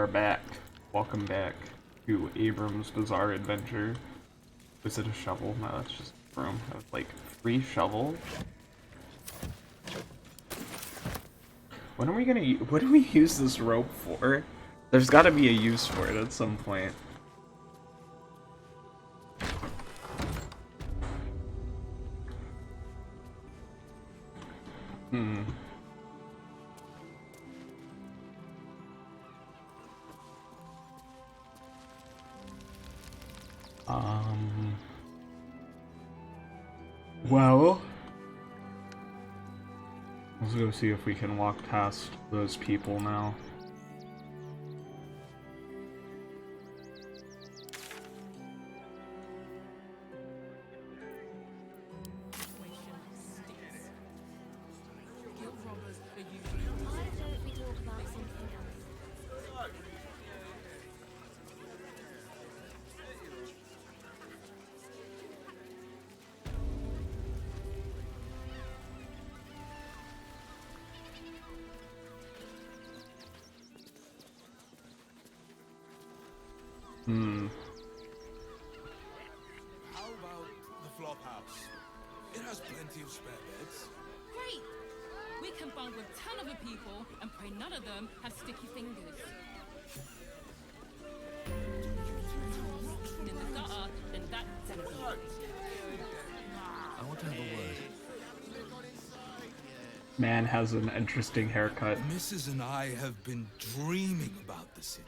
are back. Welcome back to Abrom's Bizarre Adventure. Was it a shovel? No, that's just a broom. I was like, 3 shovels? When are we gonna what do we use this rope for? There's gotta be a use for it at some point. Well, let's go see if we can walk past those people now. How about the flop house? It has plenty of spare beds. Great! We can bunk with 10 other people and pray none of them have sticky fingers. In the gutter, then that's empty. I want to have a word. Man has an interesting haircut. Mrs. and I have been dreaming about the city.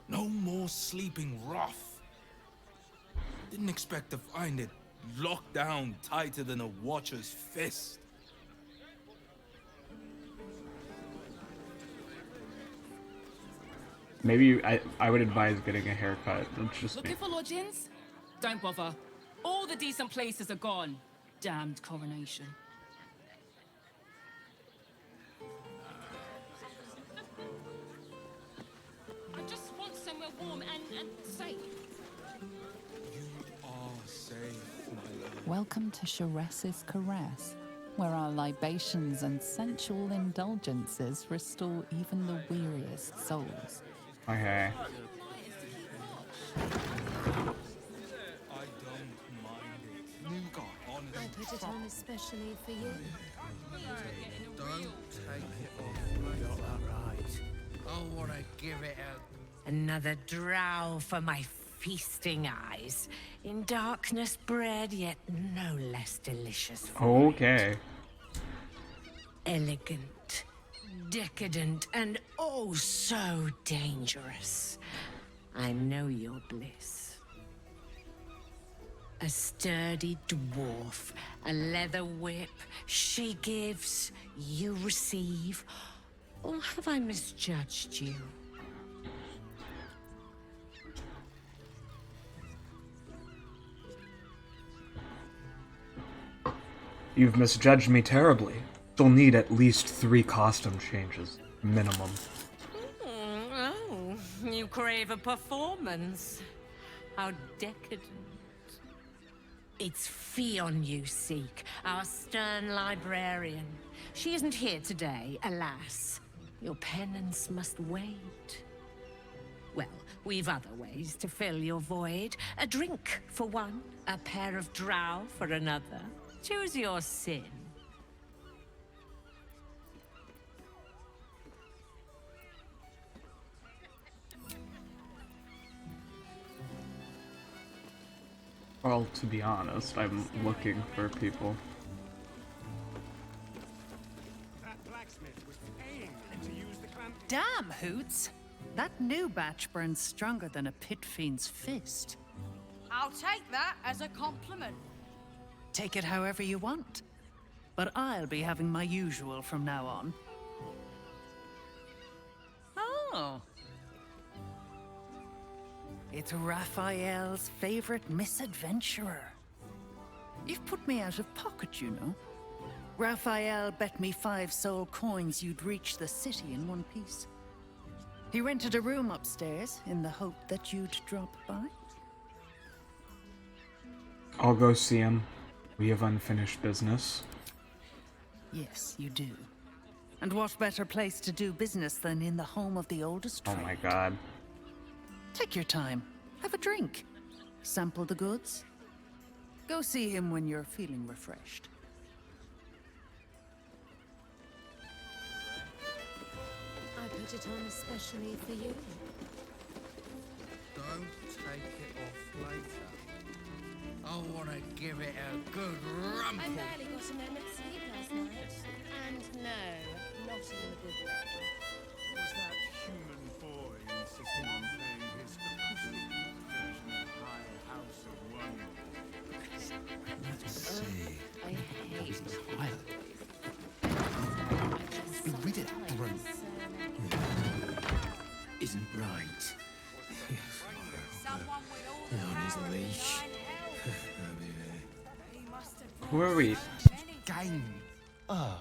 No more sleeping rough. Didn't expect to find it locked down tighter than a watcher's fist. Maybe I would advise getting a haircut. It's just me. Looking for lodgings? Don't bother. All the decent places are gone. Damned Coronation. I just want somewhere warm and safe. You are safe, my love. Welcome to Sharess's Caress, where our libations and sensual indulgences restore even the weariest souls. Okay. I don't mind it. You got honest. I put it on especially for you. Don't take it off. Got that right. I want to give it Another drow for my feasting eyes. In darkness bred, yet no less delicious. Okay. Elegant, decadent, and oh so dangerous. I know your bliss. A sturdy dwarf, a leather whip. She gives, you receive. Or have I misjudged you? You've misjudged me terribly. You'll need at least 3 costume changes, minimum. Oh, you crave a performance. How decadent. It's Fionn you seek, our stern librarian. She isn't here today, alas. Your penance must wait. Well, we've other ways to fill your void. A drink for one, a pair of drow for another. Choose your sin. Well, to be honest, I'm looking for people. That blacksmith was paying him to use the clamp. Damn, Hoots! That new batch burns stronger than a pit fiend's fist. I'll take that as a compliment. Take it however you want. But I'll be having my usual from now on. Oh. It's Raphael's favorite misadventurer. You've put me out of pocket, you know. Raphael bet me 5 soul coins you'd reach the city in one piece. He rented a room upstairs in the hope that you'd drop by. I'll go see him. We have unfinished business. Yes, you do. And what better place to do business than in the home of the oldest Oh trade? my god. Take your time. Have a drink. Sample the goods. Go see him when you're feeling refreshed. I put it on especially for you. Don't take it off later. I want to give it a good rumple. I barely got a moment's sleep last night. And no, not in a good way. Was that human boy insisting on playing his acoustic version of High House of Wonder? Let's see. I hate Read it, Abrom. Isn't right. Someone with all the On his power in leash. nine hells. He must have Who are we? Gang. Ah,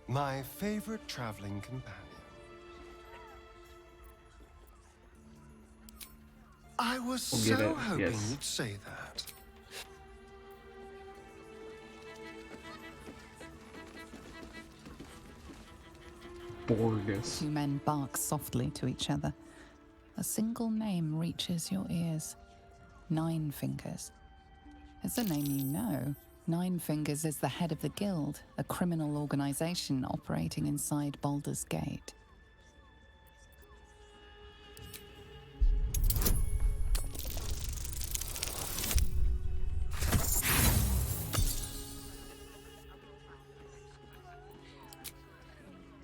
my favorite traveling companion. I was We'll give so it, hoping yes. you'd say that. Borgus. Two men bark softly to each other. A single name reaches your ears. Nine Fingers. It's a name you know. Nine Fingers is the head of the Guild, a criminal organization operating inside Baldur's Gate.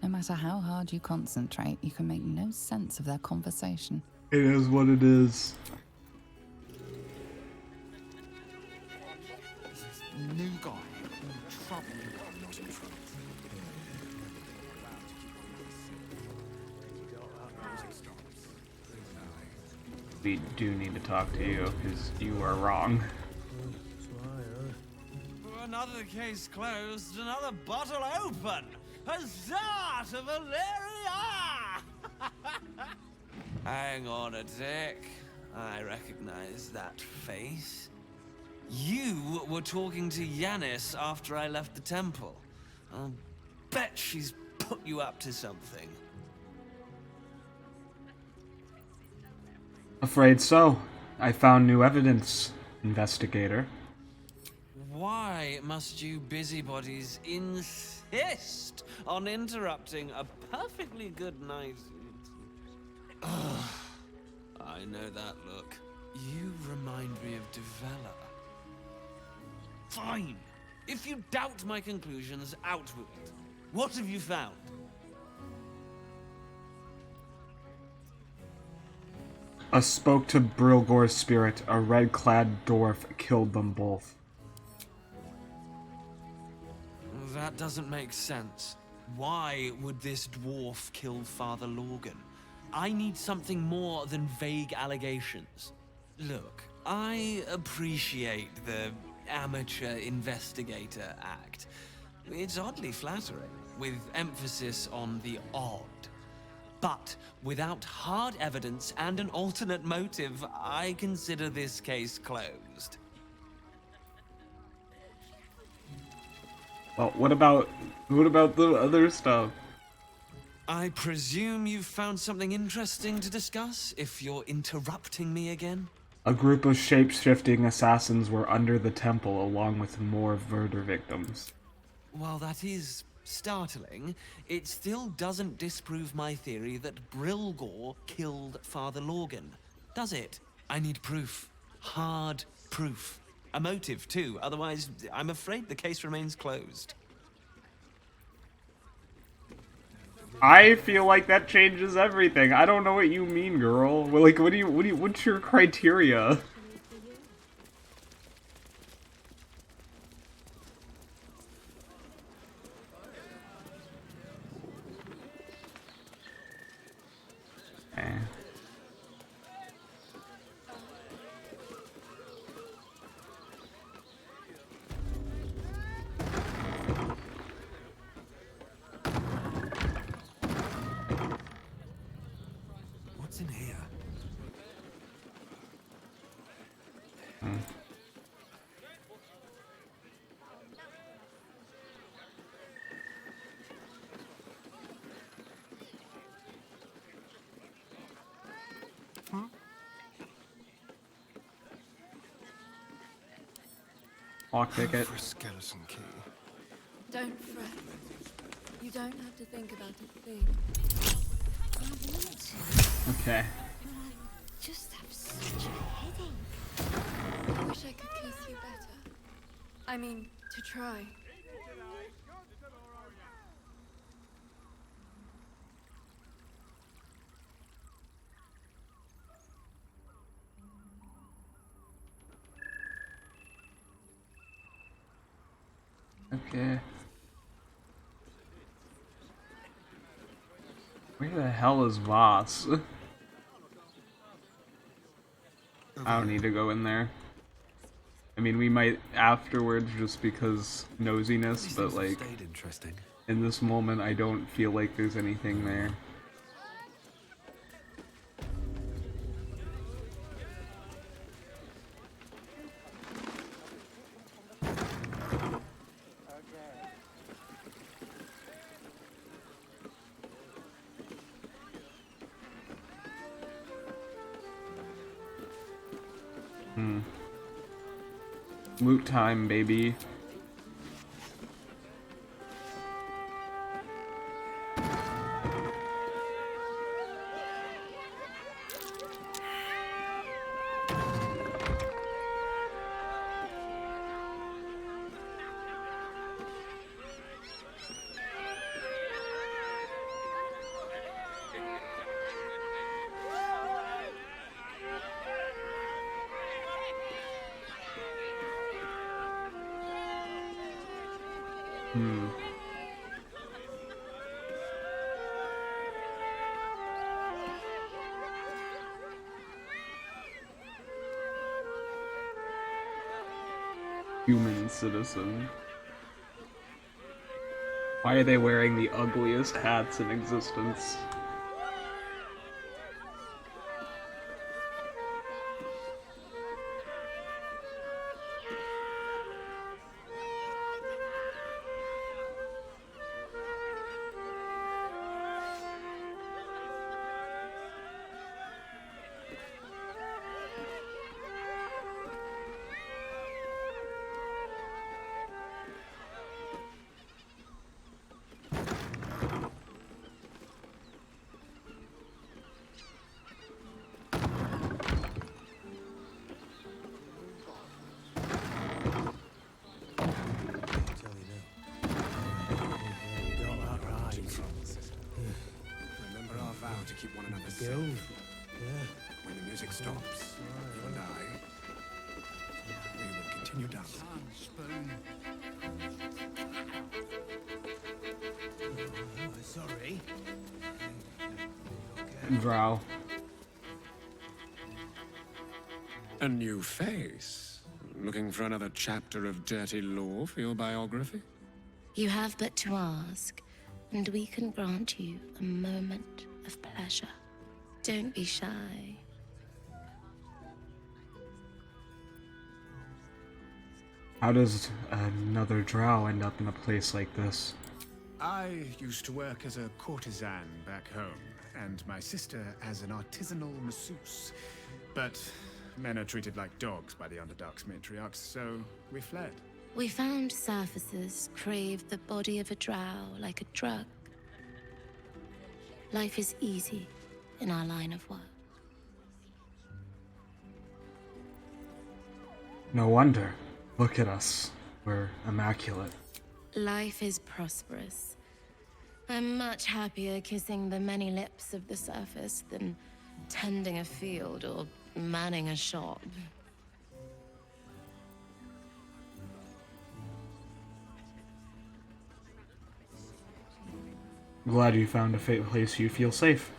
No matter how hard you concentrate, you can make no sense of their conversation. It is what it is. New guy. In trouble. Not in trouble. We do need to talk to you, because you are wrong. Another case closed, another bottle open! Huzzah to Valeria! Hang on a tick. I recognize that face. You were talking to Yanis after I left the temple. I'll bet she's put you up to something. Afraid so. I found new evidence, investigator. Why must you busybodies insist on interrupting a perfectly good night? Ugh, I know that look. You remind me of Devella. Fine. If you doubt my conclusions, out with it. What have you found? A spoke to Brilgor's spirit. A red-clad dwarf killed them both. That doesn't make sense. Why would this dwarf kill Father Lorgan? I need something more than vague allegations. Look, I appreciate the amateur investigator act. It's oddly flattering, with emphasis on the odd. But without hard evidence and an alternate motive, I consider this case closed. Well, what about the other stuff? I presume you've found something interesting to discuss, if you're interrupting me again? A group of shape-shifting assassins were under the temple along with more murder victims. While that is startling, it still doesn't disprove my theory that Brilgor killed Father Lorgan, does it? I need proof. Hard proof. A motive, too, otherwise I'm afraid the case remains closed. I feel like that changes everything. I don't know what you mean, girl. Well, like, what's your criteria? Eh. What's in here? Lockpick it. For skeleton key. Don't fret. You don't have to think about a thing. I want to, Okay. but I just have such a headache. I wish I could kiss you better. I mean, to try. Okay. Where the hell is Voss? I don't need to go in there. I mean, we might afterwards just because nosiness, but like, in this moment, I don't feel like there's anything there. Loot time, baby. Human citizen. Why are they wearing the ugliest hats in existence? Remember our vow to keep one another safe. When the music stops, you and I, we will continue dancing. Sorry. Drow. A new face. Looking for another chapter of dirty lore for your biography? You have but to ask, and we can grant you a moment of pleasure. Don't be shy. How does another Drow end up in a place like this? I used to work as a courtesan back home, and my sister as an artisanal masseuse. But men are treated like dogs by the Underdark's matriarchs, so we fled. We found surfacers crave the body of a drow like a drug. Life is easy in our line of work. No wonder. Look at us. We're immaculate. Life is prosperous. I'm much happier kissing the many lips of the surface than tending a field or manning a shop. Glad you found a place you feel safe.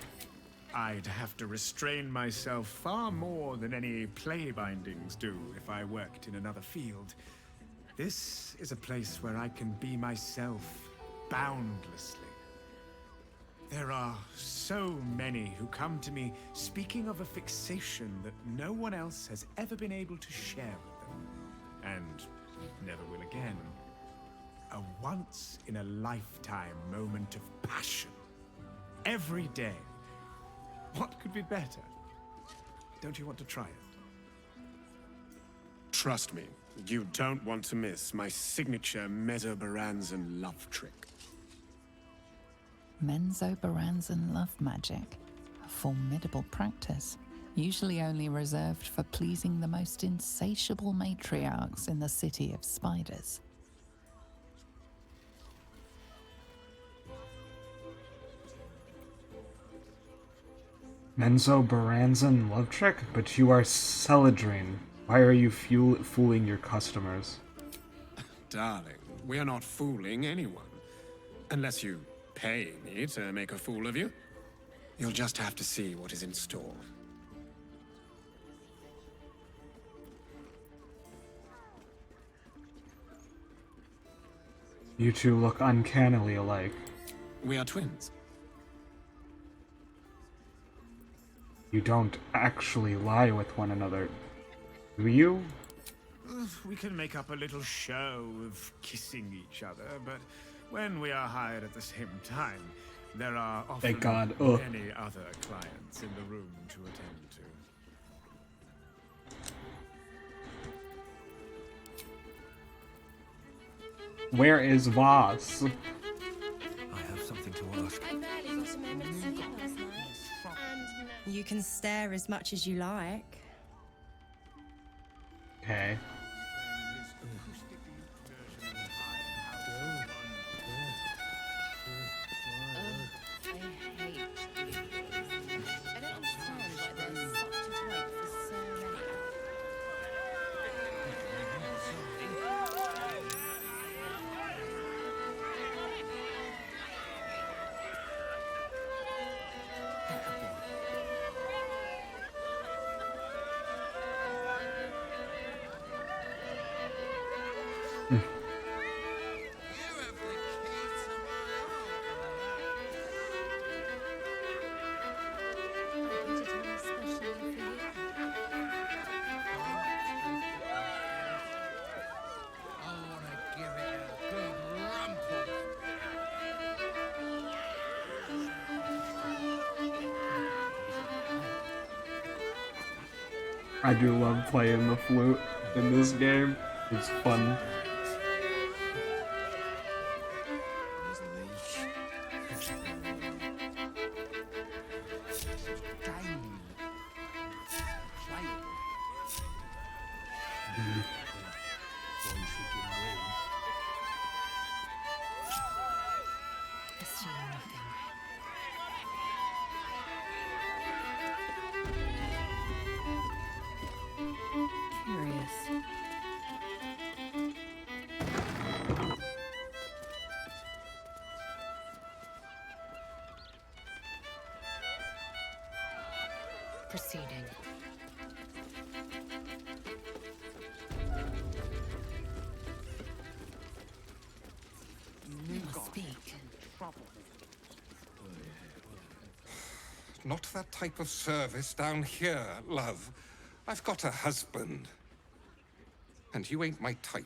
I'd have to restrain myself far more than any play bindings do if I worked in another field. This is a place where I can be myself, boundlessly. There are so many who come to me speaking of a fixation that no one else has ever been able to share with them, and never will again. A once-in-a-lifetime moment of passion. Every day. What could be better? Don't you want to try it? Trust me, you don't want to miss my signature Mesobaranzan love trick. Menzoberranzan love magic, a formidable practice, usually only reserved for pleasing the most insatiable matriarchs in the City of Spiders. Menzoberranzan love trick? But you are Celadrine. Why are you fooling your customers? Darling, we're not fooling anyone. Unless you pay me to make a fool of you. You'll just have to see what is in store. You two look uncannily alike. We are twins. You don't actually lie with one another, do you? We can make up a little show of kissing each other, but when we are hired at the same time, there are often Thank God. many other clients in the room to attend to. Where is Voss? I have something to ask. I barely got a moment's sleep last night. You can stare as much as you like. Okay. I do love playing the flute in this game. It's fun. Proceeding. Speak. Not that type of service down here, love. I've got a husband. And you ain't my type.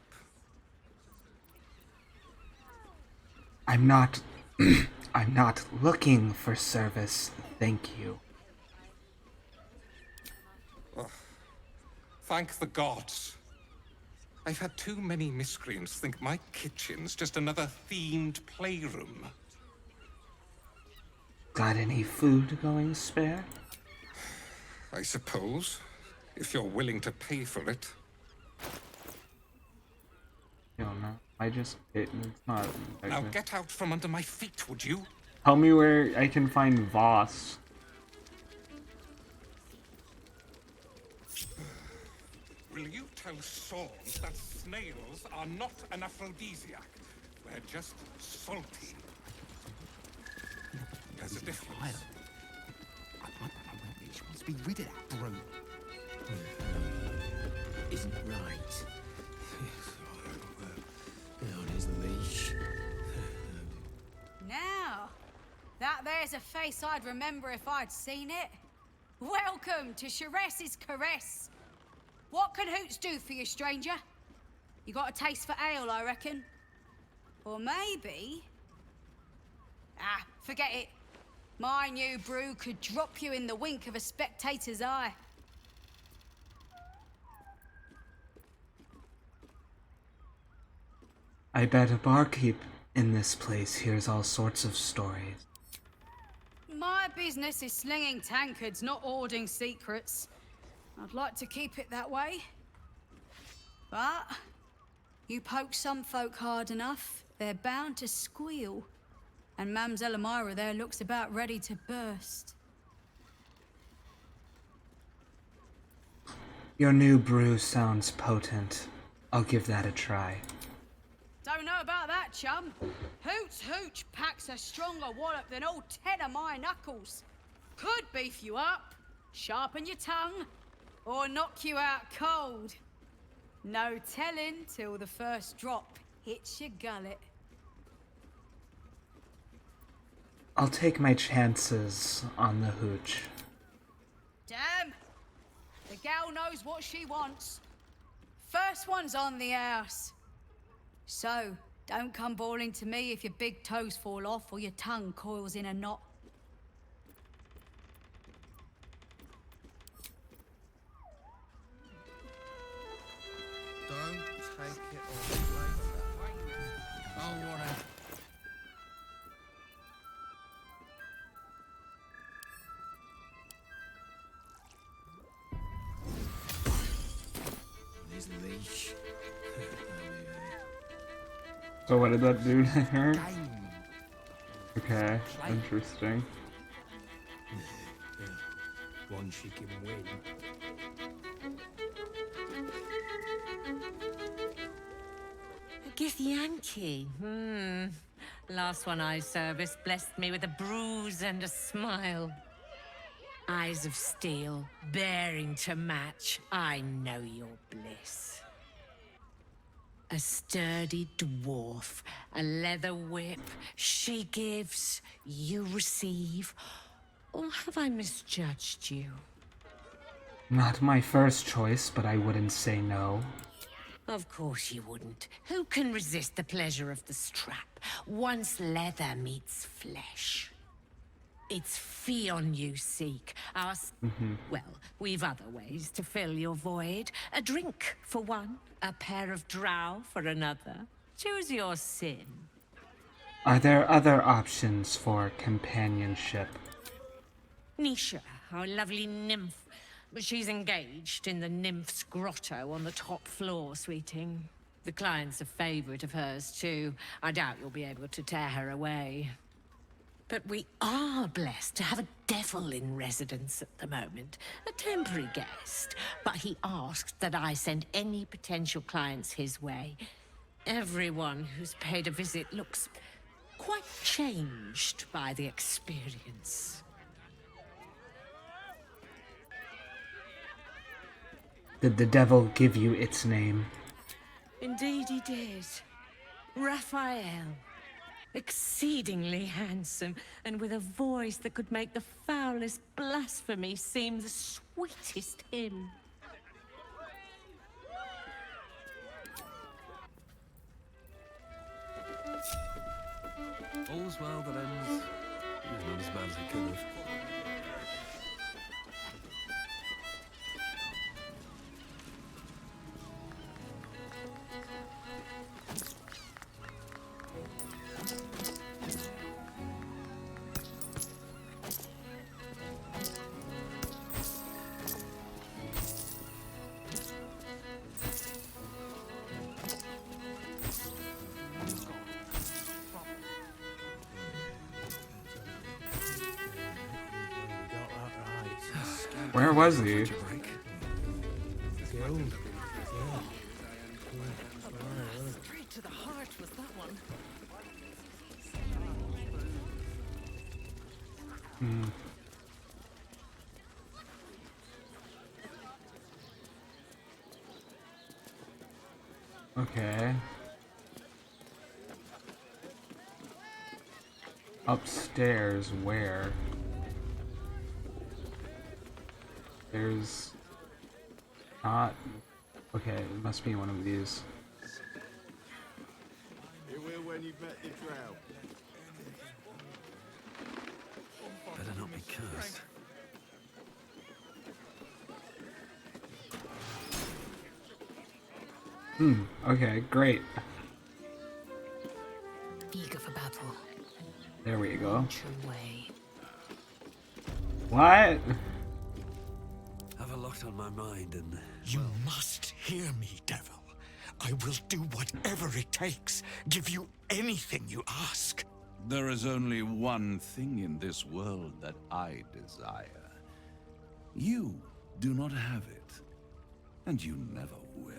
I'm not... I'm not looking for service, thank you. Ugh. Thank the gods. I've had too many miscreants think my kitchen's just another themed playroom. Got any food going spare? I suppose, if you're willing to pay for it. I don't know. It's not... Now get out from under my feet, would you? Tell me where I can find Voss. Will you tell Sorns that snails are not an aphrodisiac? They're just salty. There's a difference. She wants to be rid of that brute. Isn't it right? On his leash. Now, that there's a face I'd remember if I'd seen it. Welcome to Sharess's Caress. What can Hoots do for you, stranger? You got a taste for ale, I reckon? Or maybe... Ah, forget it. My new brew could drop you in the wink of a spectator's eye. I bet a barkeep in this place hears all sorts of stories. My business is slinging tankards, not hoarding secrets. I'd like to keep it that way. But you poke some folk hard enough, they're bound to squeal. And Mamselle Elmira there looks about ready to burst. Your new brew sounds potent. I'll give that a try. Don't know about that, chum. Hoots Hooch packs a stronger wallop than all 10 of my knuckles. Could beef you up, sharpen your tongue, or knock you out cold. No telling till the first drop hits your gullet. I'll take my chances on the hooch. Damn! The gal knows what she wants. First one's on the house. So, don't come bawling to me if your big toes fall off or your tongue coils in a knot. Don't take it off later. Oh, what a... His leash. So what did that do to her? Okay, interesting. One she can win. A Githyanki. Last one I serviced blessed me with a bruise and a smile. Eyes of steel, bearing to match. I know your bliss. A sturdy dwarf, a leather whip. She gives, you receive. Or have I misjudged you? Not my first choice, but I wouldn't say no. Of course you wouldn't. Who can resist the pleasure of the strap once leather meets flesh? It's Fion you seek. Well, we've other ways to fill your void. A drink for one, a pair of drow for another. Choose your sin. Are there other options for companionship? Nisha, our lovely nymph. But she's engaged in the nymph's grotto on the top floor, sweeting. The client's a favorite of hers, too. I doubt you'll be able to tear her away. But we are blessed to have a devil in residence at the moment. A temporary guest. But he asked that I send any potential clients his way. Everyone who's paid a visit looks quite changed by the experience. Did the devil give you its name? Indeed he did. Raphael. Exceedingly handsome, and with a voice that could make the foulest blasphemy seem the sweetest hymn. All's well that ends. Not as bad as it could have. Where was he? Straight to the heart was that one. Okay. Upstairs, where? There's not. Okay, it must be one of these. You will when you've met the Drow. Better not be cursed. Okay, great. careful. There we go. Watch your way. What? Have a lot on my mind, and You must hear me, devil. I will do whatever it takes. Give you anything you ask. There is only one thing in this world that I desire. You do not have it, and you never will.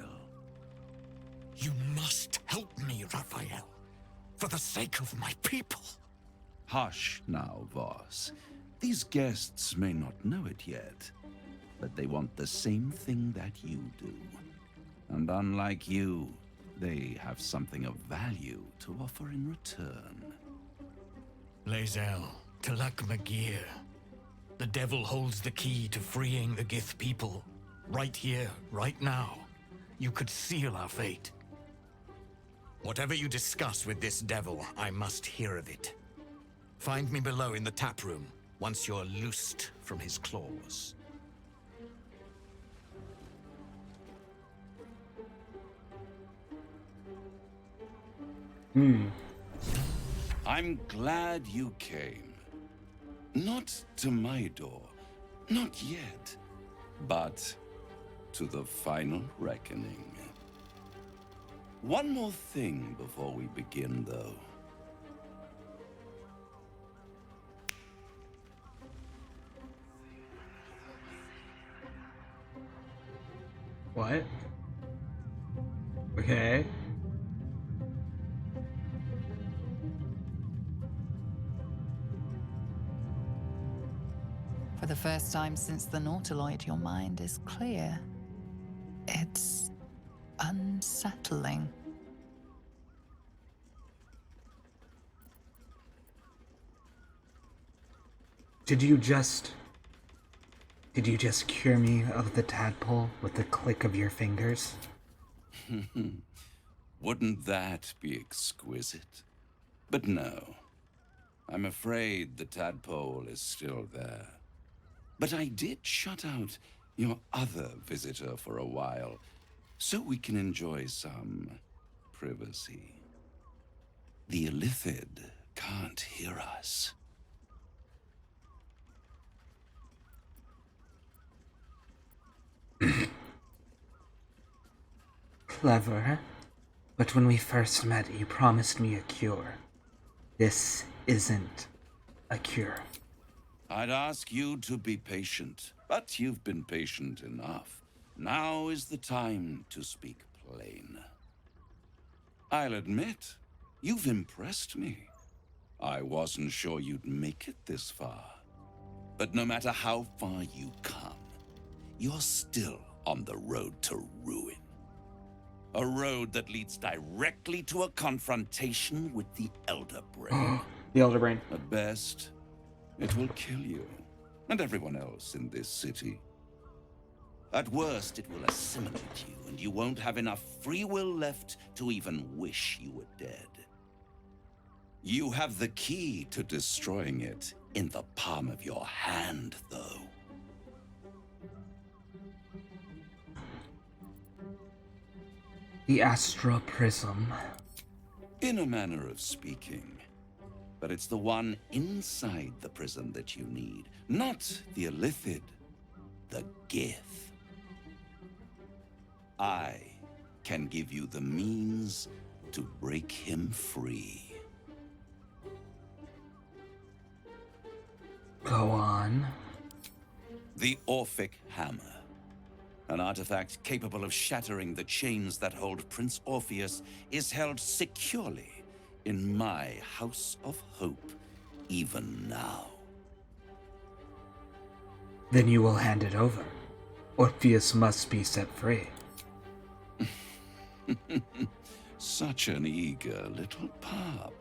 You must help me, Raphael. For the sake of my people. Hush now, Voss. These guests may not know it yet, but they want the same thing that you do. And unlike you, they have something of value to offer in return. Lae'zel, Talak Magir. The devil holds the key to freeing the Gith people. Right here, right now. You could seal our fate. Whatever you discuss with this devil, I must hear of it. Find me below in the tap room, once you're loosed from his claws. I'm glad you came. Not to my door, not yet, but to the final reckoning. One more thing before we begin, though. What? Okay. For the first time since the Nautiloid, your mind is clear. It's unsettling. Did you just cure me of the tadpole with the click of your fingers? Wouldn't that be exquisite? But no. I'm afraid the tadpole is still there. But I did shut out your other visitor for a while, so we can enjoy some privacy. The Illithid can't hear us. Clever. But when we first met, you promised me a cure. This isn't a cure. I'd ask you to be patient, but you've been patient enough. Now is the time to speak plain. I'll admit, you've impressed me. I wasn't sure you'd make it this far. But no matter how far you come, you're still on the road to ruin. A road that leads directly to a confrontation with the Elder Brain. The Elder Brain. At best, it will kill you, and everyone else in this city. At worst, it will assimilate you, and you won't have enough free will left to even wish you were dead. You have the key to destroying it in the palm of your hand, though. The Astral Prism. In a manner of speaking. But it's the one inside the prism that you need, not the Illithid, the Gith. I can give you the means to break him free. Go on. The Orphic Hammer. An artifact capable of shattering the chains that hold Prince Orpheus is held securely in my House of Hope, even now. Then you will hand it over. Orpheus must be set free. Such an eager little pup.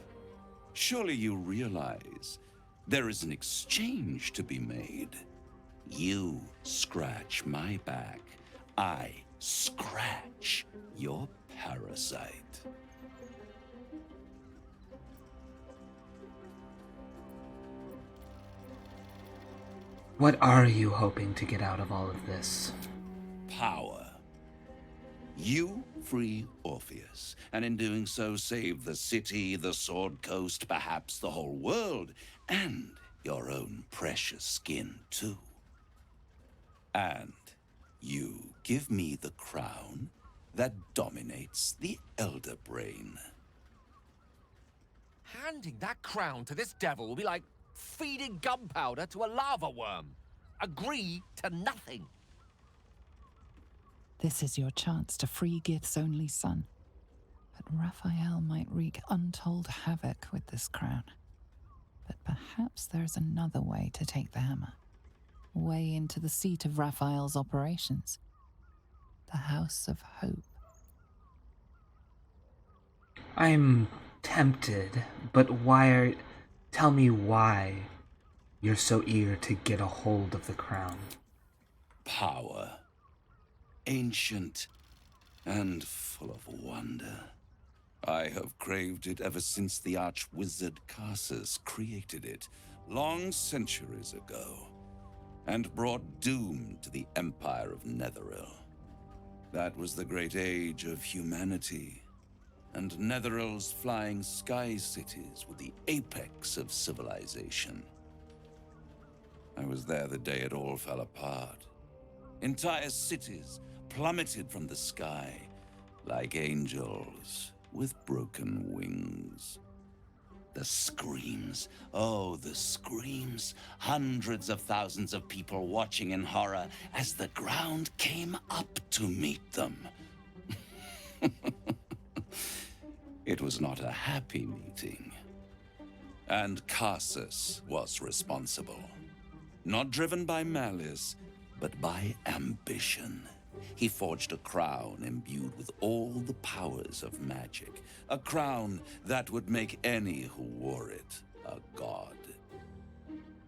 Surely you realize there is an exchange to be made. You scratch my back, I scratch your parasite. What are you hoping to get out of all of this? Power. You free Orpheus, and in doing so save the city, the Sword Coast, perhaps the whole world, and your own precious skin too. And you give me the crown that dominates the Elder Brain. Handing that crown to this devil will be like feeding gunpowder to a lava worm. Agree to nothing. This is your chance to free Gith's only son. But Raphael might wreak untold havoc with this crown. But perhaps there's another way to take the hammer. Way into the seat of Raphael's operations. The House of Hope. I'm tempted, but tell me why you're so eager to get a hold of the crown. Power. Ancient and full of wonder. I have craved it ever since the arch-wizard Karsus created it, long centuries ago, and brought doom to the Empire of Netheril. That was the great age of humanity, and Netheril's flying sky cities were the apex of civilization. I was there the day it all fell apart. Entire cities plummeted from the sky like angels with broken wings. The screams, oh, the screams. Hundreds of thousands of people watching in horror as the ground came up to meet them. It was not a happy meeting. And Karsus was responsible. Not driven by malice, but by ambition. He forged a crown imbued with all the powers of magic. A crown that would make any who wore it a god.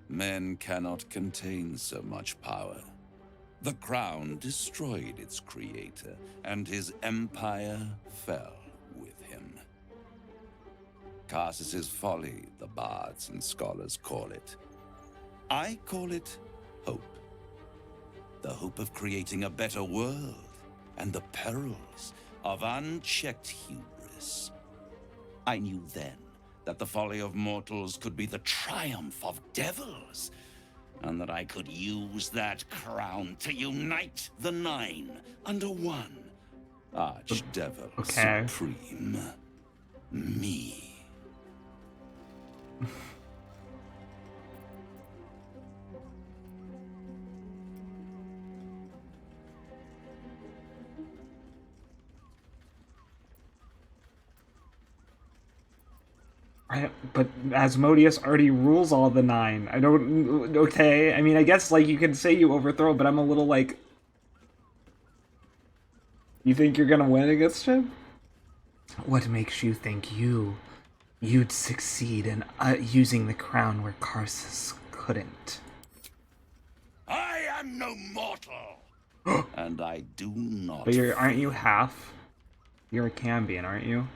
Men cannot contain so much power. The crown destroyed its creator, and his empire fell with him. Karsus's folly, the bards and scholars call it. I call it hope. The hope of creating a better world, and the perils of unchecked hubris. I knew then that the folly of mortals could be the triumph of devils, and that I could use that crown to unite the Nine under one Archdevil Supreme. Me. But Asmodeus already rules all the nine. I don't... Okay, I mean, I guess, like, you can say you overthrow, but I'm a little, like... You think you're gonna win against him? What makes you think you'd succeed in using the crown where Karsus couldn't? I am no mortal! And I do not... But aren't you half? You're a Cambion, aren't you?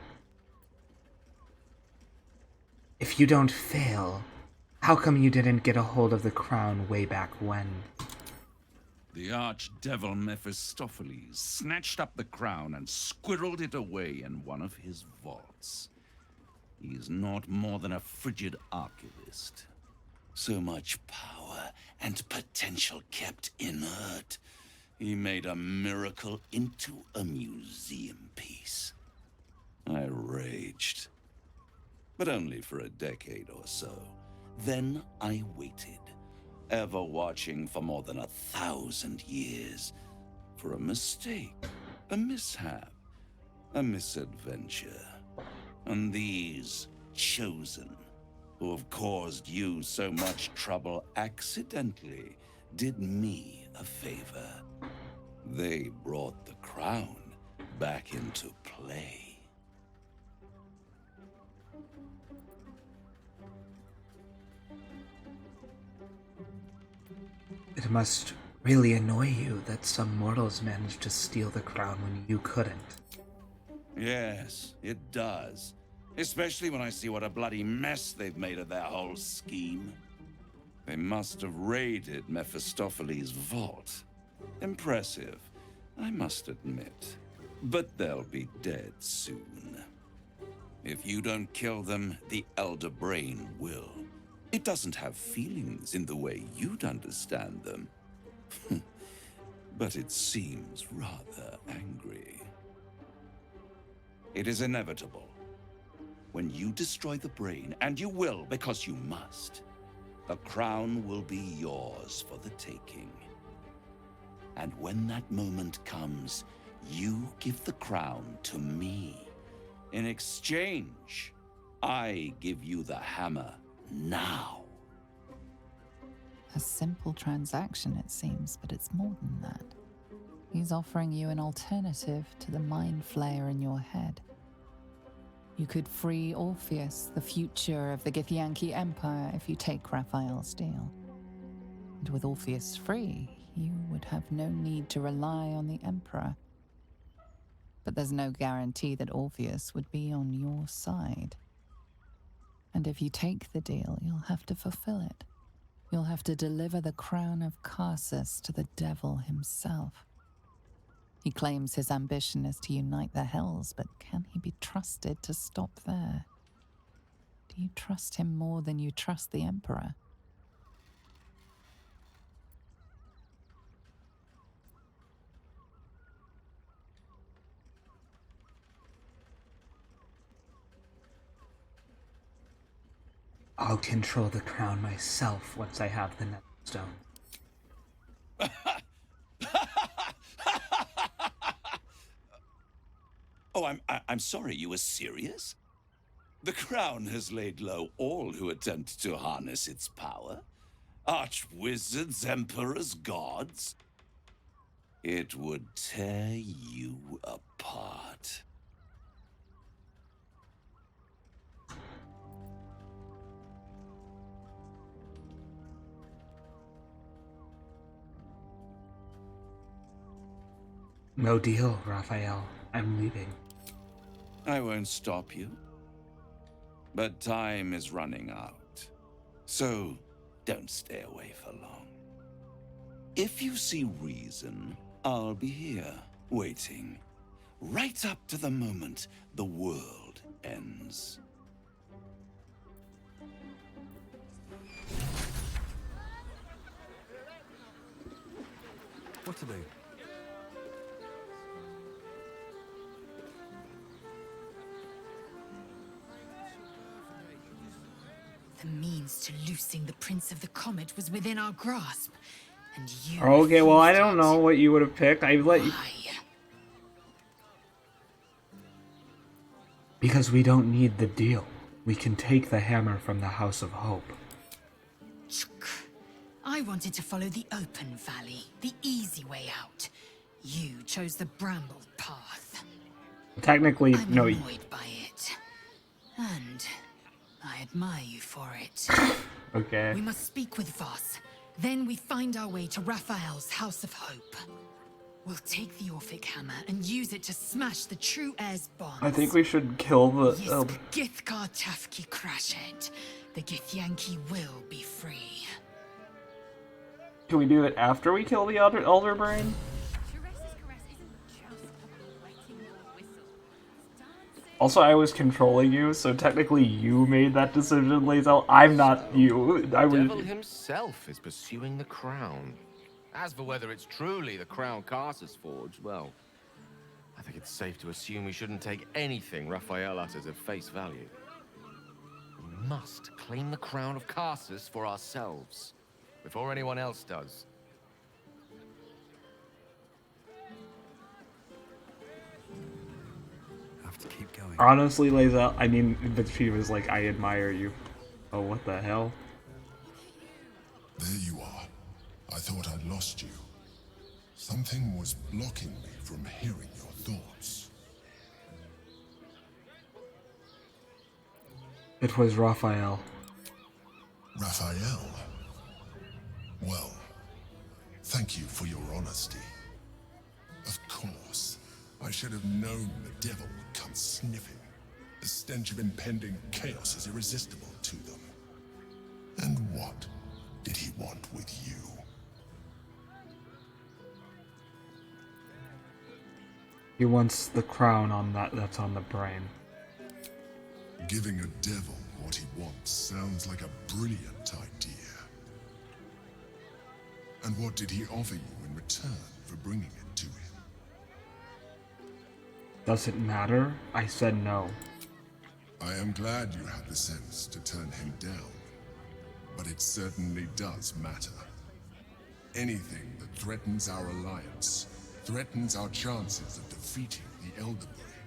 If you don't fail, how come you didn't get a hold of the crown way back when? The archdevil Mephistopheles snatched up the crown and squirreled it away in one of his vaults. He is not more than a frigid archivist. So much power and potential kept inert. He made a miracle into a museum piece. I raged. But only for a decade or so. Then I waited, ever watching for more than 1,000 years, for a mistake, a mishap, a misadventure. And these chosen, who have caused you so much trouble accidentally, did me a favor. They brought the crown back into play. It must really annoy you that some mortals managed to steal the crown when you couldn't. Yes, it does. Especially when I see what a bloody mess they've made of their whole scheme. They must have raided Mephistopheles' vault. Impressive, I must admit. but they'll be dead soon. If you don't kill them, the Elder Brain will. It doesn't have feelings in the way you'd understand them. But it seems rather angry. It is inevitable. When you destroy the brain, and you will because you must, the crown will be yours for the taking. And when that moment comes, you give the crown to me. In exchange, I give you the hammer now. A simple transaction, it seems, but it's more than that. He's offering you an alternative to the mind flayer in your head. You could free Orpheus, the future of the Githyanki Empire, if you take Raphael's deal. And with Orpheus free, you would have no need to rely on the Emperor. But there's no guarantee that Orpheus would be on your side. And if you take the deal, you'll have to fulfill it. You'll have to deliver the crown of Karsus to the devil himself. He claims his ambition is to unite the Hells, but can he be trusted to stop there? Do you trust him more than you trust the Emperor? I'll control the crown myself once I have the Netherstone. Oh, I'm sorry, you were serious? The crown has laid low all who attempt to harness its power. Archwizards, emperors, gods. It would tear you apart. No deal, Raphael. I'm leaving. I won't stop you. But time is running out. So, don't stay away for long. If you see reason, I'll be here, waiting. Right up to the moment the world ends. What to do? The means to loosing the Prince of the Comet was within our grasp, and you... Okay, well, I don't know what you would have picked. I let you... Because we don't need the deal. We can take the hammer from the House of Hope. I wanted to follow the open valley, the easy way out. You chose the brambled path. Technically, I'm no. annoyed by it. And I admire you for it. Okay. We must speak with Voss. Then we find our way to Raphael's House of Hope. We'll take the Orphic hammer and use it to smash the true heir's bonds. I think we should kill the... Yisk Githkar Tafki Crashed. The Githyanki will be free. Can we do it after we kill the Elder Brain? Also, I was controlling you, so technically you made that decision, Lae'zel. I'm not you. The devil himself is pursuing the crown. As for whether it's truly the crown Karsus forged, well, I think it's safe to assume we shouldn't take anything Raphael utters at face value. We must claim the crown of Karsus for ourselves, before anyone else does. To keep going. Honestly, Lae'zel, I mean, but she was like, I admire you. Oh, what the hell? There you are. I thought I'd lost you. Something was blocking me from hearing your thoughts. It was Raphael. Raphael? Well, thank you for your honesty. Of course. I should have known the devil would come sniffing. The stench of impending chaos is irresistible to them. And what did he want with you? He wants the crown on that's on the brain. Giving a devil what he wants sounds like a brilliant idea. And what did he offer you in return for bringing it to him? Does it matter? I said no. I am glad you had the sense to turn him down, but it certainly does matter. Anything that threatens our alliance threatens our chances of defeating the Elder Brain.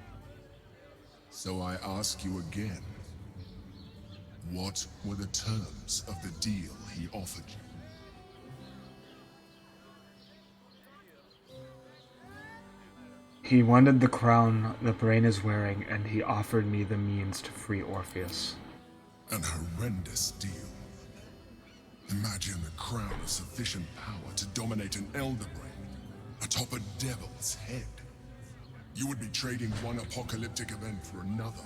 So I ask you again, what were the terms of the deal he offered you? He wanted the crown the brain is wearing, and he offered me the means to free Orpheus. An horrendous deal. Imagine a crown of sufficient power to dominate an Elder Brain atop a devil's head. You would be trading one apocalyptic event for another.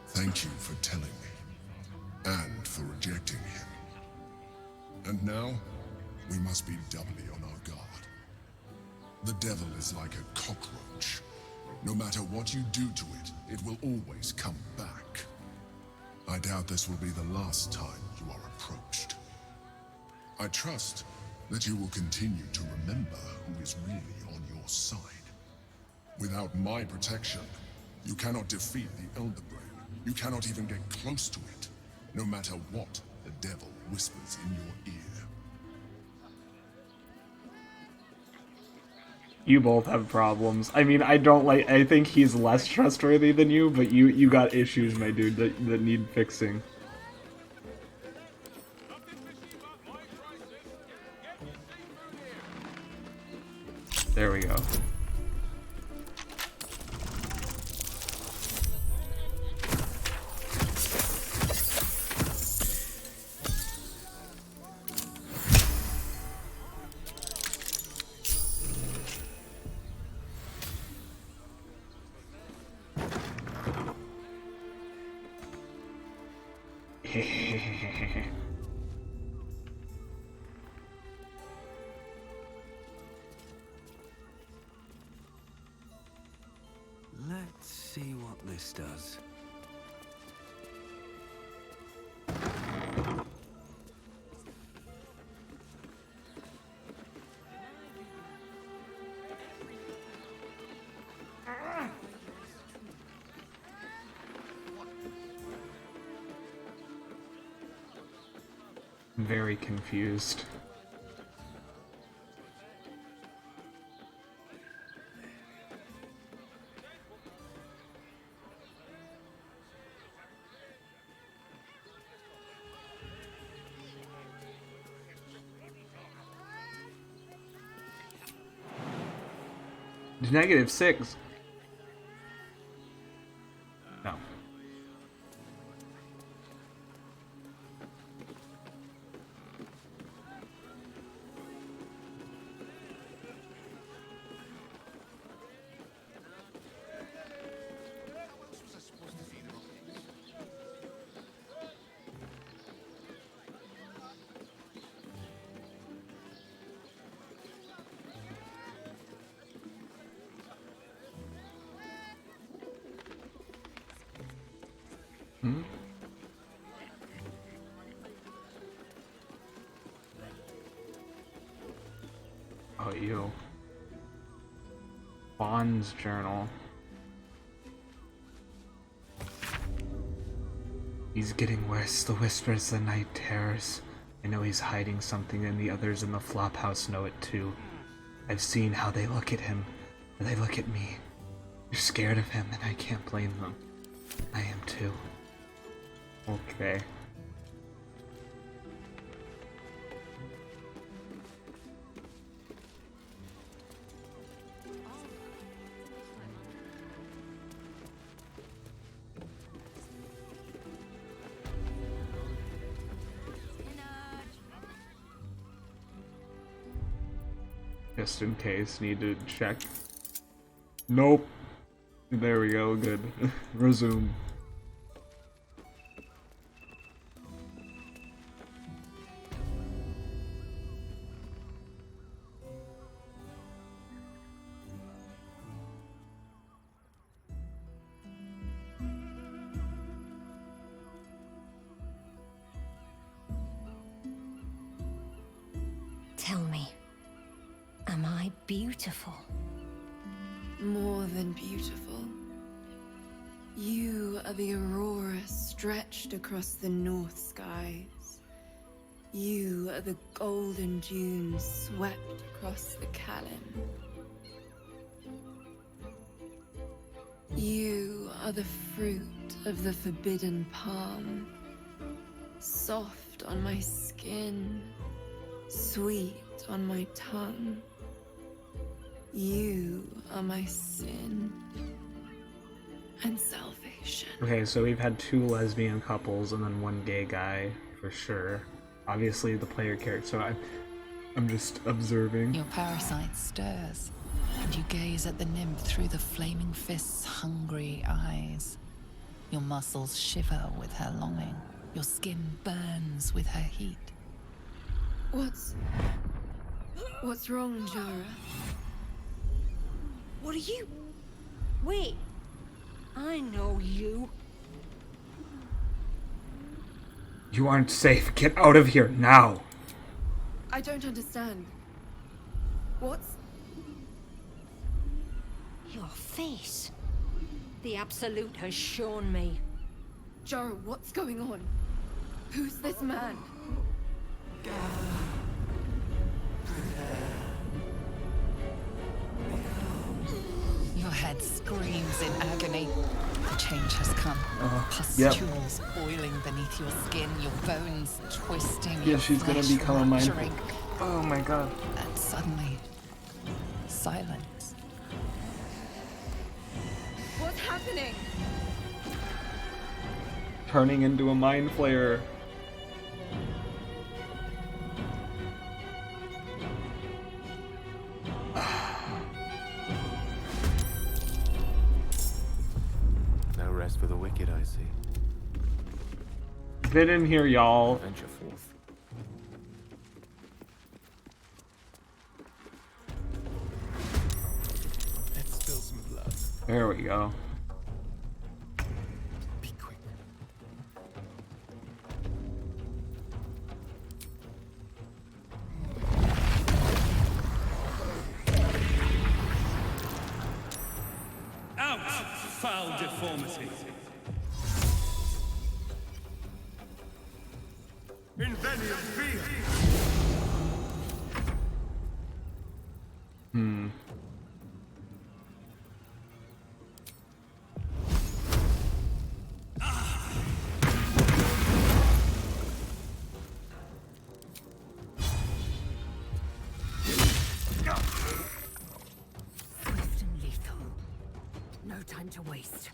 Thank you for telling me, and for rejecting him. And now, we must be doubly on our guard. The devil is like a cockroach. No matter what you do to it, it will always come back. I doubt this will be the last time you are approached. I trust that you will continue to remember who is really on your side. Without my protection, you cannot defeat the Elder Brain. You cannot even get close to it, no matter what the devil whispers in your ear. You both have problems. I mean, I think he's less trustworthy than you, but you got issues, my dude, that need fixing. There we go. Let's see what this does. I'm very confused. -6. No. Hmm? Oh, you. Bond's journal. He's getting worse. The whispers, the night terrors. I know he's hiding something, and the others in the flophouse know it too. I've seen how they look at him, and they look at me. They're scared of him, and I can't blame them. I am too. Okay. Just in case, need to check. Nope. There we go, good. Resume. Tell me, am I beautiful? More than beautiful. You are the aurora stretched across the north skies. You are the golden dunes swept across the Callan. You are the fruit of the forbidden palm. Soft on my skin, sweet on my tongue. You are my sin and salvation. Okay, so we've had 2 lesbian couples and then 1 gay guy, for sure. Obviously the player character, so I'm just observing. Your parasite stirs, and you gaze at the nymph through the flaming fist's hungry eyes. Your muscles shiver with her longing. Your skin burns with her heat. What's wrong, Jara? What are you? Wait. I know you. You aren't safe. Get out of here now. I don't understand. What's... Your face. The Absolute has shown me. Jara, what's going on? Who's this man? Your head screams in agony. The change has come. Pustules boiling beneath your skin, your bones twisting. Yeah, she's gonna become a mind. Oh my god. And suddenly, silence. What's happening? Turning into a mind flayer. No rest for the wicked, I see. Get in here, y'all. Venture forth. Let's spill some blood. There we go. Be quick. Out, foul deformity! Invenium fear! Swift and lethal. No time to waste.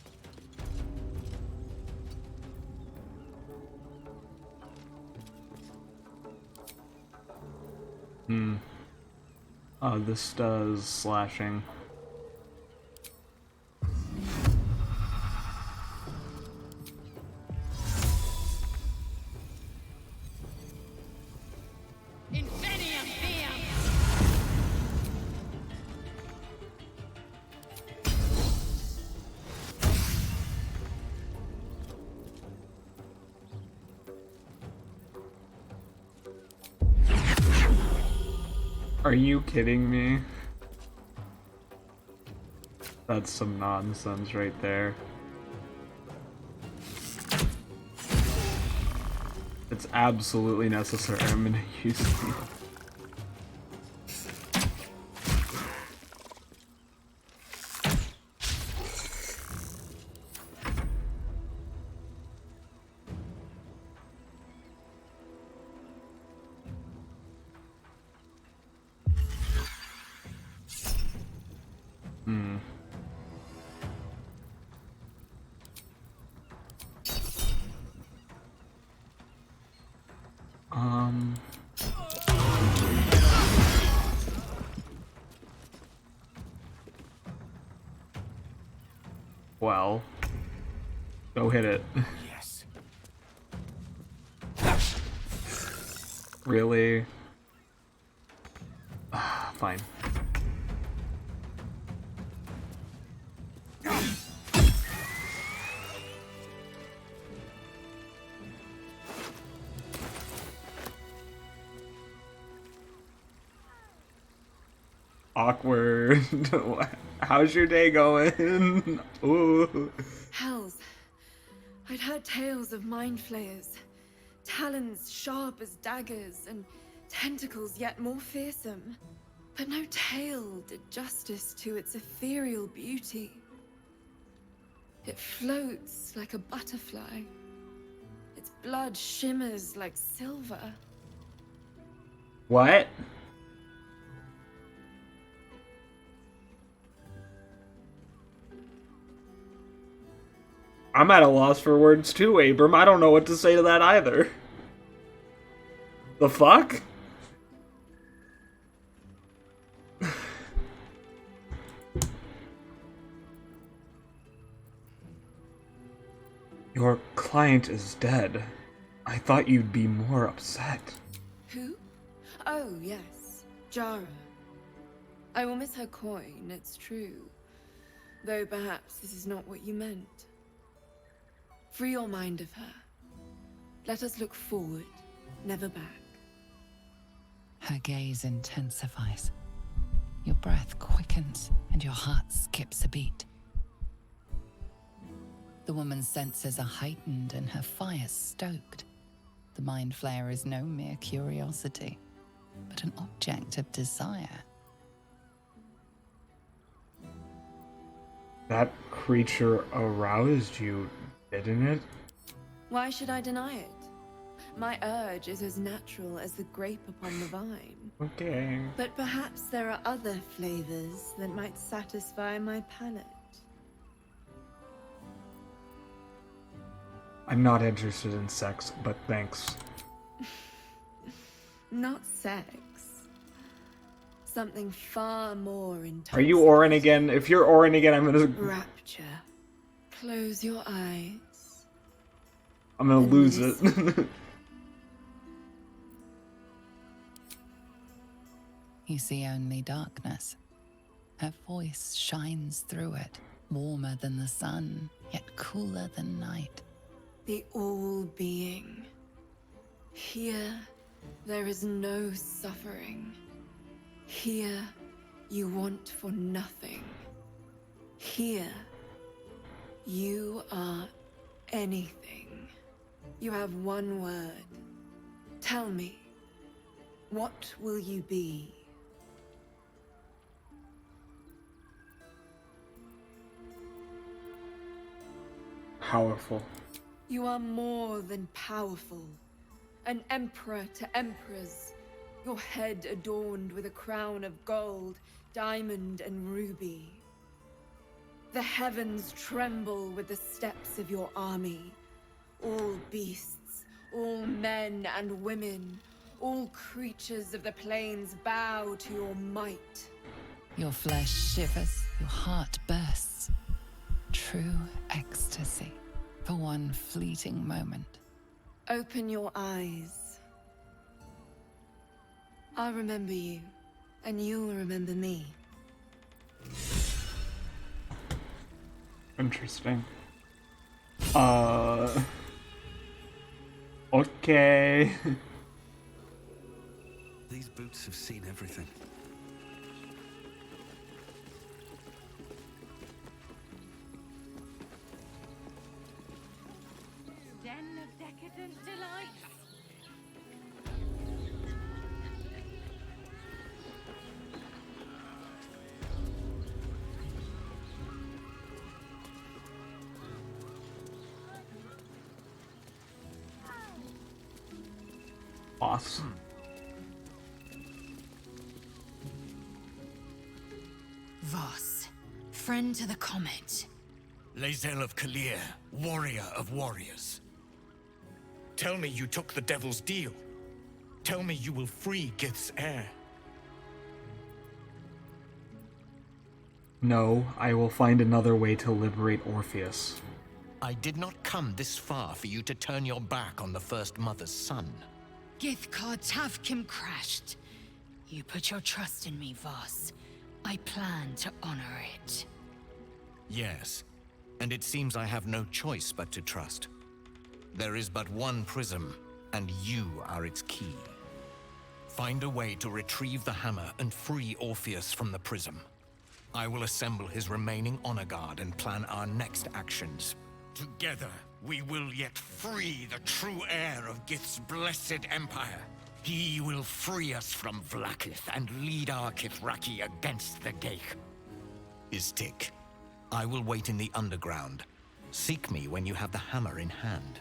Oh, this does slashing. Invenium fear! Are you kidding me? That's some nonsense right there. It's absolutely necessary. I'm gonna use it. Well, go hit it. Yes. Really? Fine. Awkward. How's your day going? Ooh. Hells. I'd heard tales of mind flayers. Talons sharp as daggers, and tentacles yet more fearsome. But no tale did justice to its ethereal beauty. It floats like a butterfly. Its blood shimmers like silver. What? I'm at a loss for words too, Abram. I don't know what to say to that either. The fuck? Your client is dead. I thought you'd be more upset. Who? Oh, yes. Jara. I will miss her coin, it's true. Though perhaps this is not what you meant. Free your mind of her. Let us look forward, never back. Her gaze intensifies. Your breath quickens and your heart skips a beat. The woman's senses are heightened and her fire stoked. The mind flayer is no mere curiosity, but an object of desire. That creature aroused you, didn't it? Why should I deny it? My urge is as natural as the grape upon the vine. Okay. But perhaps there are other flavors that might satisfy my palate. I'm not interested in sex, but thanks. Not sex. Something far more intense. Are you Orin again? If you're Orin again, I'm gonna... Rapture. Close your eyes. I'm gonna lose it. You see only darkness. Her voice shines through it, warmer than the sun, yet cooler than night. The all-being. Here, there is no suffering. Here, you want for nothing. Here, you are anything. You have one word. Tell me, what will you be? Powerful. You are more than powerful. An emperor to emperors. Your head adorned with a crown of gold, diamond, and ruby. The heavens tremble with the steps of your army. All beasts, all men and women, all creatures of the plains bow to your might. Your flesh shivers, your heart bursts. True ecstasy for one fleeting moment. Open your eyes. I'll remember you, and you'll remember me. Interesting. Okay. These boots have seen everything. Den of decadent delights. Awesome. Voss, friend to the comet. Lae'zel of Kalir, warrior of warriors. Tell me you took the Devil's deal. Tell me you will free Gith's heir. No, I will find another way to liberate Orpheus. I did not come this far for you to turn your back on the First Mother's son. Githkar Tavkim crashed. You put your trust in me, Voss. I plan to honor it. Yes, and it seems I have no choice but to trust. There is but one prism, and you are its key. Find a way to retrieve the hammer and free Orpheus from the prism. I will assemble his remaining honor guard and plan our next actions. Together, we will yet free the true heir of Gith's blessed empire. He will free us from Vlaakith and lead our Kithraki against the Geich. Istik, I will wait in the underground. Seek me when you have the hammer in hand.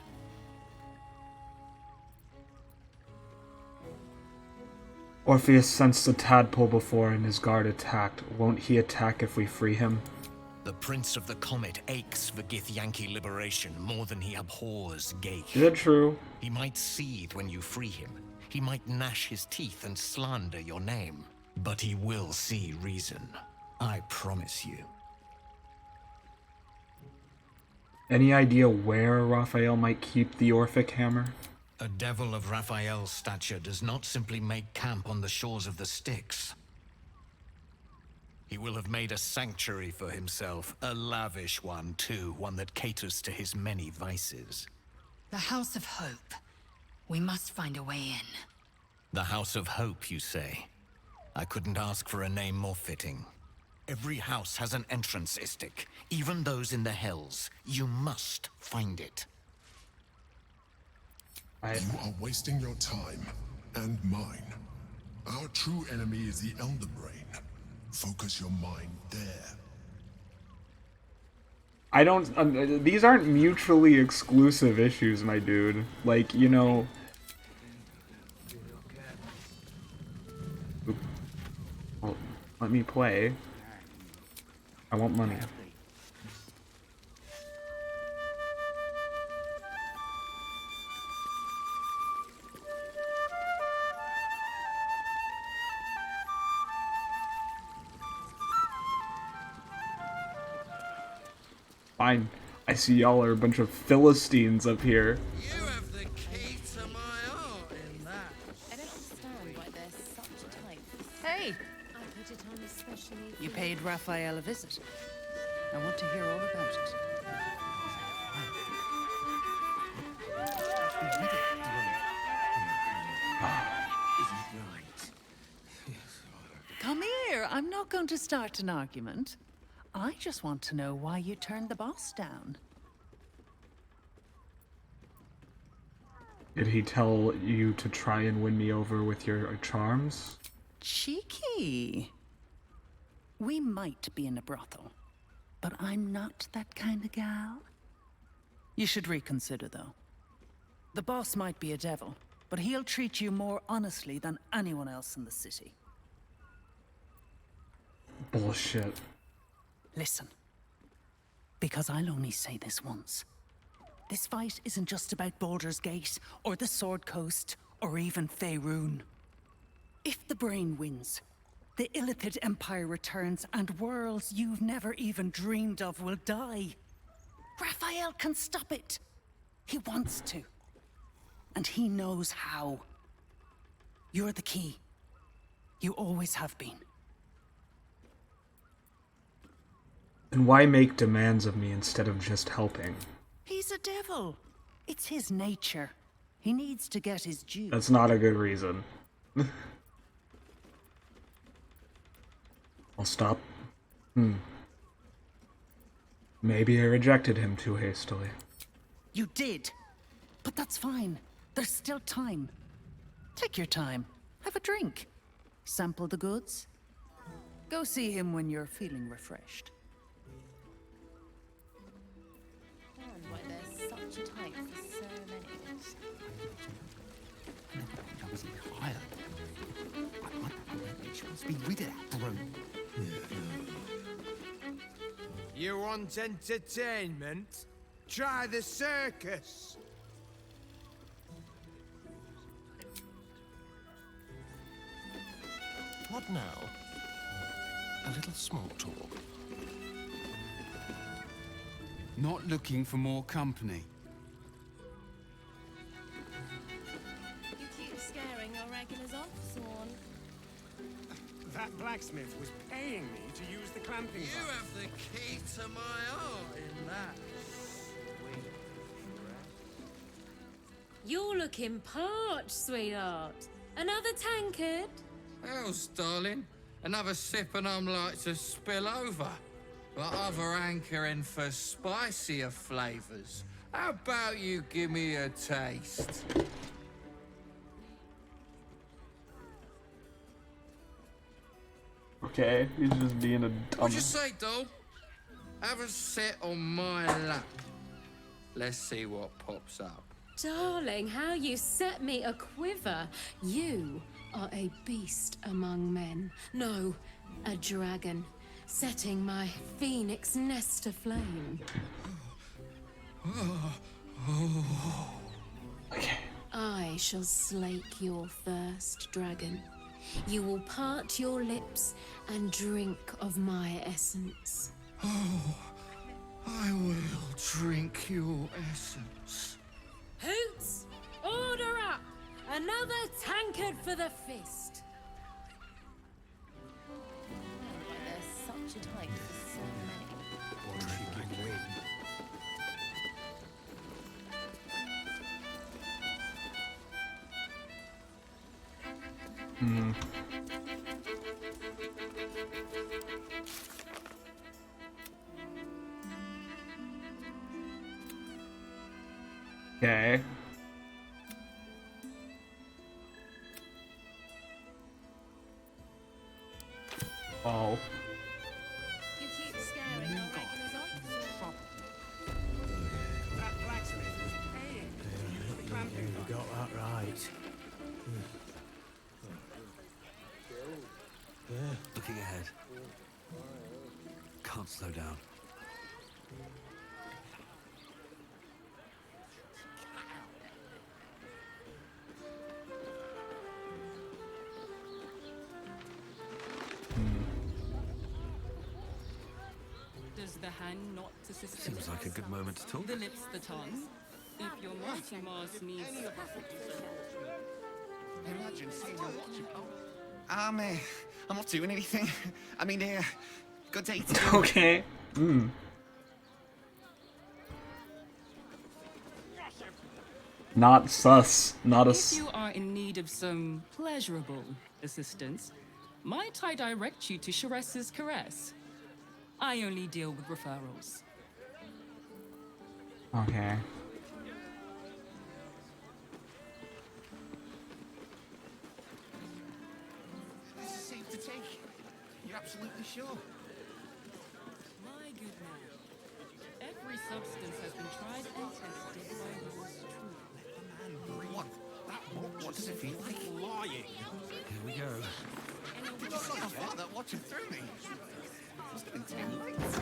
Orpheus sensed a tadpole before and his guard attacked. Won't he attack if we free him? The Prince of the Comet aches for Githyanki liberation more than he abhors Geich. Is it true? He might seethe when you free him. He might gnash his teeth and slander your name. But he will see reason. I promise you. Any idea where Raphael might keep the Orphic hammer? A devil of Raphael's stature does not simply make camp on the shores of the Styx. He will have made a sanctuary for himself, a lavish one too, one that caters to his many vices. The House of Hope. We must find a way in. The House of Hope, you say? I couldn't ask for a name more fitting. Every house has an entrance, Istik, even those in the Hells. You must find it. You are wasting your time, and mine. Our true enemy is the Elder Brain. Focus your mind there. I don't... these aren't mutually exclusive issues, my dude. Like, you know... Well, let me play. I want money. Fine. I see y'all are a bunch of Philistines up here. You have the key to my heart in that. I don't understand why there's such a type. Hey! I put it on especially for You paid Raphael a visit. I want to hear all about it. Come here. I'm not going to start an argument. I just want to know why you turned the boss down. Did he tell you to try and win me over with your charms? Cheeky. We might be in a brothel, but I'm not that kind of gal. You should reconsider, though. The boss might be a devil, but he'll treat you more honestly than anyone else in the city. Bullshit. Listen, because I'll only say this once. This fight isn't just about Baldur's Gate, or the Sword Coast, or even Faerun. If the Brain wins, the Illithid Empire returns, and worlds you've never even dreamed of will die. Raphael can stop it. He wants to. And he knows how. You're the key. You always have been. Then why make demands of me instead of just helping? He's a devil. It's his nature. He needs to get his due. That's not a good reason. I'll stop. Maybe I rejected him too hastily. You did. But that's fine. There's still time. Take your time. Have a drink. Sample the goods. Go see him when you're feeling refreshed. why there's such a type for so many. I was hired. She wants to be rid of that broom. You want entertainment? Try the circus. What now? A little small talk. Not looking for more company. You keep scaring your regulars off, Swan. That blacksmith was paying me to use the clamping You have the key to my heart in that. You're looking parched, sweetheart. Another tankard? Hells, darling. Another sip and I'm like to spill over. But other hankering for spicier flavors. How about you give me a taste? Okay, he's just being a dumb. What'd you say, doll? Have a sit on my lap. Let's see what pops up. Darling, how you set me a quiver. You are a beast among men. No, a dragon, setting my phoenix nest aflame. Okay. I shall slake your thirst, dragon. You will part your lips and drink of my essence. Oh, I will drink your essence. Hoots, order up! Another tankard for the fist. There's such a tight for so many. Hmm. Okay. Oh. You keep scaring our regulars off. That blacksmith was paying for the Cambion. You got that right. Looking ahead. Can't slow down. Does the hand not assist? Seems like a good moment to talk. The lips, the tongue. If your mighty Mars needs. Imagine seeing you watching. I'm not doing anything. I mean, good day to you. Okay. Hmm. Not sus. Not a. If you are in need of some pleasurable assistance, might I direct you to Sharess's Caress? I only deal with referrals. Okay. This is safe to take. You're absolutely sure? My good man, every substance has been tried and tested by those true. What does it feel like? Lying. Here we go. You're not my father watching through me. Must have been 10 minutes.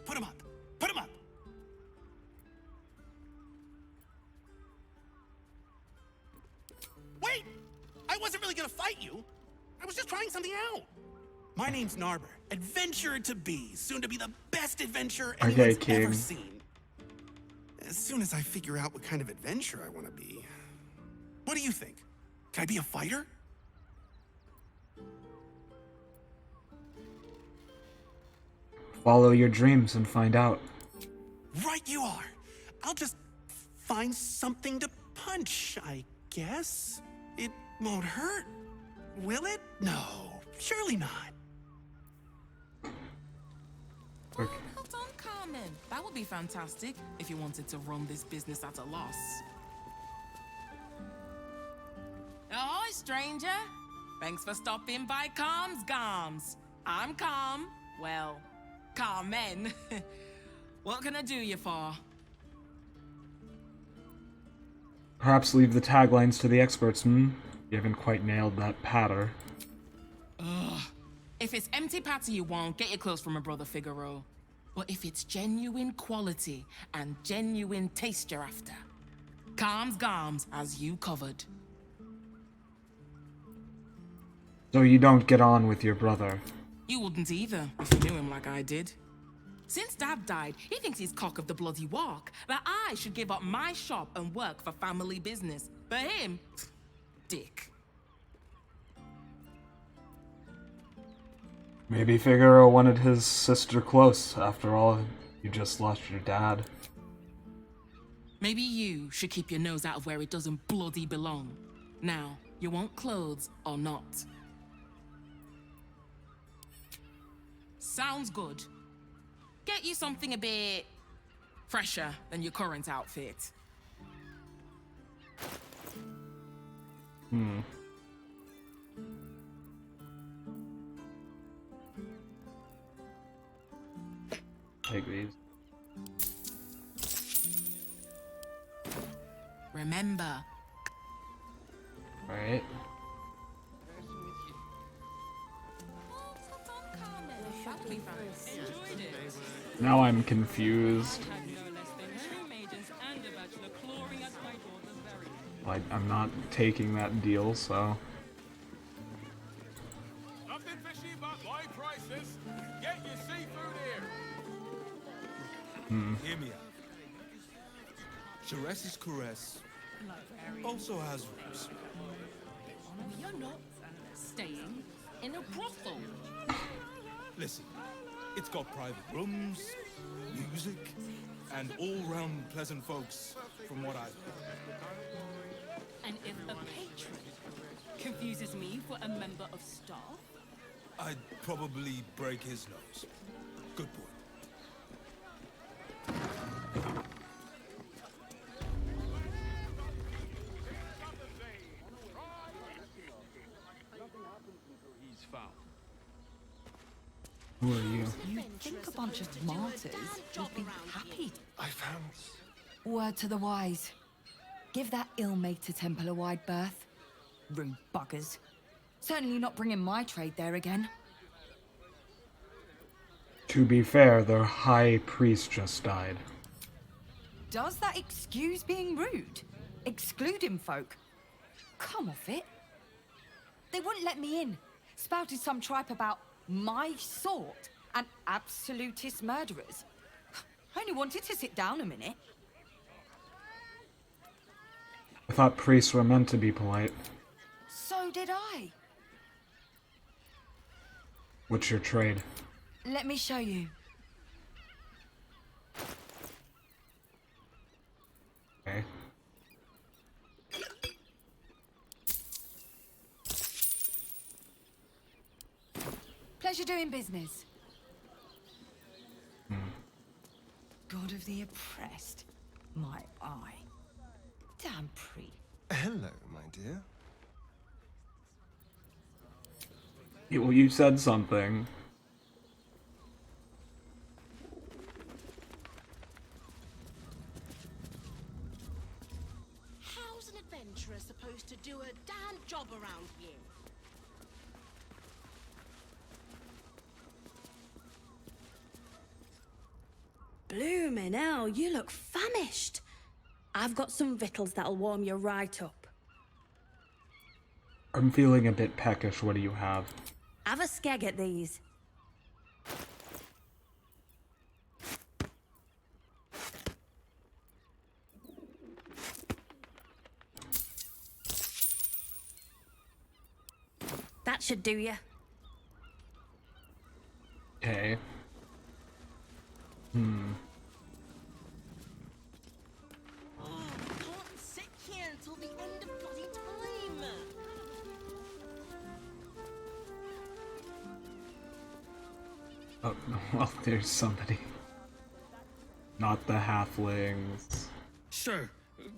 Put him up! Put him up! Wait! I wasn't really gonna fight you. I was just trying something out. My name's Narber, adventurer to be, soon to be the best adventurer anyone's ever seen. As soon as I figure out what kind of adventurer I want to be. What do you think? Can I be a fighter? Follow your dreams and find out. Right you are. I'll just find something to punch, I guess. It won't hurt, will it? No, surely not. Okay. Hold on, Carmen. That would be fantastic if you wanted to run this business at a loss. Ahoy, stranger. Thanks for stopping by Calm's Gams. I'm Calm. Well, Carmen. What can I do you for? Perhaps leave the taglines to the experts, hmm? You haven't quite nailed that patter. Ugh. If it's empty patter you want, get your clothes from my brother Figaro. But if it's genuine quality and genuine taste you're after, Calm's Gams has you covered. So you don't get on with your brother. You wouldn't either, if you knew him like I did. Since Dad died, he thinks he's cock of the bloody walk, that I should give up my shop and work for family business. For him, dick. Maybe Figaro wanted his sister close. After all, You just lost your dad. Maybe you should keep your nose out of where it doesn't bloody belong. Now, you want clothes or not? Sounds good. Get you something a bit fresher than your current outfit. Take these. Remember. Alright. Now I'm confused. Like, I'm not taking that deal, so... Nothing fishy about my prices. Get your seafood here. Hear me out. Sharess's caress also has roots. We are not staying in a brothel. Listen, it's got private rooms, music, and all-round pleasant folks, from what I've heard. And if a patron confuses me for a member of staff? I'd probably break his nose. Good point. He's found. Who are you? You'd think a bunch of martyrs would be happy. I found... Word to the wise. Give that ill-mate a temple a wide berth. Rude buggers. Certainly not bringing my trade there again. To be fair, their high priest just died. Does that excuse being rude? Excluding folk? Come off it. They wouldn't let me in. Spouted some tripe about my sort and absolutist murderers. I only wanted to sit down a minute. I thought priests were meant to be polite. So did I. What's your trade? Let me show you. Okay. Pleasure doing business. God of the oppressed. My eye. Damn priest. Hello, my dear. Yeah, well, you said something. How's an adventurer supposed to do a damn job around here? Bloomin' hell, you look famished. I've got some victuals that'll warm you right up. I'm feeling a bit peckish. What do you have? Have a skeg at these. That should do you. Okay. Oh, I can't sit here until the end of bloody time. Oh, well, there's somebody. Not the halflings. Sir,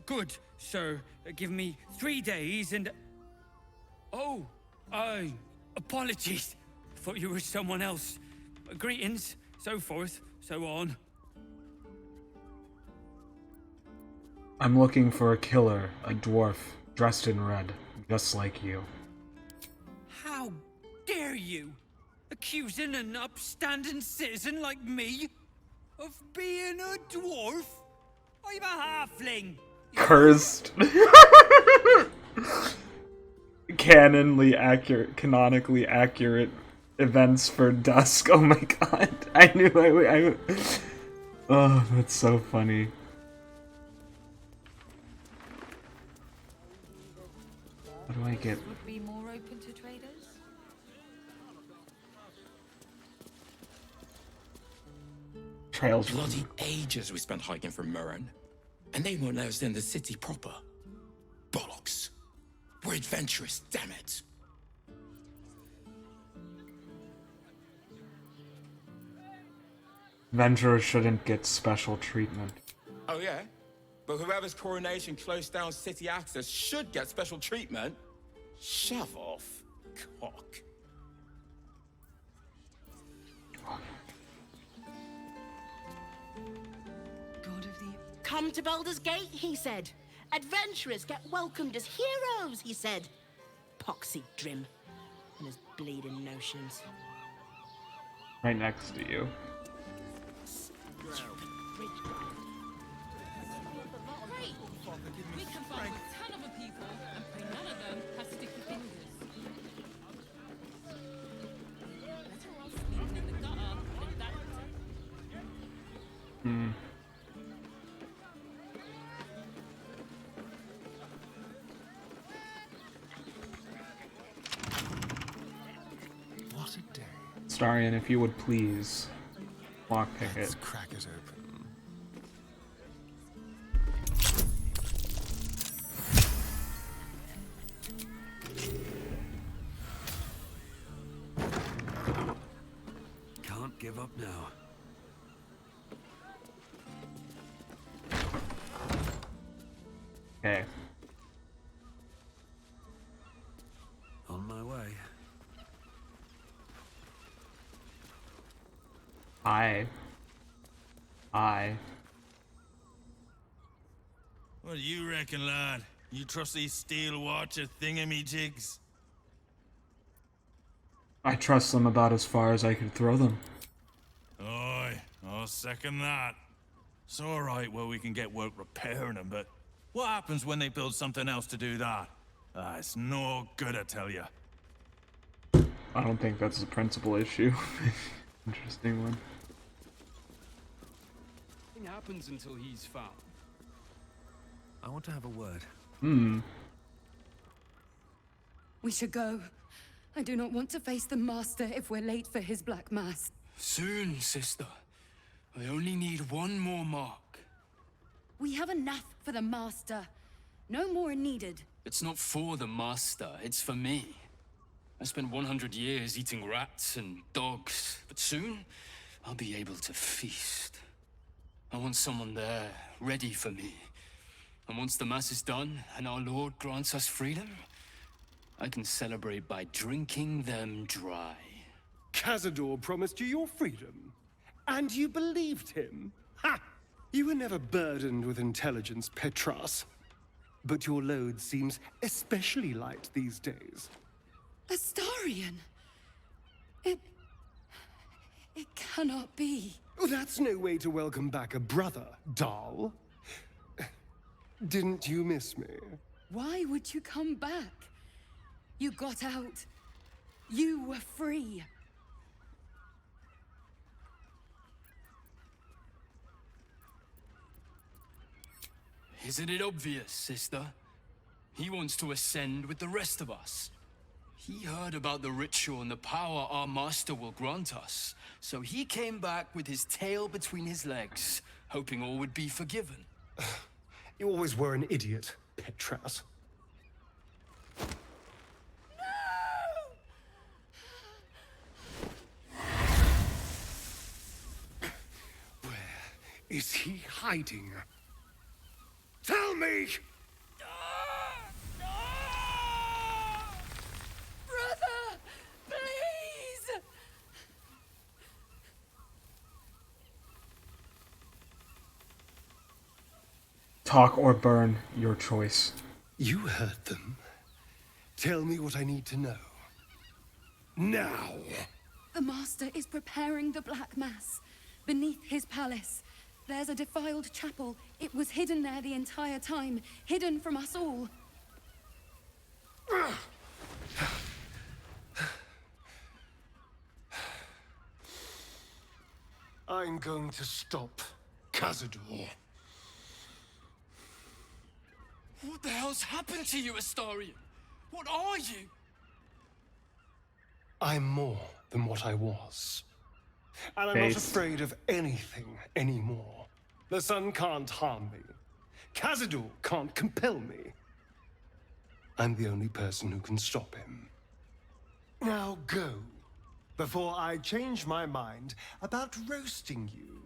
good, sir. Give me 3 days and... Oh, apologies. Thought you were someone else. Greetings, so forth, so on. I'm looking for a killer, a dwarf, dressed in red, just like you. How dare you? Accusing an upstanding citizen like me of being a dwarf? I'm a halfling. Cursed. Canonically accurate events for dusk. Oh my god. I knew I oh, that's so funny. How do I get... Would be more open to traders? Trails. Bloody ages we spent hiking from Murren. And they won't let us in the city proper. Bollocks. We're adventurous, damn it. Adventurers shouldn't get special treatment. Oh yeah? But whoever's coronation closed down city access should get special treatment. Shove off, cock. Come to Baldur's Gate, he said. Adventurers get welcomed as heroes, he said. Poxy Drim and his bleeding notions. Right next to you. Great! We can find 10 other people and pray none of them have sticky fingers. Better off sleeping in the gutter than that. What a day. Astarion, if you would please lockpick it. Let's crack it open. Can't give up now. Okay. On my way. Aye. What do you reckon, lad? You trust these steel watcher thingamajigs? I trust them about as far as I can throw them. Aye, I'll second that. It's alright where we can get work repairing them, but what happens when they build something else to do that? It's no good, I tell you. I don't think that's the principal issue. Interesting one. Nothing happens until he's found. I want to have a word. We should go. I do not want to face the Master if we're late for his Black Mass. Soon, sister. I only need one more mark. We have enough for the Master. No more are needed. It's not for the Master, it's for me. I spent 100 years eating rats and dogs, but soon I'll be able to feast. I want someone there, ready for me. And once the Mass is done, and our Lord grants us freedom, I can celebrate by drinking them dry. Cazador promised you your freedom, and you believed him? Ha! You were never burdened with intelligence, Petras. But your load seems especially light these days. Astarion! It cannot be. Oh, that's no way to welcome back a brother, doll. Didn't you miss me? Why would you come back? You got out. You were free. Isn't it obvious, sister? He wants to ascend with the rest of us. He heard about the ritual and the power our master will grant us, so he came back with his tail between his legs, hoping all would be forgiven. You always were an idiot, Petras. Where is he hiding? Tell me! Brother! Please! Talk or burn, your choice. You heard them. Tell me what I need to know. Now! The Master is preparing the Black Mass. Beneath his palace, there's a defiled chapel. It was hidden there the entire time, hidden from us all. I'm going to stop Cazador. What the hell's happened to you, Astarion? What are you? I'm more than what I was. And I'm not afraid of anything anymore. The sun can't harm me. Cazador can't compel me. I'm the only person who can stop him. Now go, before I change my mind about roasting you,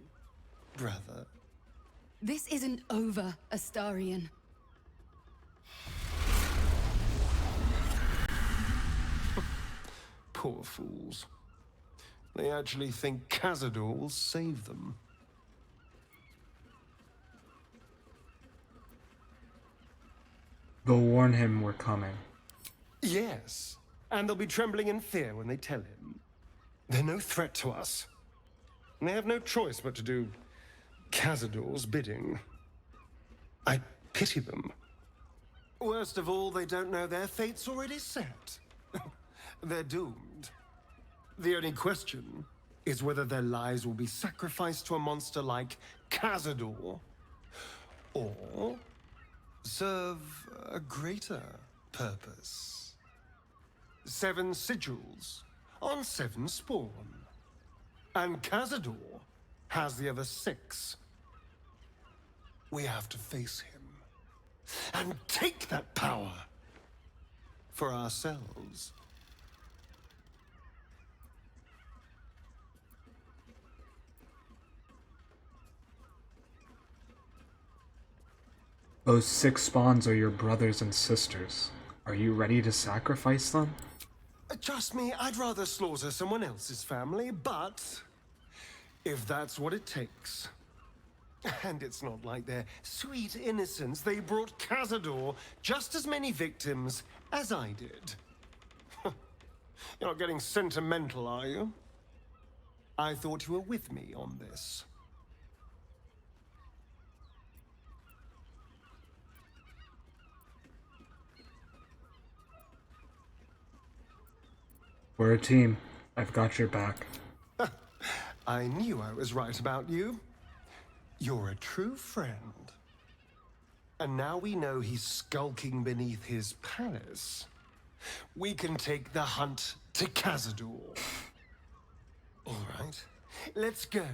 brother. This isn't over, Astarion. Poor fools. They actually think Cazador will save them. They'll warn him we're coming. Yes, and they'll be trembling in fear when they tell him. They're no threat to us. And they have no choice but to do Cazador's bidding. I pity them. Worst of all, they don't know their fate's already set. They're doomed. The only question is whether their lives will be sacrificed to a monster like Cazador, or serve a greater purpose. 7 sigils on 7 spawn. And Cazador has the other 6. We have to face him and take that power for ourselves. Those 6 spawns are your brothers and sisters. Are you ready to sacrifice them? Trust me, I'd rather slaughter someone else's family, but if that's what it takes. And it's not like their sweet innocence. They brought Cazador just as many victims as I did. You're not getting sentimental, are you? I thought you were with me on this. We're a team. I've got your back. I knew I was right about you. You're a true friend. And now we know he's skulking beneath his palace. We can take the hunt to Cazador. All right, let's go.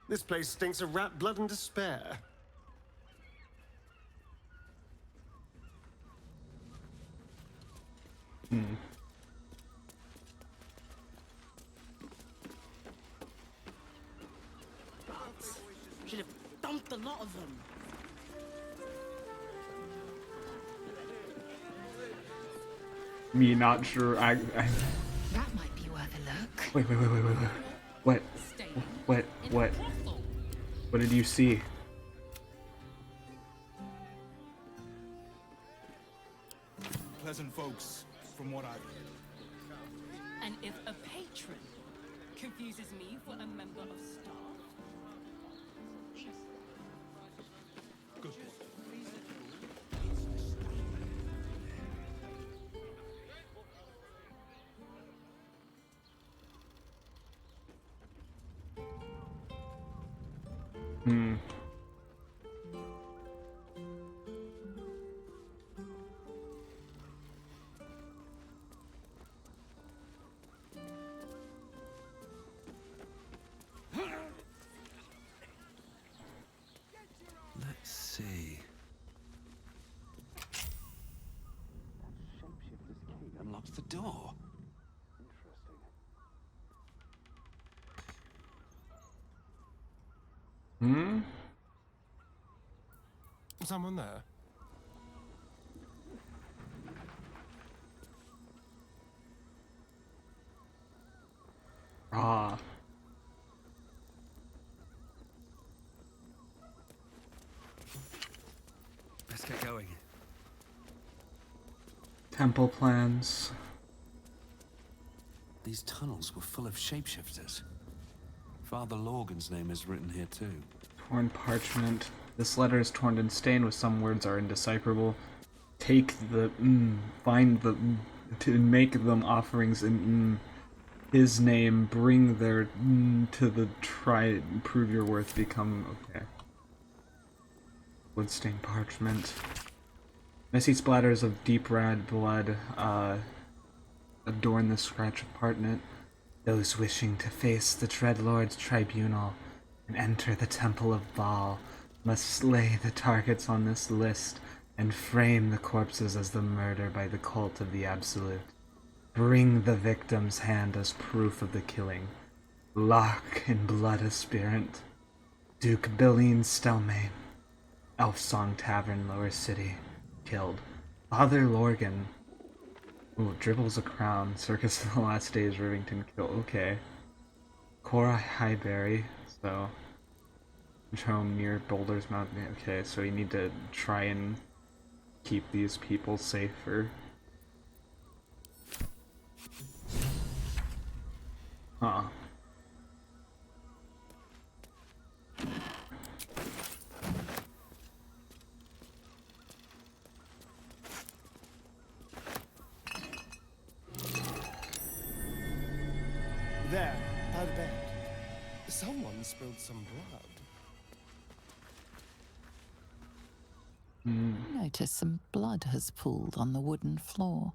This place stinks of rat blood and despair. Should have dumped a lot of them. Me not sure. That might be worth a look. Wait. What? What did you see? Pleasant folks, from what I've heard. And if a patron confuses me for a member of staff, Good point. Let's see. Shapeshifter's key unlocks the door. Interesting. Someone there? Ah. Let's get going. Temple plans. These tunnels were full of shapeshifters. Father Lorgan's name is written here too. Torn parchment. This letter is torn and stained with some words are indecipherable. Take the find the to make them offerings in his name. Bring their to the try prove your worth. Become okay. Wood-stained parchment. Messy splatters of deep red blood adorn the scratch apartment. Those wishing to face the Dreadlord's tribunal and enter the Temple of Baal must slay the targets on this list and frame the corpses as the murder by the cult of the Absolute. Bring the victim's hand as proof of the killing. Lock in blood aspirant. Duke Billeen Stelmane. Elfsong Tavern, Lower City. Killed. Father Lorgan. Ooh, dribbles a crown. Circus of the Last Days, Rivington Kill. Okay. Cora Highberry. So, home near Boulder's Mountain. Okay, so you need to try and keep these people safer. Huh. There, by the bed. Someone spilled some blood. Notice some blood has pooled on the wooden floor.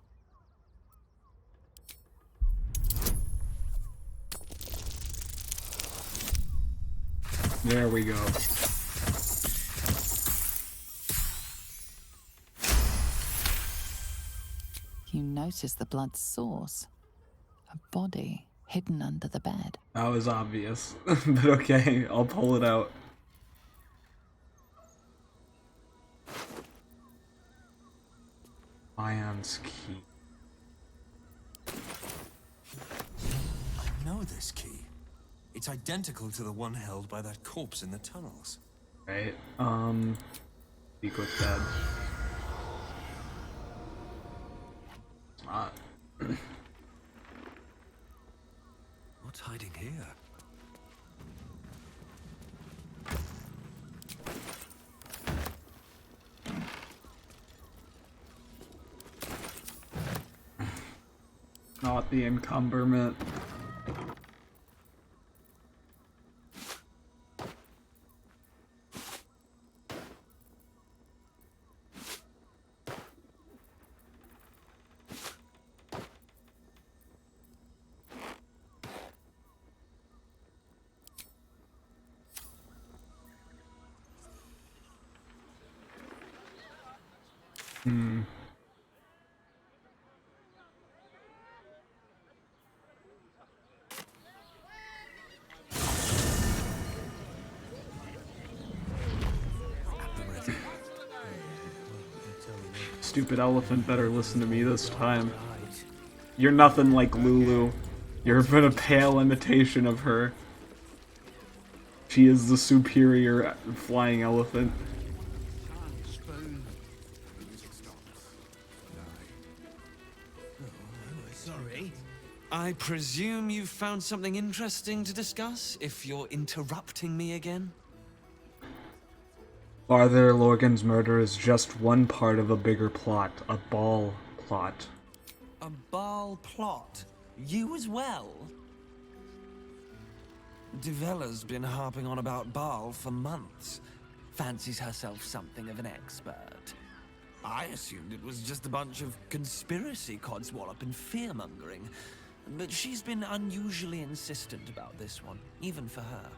There we go. You notice the blood's source. A body hidden under the bed. That was obvious, but okay, I'll pull it out. Ion's key. I know this key. It's identical to the one held by that corpse in the tunnels. Right, speak with Dad. It's not. What's hiding here? Not the encumberment. Stupid elephant better listen to me this time. You're nothing like Lulu. You're but a pale imitation of her. She is the superior flying elephant. Sorry. I presume you've found something interesting to discuss, if you're interrupting me again? Father Lorgan's murder is just one part of a bigger plot, a Baal plot. A Baal plot? You as well? Devella's been harping on about Baal for months. Fancies herself something of an expert. I assumed it was just a bunch of conspiracy codswallop and fear-mongering. But she's been unusually insistent about this one, even for her.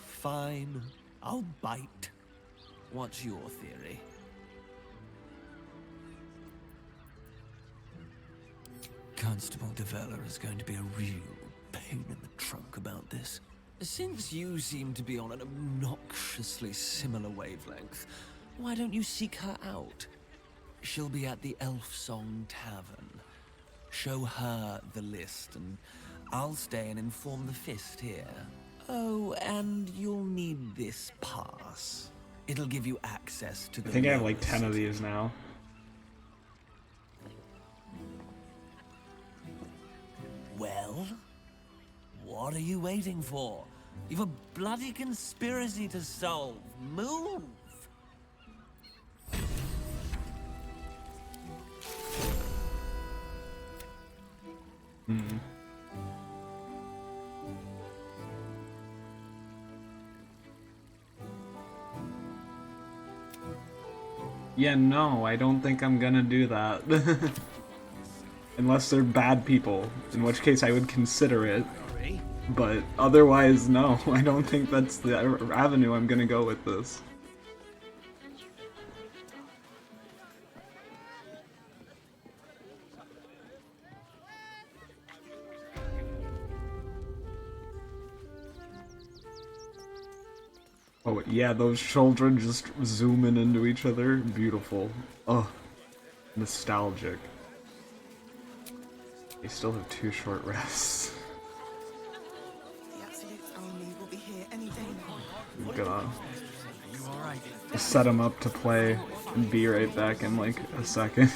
Fine. I'll bite. What's your theory? Constable Devella is going to be a real pain in the trunk about this. Since you seem to be on an obnoxiously similar wavelength, why don't you seek her out? She'll be at the Elfsong Tavern. Show her the list, and I'll stay and inform the Fist here. Oh, and you'll need this pass. It'll give you access to the I think I have like 10 of these now. Well? What are you waiting for? You've a bloody conspiracy to solve. Move! Yeah, no, I don't think I'm gonna do that. Unless they're bad people, in which case I would consider it. But otherwise, no. I don't think that's the avenue I'm gonna go with this. Oh yeah, those children just zooming into each other. Beautiful. Oh, nostalgic. They still have 2 short rests. The absolute army will be here any day now. I'm gonna set them up to play and be right back in like a second.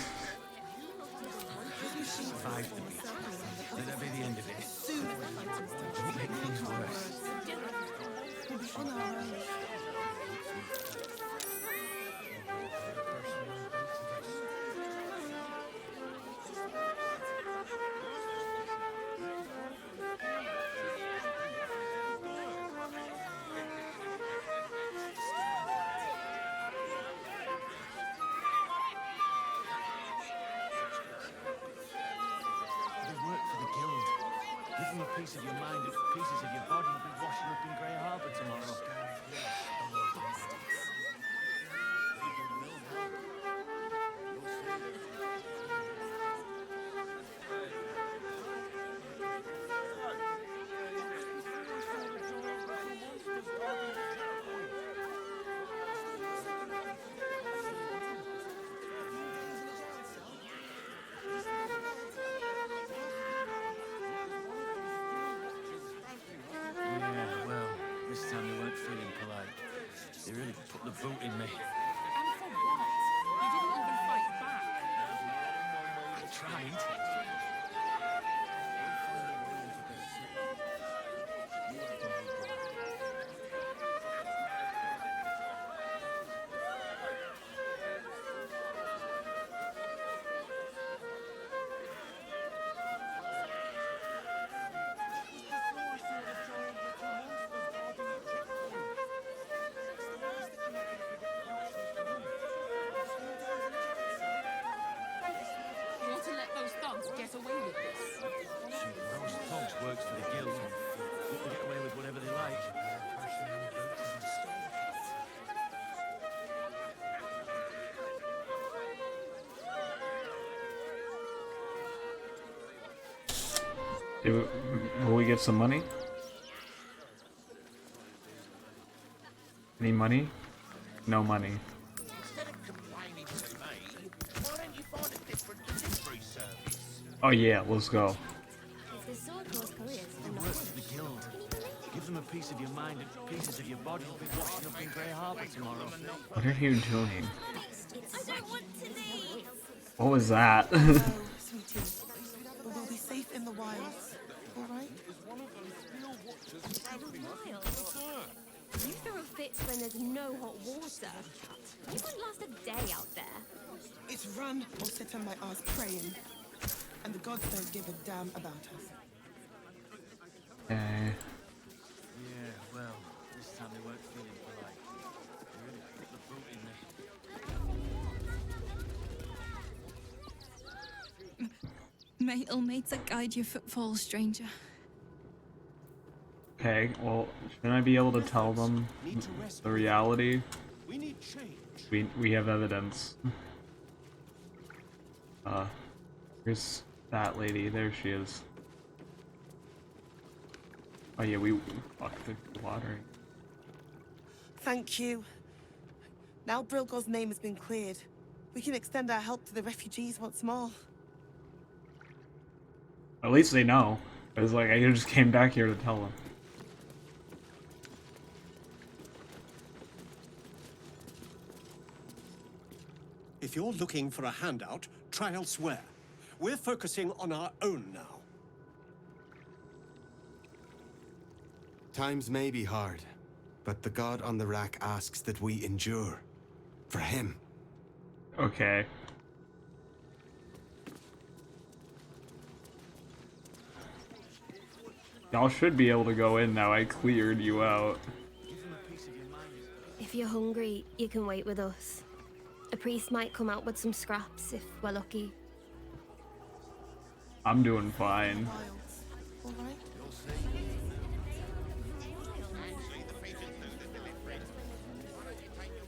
Get away with this. Those thugs works for the guild. They can get away with whatever they like. Will we get some money? Any money? No money. Oh yeah, let's go. You work for the guild. Give them a piece of your mind and pieces of your body will be washing up in Grey Harbor tomorrow. What are you doing? I don't want to leave. What was that? Sweetie, we'll be safe in the wilds. All right? You throw fits when there's no hot water. You wouldn't last a day out there. It's run or sit on my ass praying. And the gods don't give a damn about us. Okay. Yeah, well, this time they weren't feeling polite. They really put the boot in me. May Ilmater guide your footfalls, stranger. Okay, well, shouldn't I be able to tell them the reality? We have evidence. Here's that lady. There she is. Oh yeah, we fucked the water. Thank you. Now Brilgor's name has been cleared. We can extend our help to the refugees once more. At least they know. It was like I just came back here to tell them. If you're looking for a handout, try elsewhere. We're focusing on our own now. Times may be hard, but the god on the rack asks that we endure. For him. Okay. Y'all should be able to go in now. I cleared you out. If you're hungry, you can wait with us. A priest might come out with some scraps if we're lucky. I'm doing fine. All right.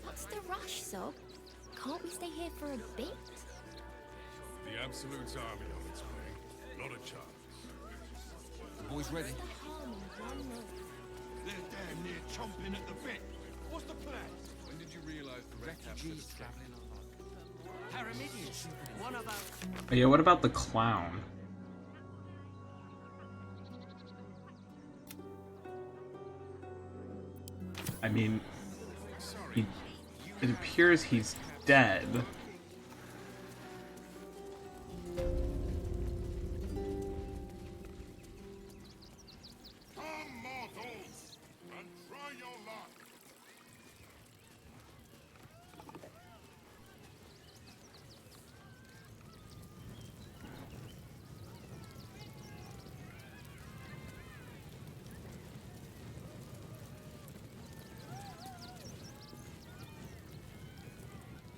What's the rush, Sob? Can't we stay here for a bit? The Absolute's army on its way. Not a chance. The boys ready? They're damn near chomping at the bit. What's the plan? When did you realize the refugees traveling on Pyramidians. One of our... Oh, yeah, what about the clown? I mean, it appears he's dead.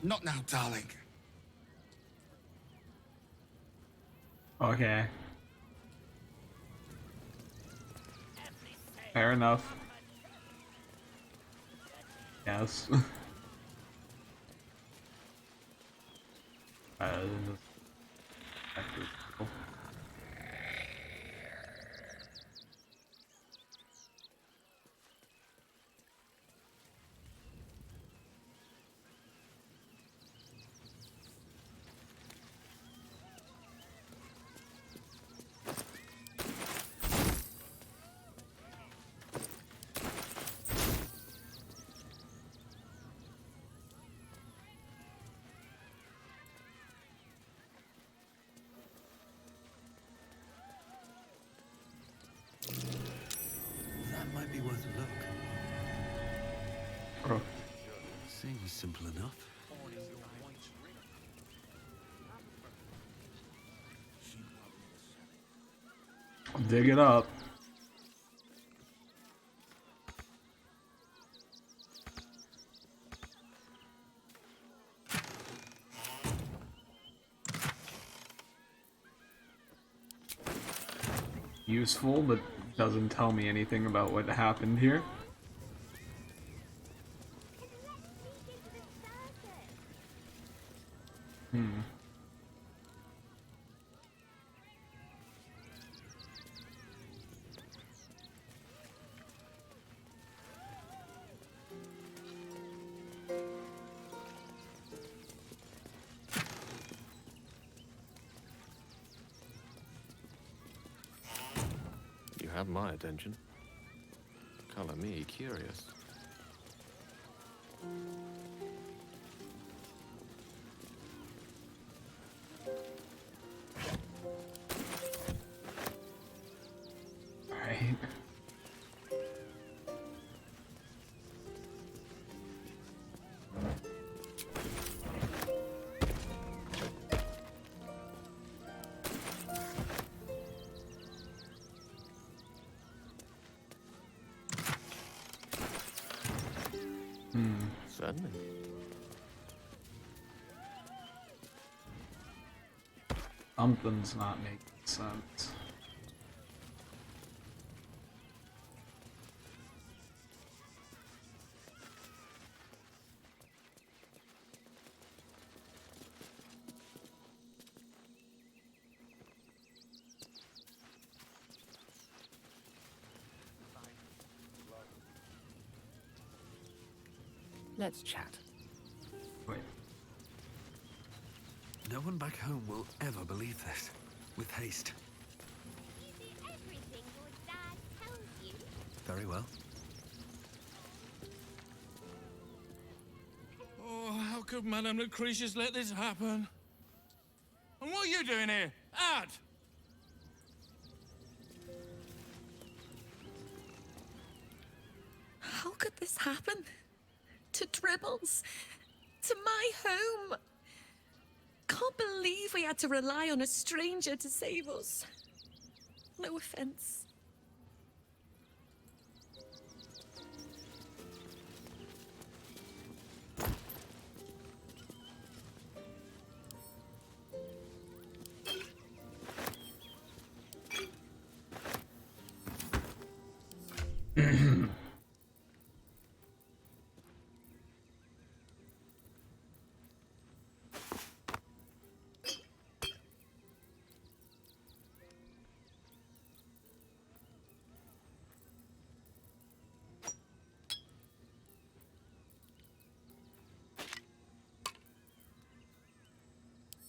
Not now, darling. Okay. Fair enough. Yes. That might be worth a look. Oh. Seems simple enough. Dig it up. Useful, but doesn't tell me anything about what happened here. You have my attention. Color me curious. Alright. Certainly. Something's not making sense. Let's chat. Wait. No one back home will ever believe this. With haste. Very well. Oh, how could Madame Lucretius let this happen? And what are you doing here? Out! How could this happen? To Dribbles? To my home? Can't believe we had to rely on a stranger to save us. No offense.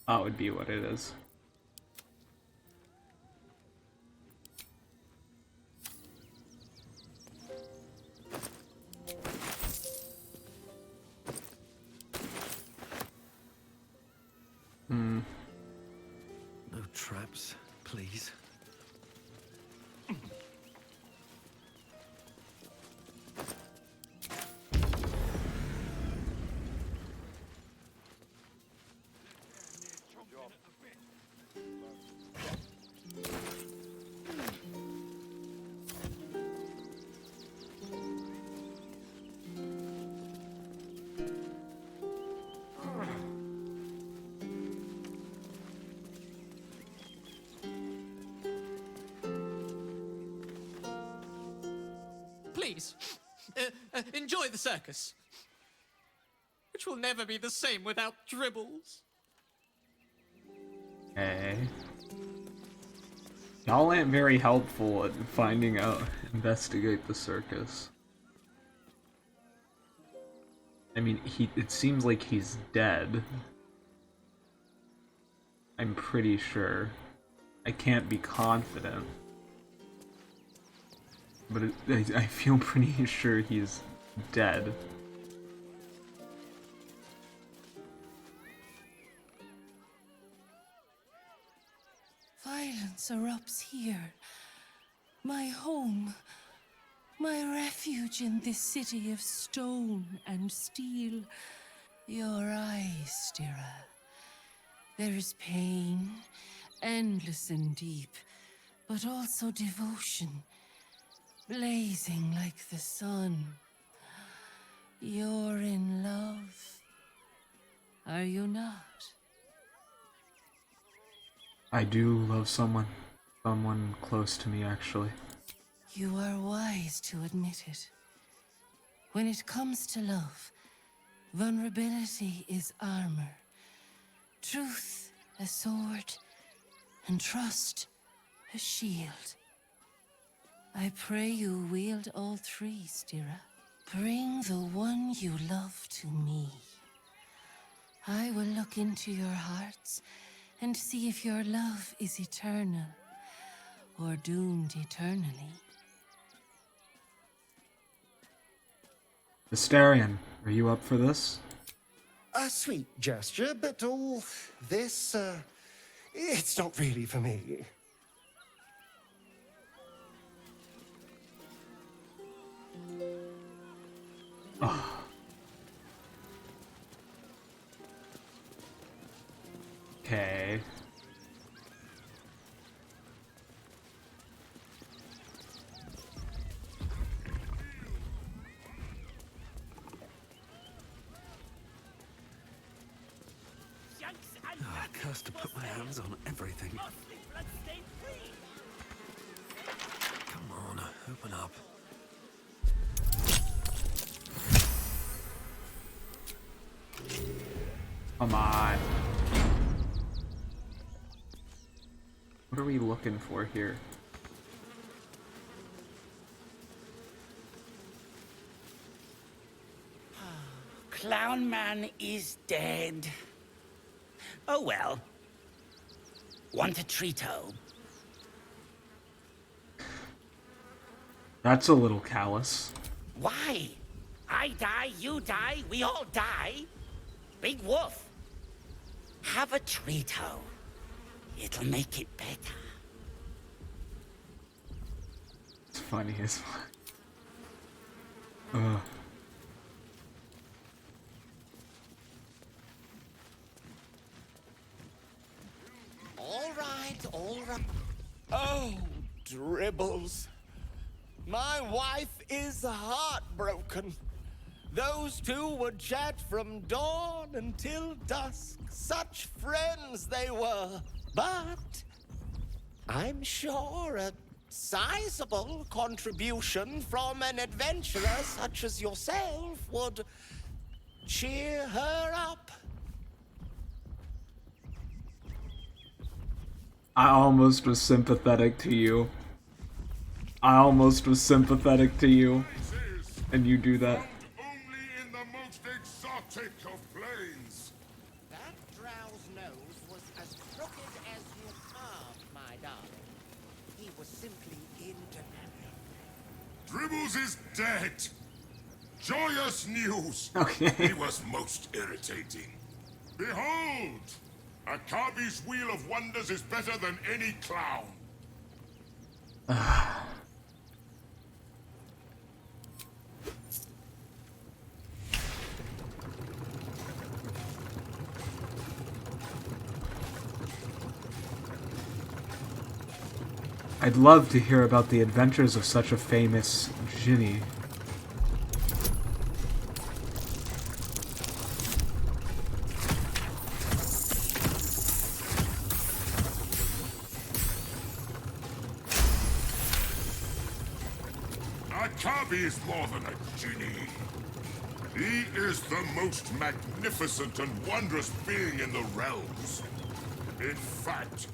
That would be what it is. No traps, please. Please, enjoy the circus, which will never be the same without dribbles. Okay. Y'all ain't very helpful at finding out, investigate the circus. I mean, it seems like he's dead. I'm pretty sure. I can't be confident. But I feel pretty sure he's dead. Violence erupts here. My home. My refuge in this city of stone and steel. Your eyes, Stira. There is pain, endless and deep, but also devotion, blazing like the sun. You're in love. Are you not? I do love someone close to me, actually. You are wise to admit it. When it comes to love, vulnerability is armor. Truth, a sword, and trust, a shield. I pray you wield all three, Stira. Bring the one you love to me. I will look into your hearts and see if your love is eternal or doomed eternally. Astarion, are you up for this? A sweet gesture, but all this, it's not really for me. Oh. Okay. Cursed to put my hands on everything. Come on, open up. Come on. What are we looking for here? Clown Man is dead. Oh well. Want a treato? That's a little callous. Why? I die, you die, we all die. Big wolf. Have a treato. It'll make it better. It's funny as fuck. Ugh. All right. Oh, dribbles. My wife is heartbroken. Those two would chat from dawn until dusk. Such friends they were. But I'm sure a sizable contribution from an adventurer such as yourself would cheer her up. I almost was sympathetic to you. I almost was sympathetic to you. And you do that. Only in the most exotic of planes. That Drow's nose was as crooked as you carved, my darling. He was simply independent. Dribbles is dead. Joyous news. Okay. He was most irritating. Behold! Akabi's Wheel of Wonders is better than any clown. I'd love to hear about the adventures of such a famous Jinni. Akabi is more than a genie. He is the most magnificent and wondrous being in the realms. In fact,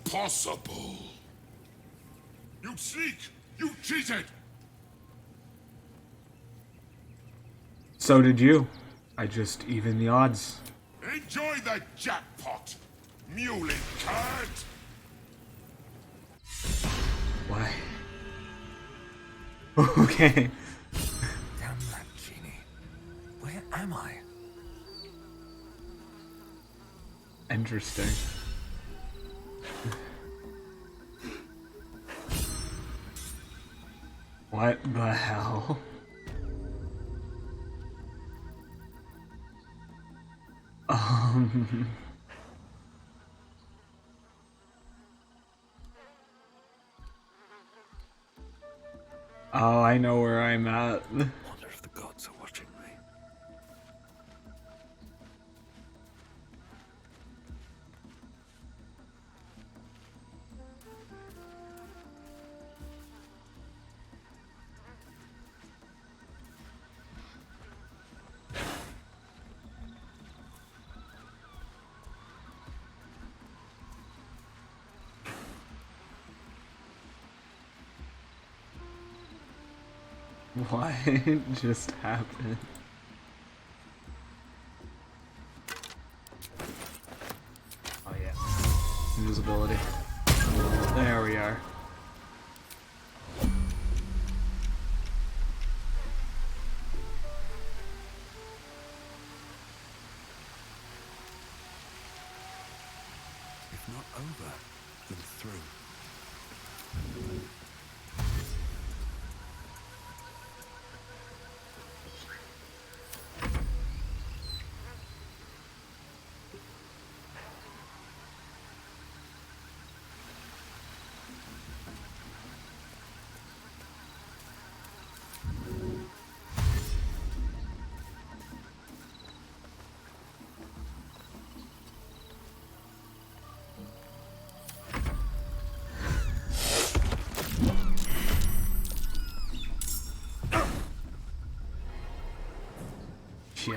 impossible. You sneak! You cheated! So did you. I just evened the odds. Enjoy the jackpot, muley card! Why? Okay. Damn that genie. Where am I? Interesting. What the hell? Oh, I know where I'm at. Wonder if the gods are watching me. What just happened? Oh yeah. Invisibility. There we are. If not over, then through. Shit.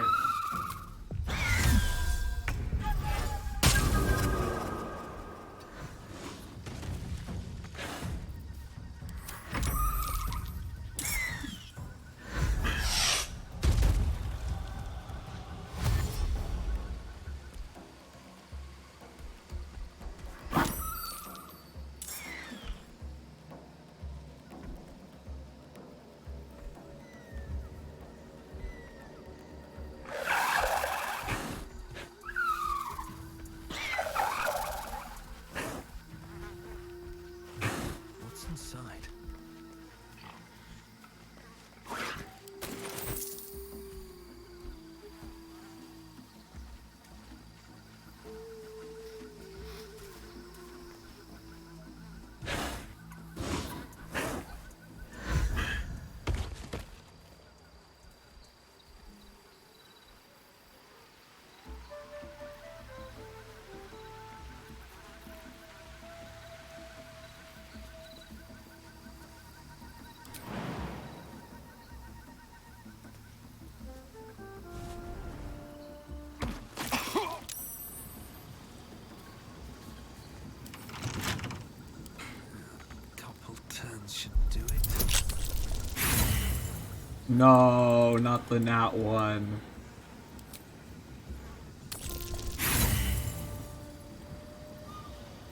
No, not the nat one.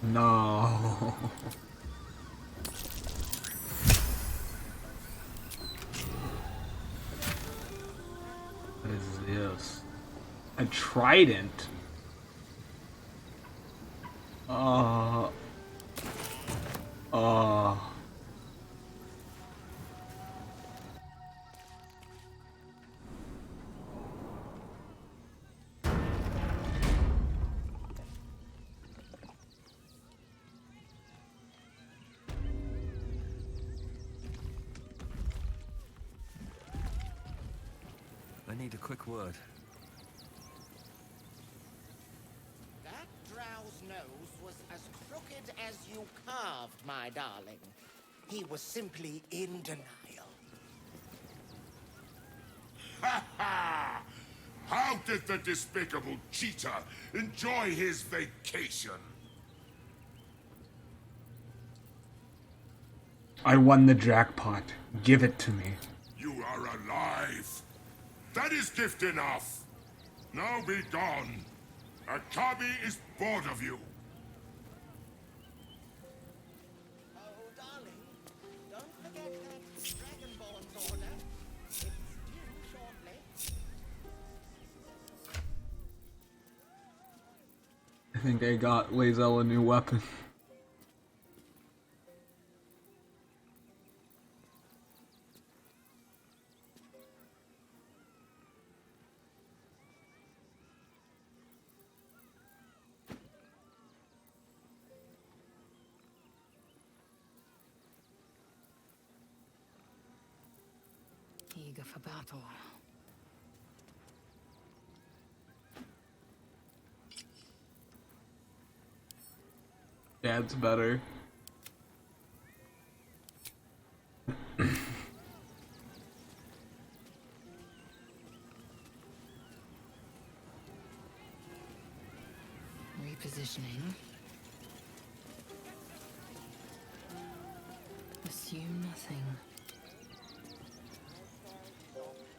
No. What is this? A trident? Oh. I need a quick word. That Drow's nose was as crooked as you carved, my darling. He was simply in denial. Ha ha! How did the despicable cheater enjoy his vacation? I won the jackpot. Give it to me. You are alive. That is gift enough. Now be gone. Akabi is bored of you. Oh, darling, don't forget that Dragonborn's order. It's due shortly. I think I got Lae'zel a new weapon. Eager for battle. Dad's better. Repositioning. Assume nothing.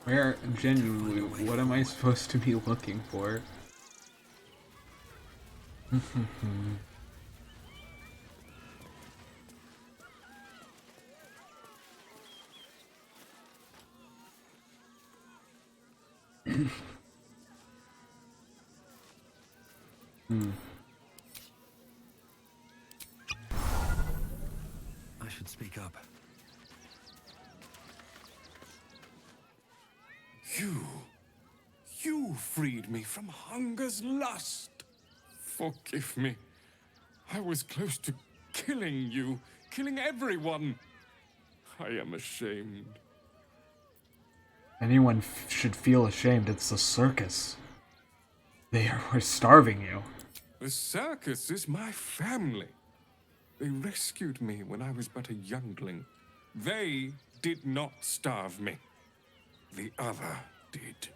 Where, genuinely, what am I supposed to be looking for? I should speak up. You freed me from hunger's lust. Forgive me. I was close to killing you, killing everyone. I am ashamed. Anyone should feel ashamed. It's the circus. They were starving you. The circus is my family. They rescued me when I was but a youngling. They did not starve me. The other did.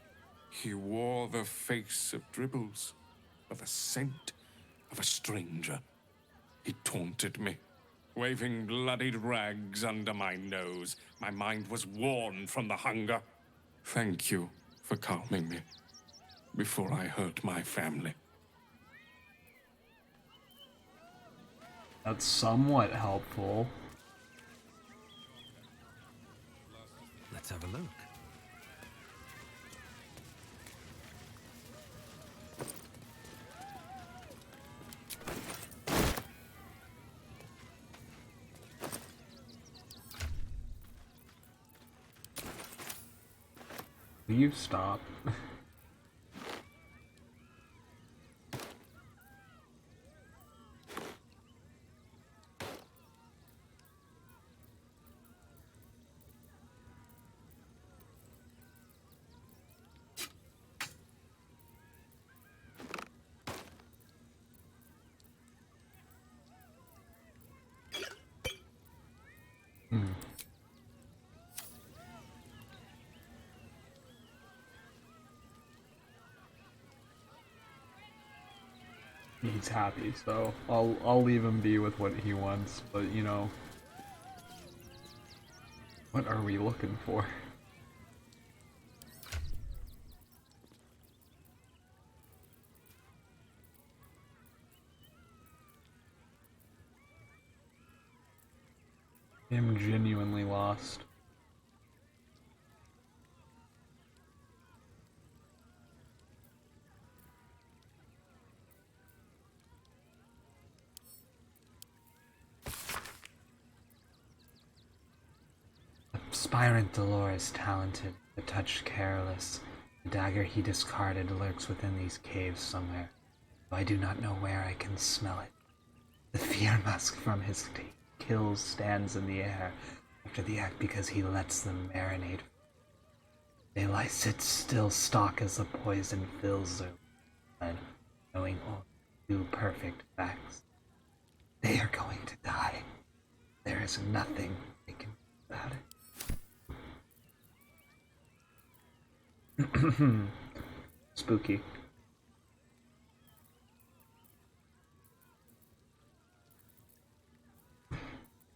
He wore the face of Dribbles, of a scent of a stranger. He taunted me, waving bloodied rags under my nose. My mind was worn from the hunger. Thank you for calming me before I hurt my family. That's somewhat helpful. Let's have a look. Will you stop? He's happy, so I'll leave him be with what he wants, but you know, what are we looking for? I'm genuinely lost. Aspirant Dolores talented, but touched careless. The dagger he discarded lurks within these caves somewhere, though I do not know where I can smell it. The fear musk from his kills stands in the air after the act because he lets them marinate. They lie sit still stock as the poison fills their blood, knowing only two perfect facts. They are going to die. There is nothing they can do about it. Spooky.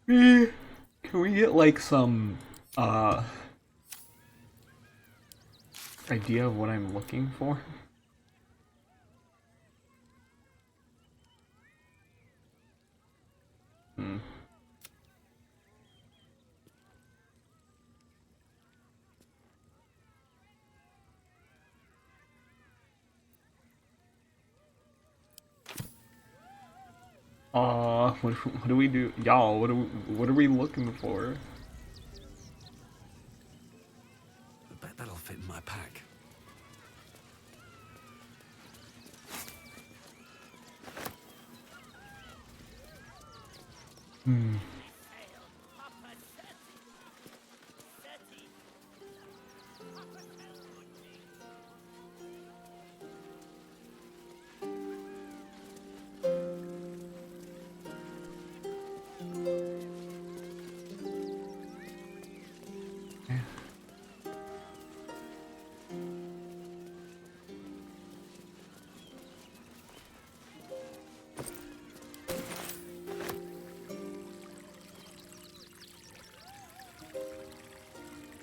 Can we get like some idea of what I'm looking for? What do we do? Y'all, what are we looking for? I bet that'll fit in my pack.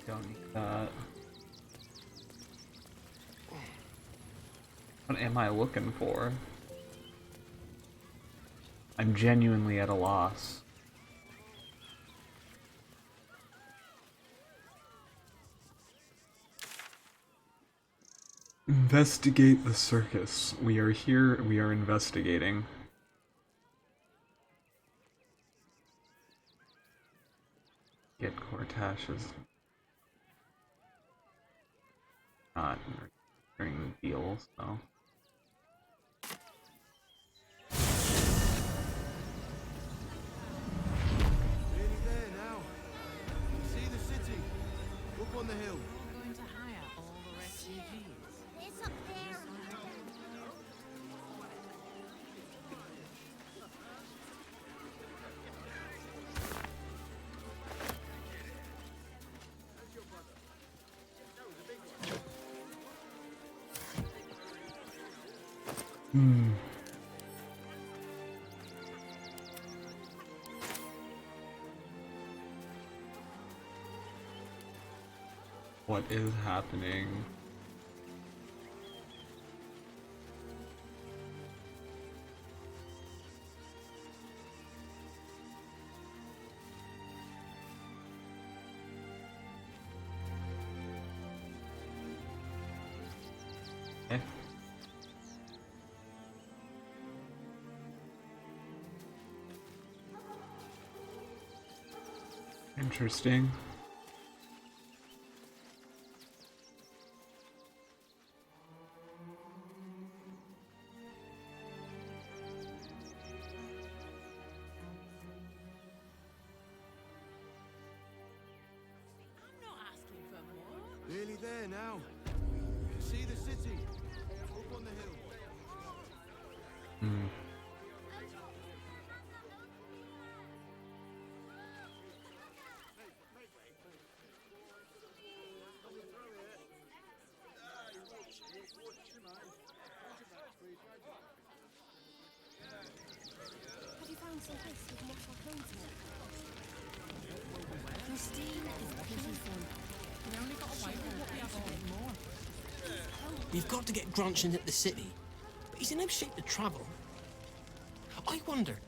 Don't need that. What am I looking for? I'm genuinely at a loss. Investigate the circus. We are here, we are investigating. Get Gortash's not during the deal, so. Nearly there now. See the city. Up on the hill. We're going to hire all the refugees. It's up there. What is happening? Eh? Interesting. Nearly there now. See the city. Up on the hill. Have you found some place with more clothes in it? Christine is beautiful. We only got away with what we have a bit more. We've got to get Grunch into the city, but he's in no shape to travel. I wonder,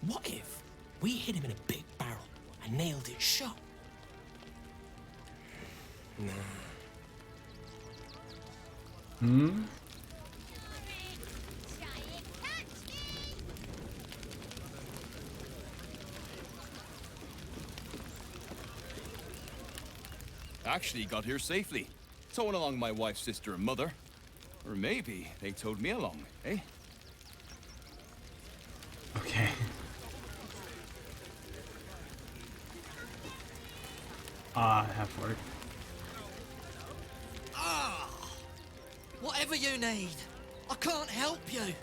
what if we hid him in a big barrel and nailed it shut. Nah. Hmm? Actually got here safely. Towing along my wife's sister and mother. Or maybe they towed me along, eh? Okay. Half-orc. Whatever you need. I can't help you.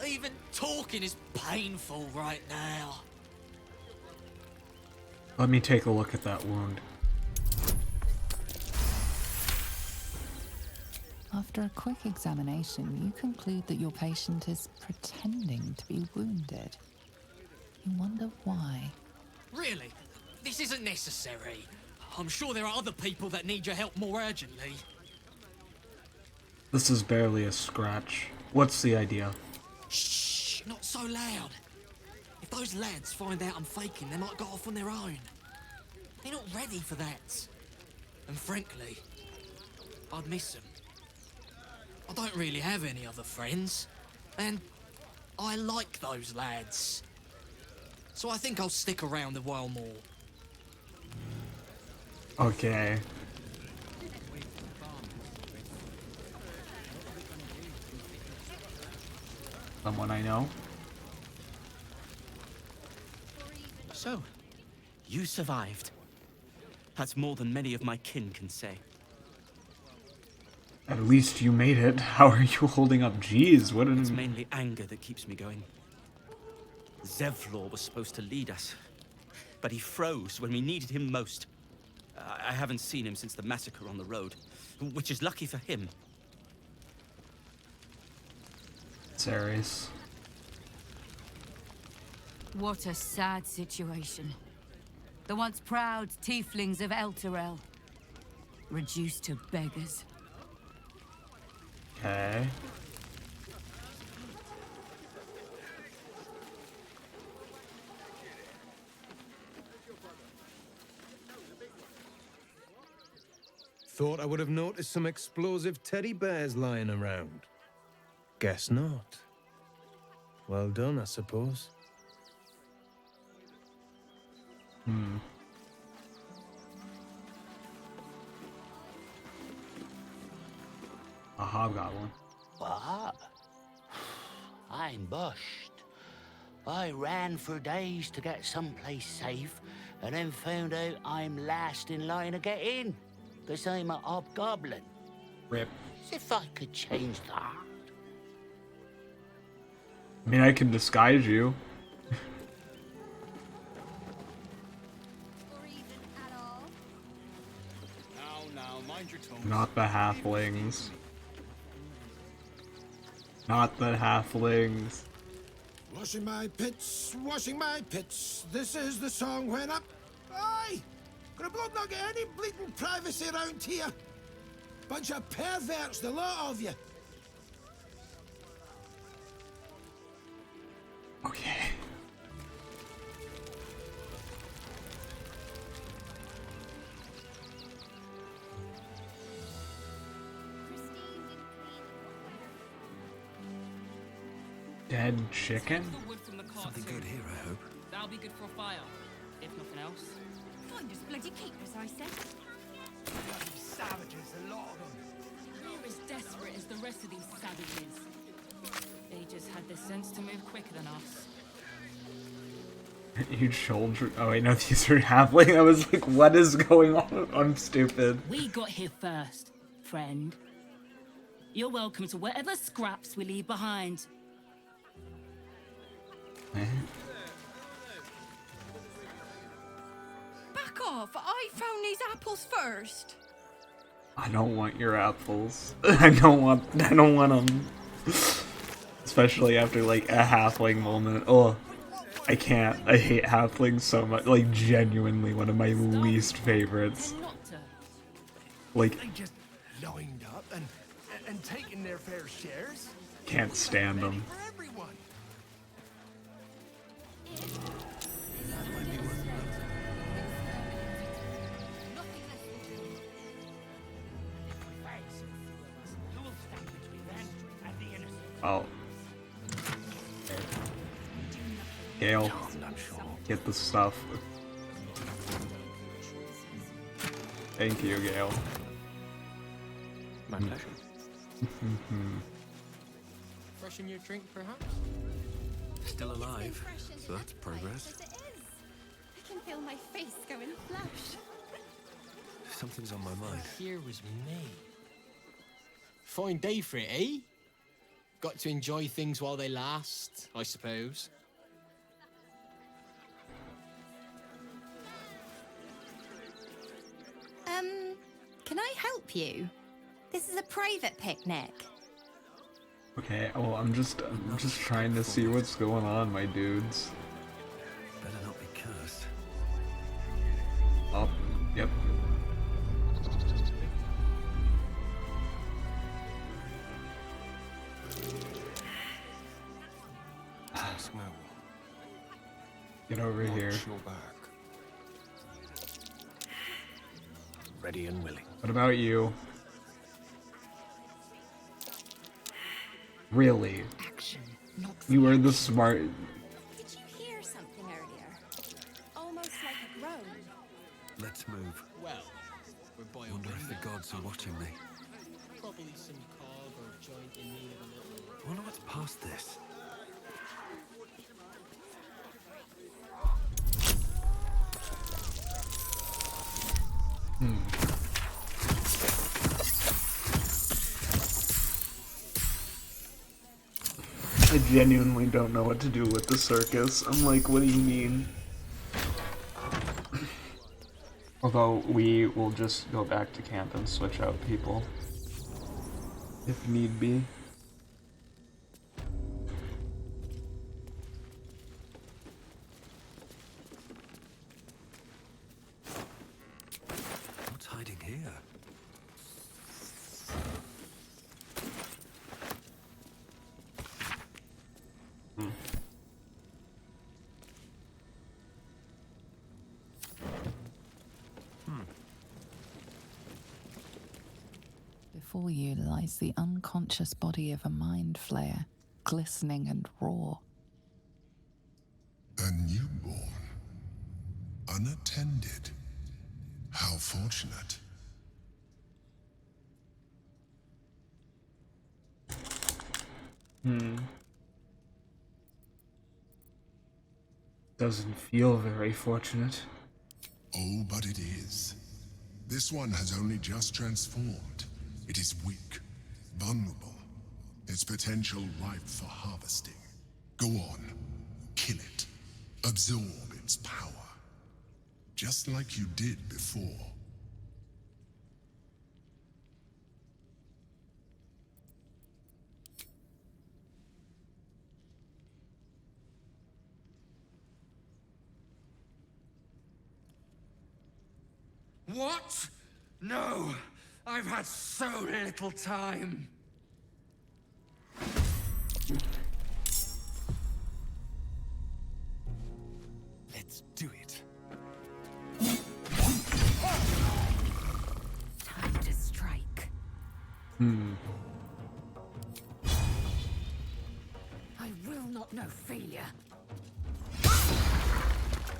Even talking is painful right now. Let me take a look at that wound. After a quick examination, you conclude that your patient is pretending to be wounded. You wonder why. Really? This isn't necessary. I'm sure there are other people that need your help more urgently. This is barely a scratch. What's the idea? Shh, not so loud. If those lads find out I'm faking, they might go off on their own. They're not ready for that. And frankly, I'd miss them. I don't really have any other friends, and I like those lads. So I think I'll stick around a while more. Okay. Someone I know? So, you survived. That's more than many of my kin can say. At least you made it. How are you holding up? Jeez, what an... It's mainly anger that keeps me going. Zevlor was supposed to lead us, but he froze when we needed him most. I haven't seen him since the massacre on the road, which is lucky for him. Ceres. What a sad situation. The once proud tieflings of Elturel, reduced to beggars. Okay. Thought I would have noticed some explosive teddy bears lying around. Guess not. Well done, I suppose. A hobgoblin. What? I'm bushed. I ran for days to get someplace safe, and then found out I'm last in line to get in, because I'm a hobgoblin. Rip. As if I could change that. I mean, I can disguise you. Now, mind your tone. Not the halflings. Not the halflings. Washing my pits, this is the song when up. Aye! Gonna blood not get any bleeding privacy around here. Bunch of perverts, the lot of you. Okay. Dead chicken? Something good here, I hope. That'll be good for a fire, if nothing else. Find us bloody keepers, I said. Bloody savages, a lot of them. You're as desperate as the rest of these savages. They just had the sense to move quicker than us. Huge shoulder. Oh wait, no, these are halfling. I was like, what is going on? I'm stupid. We got here first, friend. You're welcome to whatever scraps we leave behind. Back off! I found these apples first. I don't want your apples. I don't want them. Especially after like a halfling moment. Oh, I can't. I hate halflings so much. Like genuinely one of my least favorites. Like They just lined up and taking their fair shares. can't stand them. For everyone. Oh. Okay. Gale, get the stuff. Thank you, Gale. My pleasure. Freshen your drink, perhaps? Still alive, so that's progress. I can feel my face going flush. Something's on my mind. Here was me. Fine day for it, eh? Got to enjoy things while they last, I suppose. Can I help you? This is a private picnic. Okay, well, I'm just trying to see what's going on, my dudes. Better not be cursed. Oh, yep. Get over here. Watch your back. Ready and willing. What about you? Really? You are the smart. Did you hear something earlier? Almost like a groan. Let's move. Well, we're boiled. Wonder if the gods are watching me. Probably some cog or joint in need of a little. Wonder what's past this. I genuinely don't know what to do with the circus. I'm like, what do you mean? Although we will just go back to camp and switch out people if need be. What's hiding here? Before you lies the unconscious body of a mind flayer, glistening and raw. A newborn. Unattended. How fortunate. Doesn't feel very fortunate. Oh, but it is. This one has only just transformed. It is weak, vulnerable. Its potential ripe for harvesting. Go on, kill it. Absorb its power. Just like you did before. What? No! I've had so little time! Let's do it. Time to strike. I will not know failure.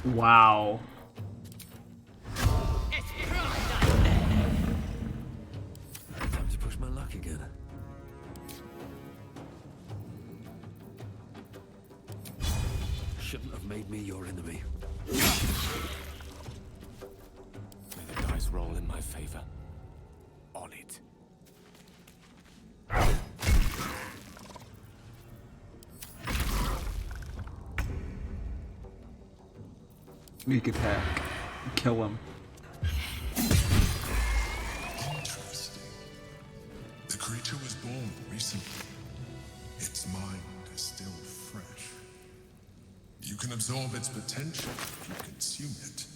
Wow. Time to push my luck again. Shouldn't have made me your enemy. May the dice roll in my favor. On it. Sneak attack. Kill him. Interesting. The creature was born recently. Its mind is still fresh. You can absorb its potential if you consume it.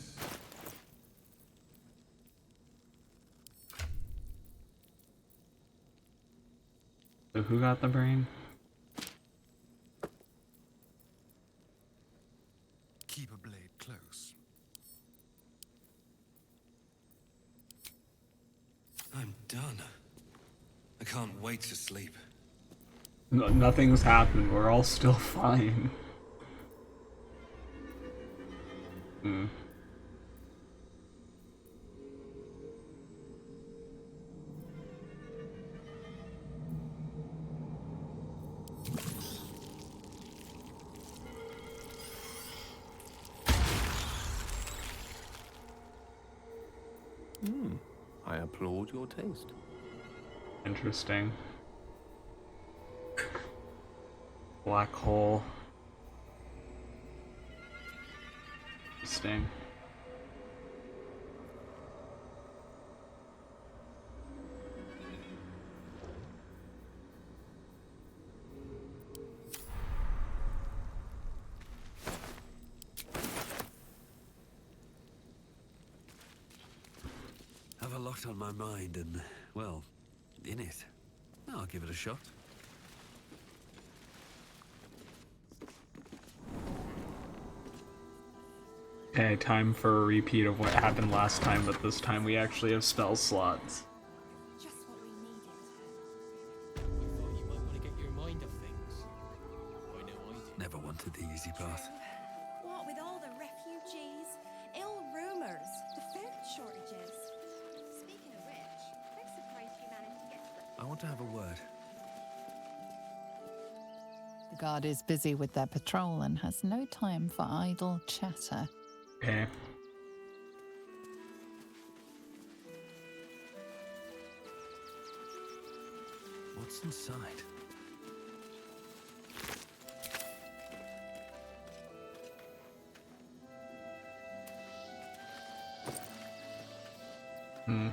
So who got the brain? Keep a blade close. I'm done. I can't wait to sleep. Nothing's happened. We're all still fine. Hmm. I applaud your taste. Interesting. Black hole. Interesting. Have a lot on my mind and, well, in it. I'll give it a shot. Okay, time for a repeat of what happened last time, but this time we actually have spell slots. Never wanted the easy path. What with all the refugees, ill rumors, defense shortages. Speaking of which, I'm surprised you managed to get to the... I want to have a word. The guard is busy with their patrol and has no time for idle chatter. Okay. What's inside? Hmm.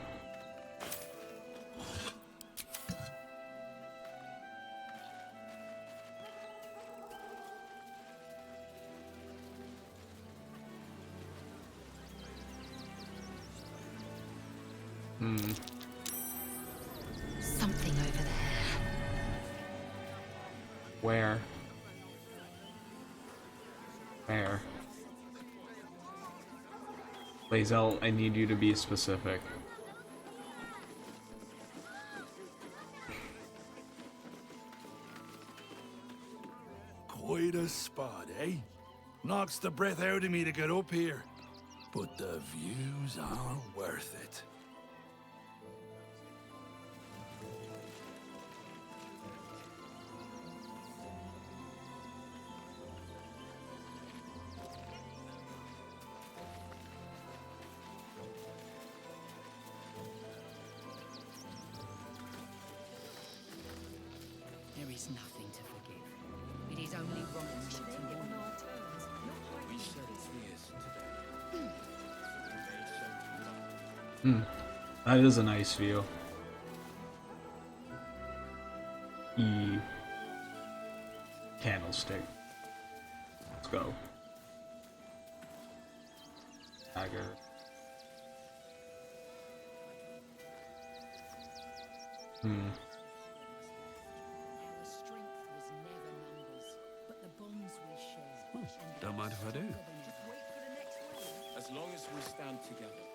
Hmm. Something over there. Where? Where? Lae'zel, I need you to be specific. Quite a spot, eh? Knocks the breath out of me to get up here. But the views are worth it. There is nothing to forgive. It is only wrong we should take it on our terms. We settled this today. Hmm. That is a nice view. Candlestick. Let's go. Dagger. Hmm. Don't mind if I do. As long as we stand together,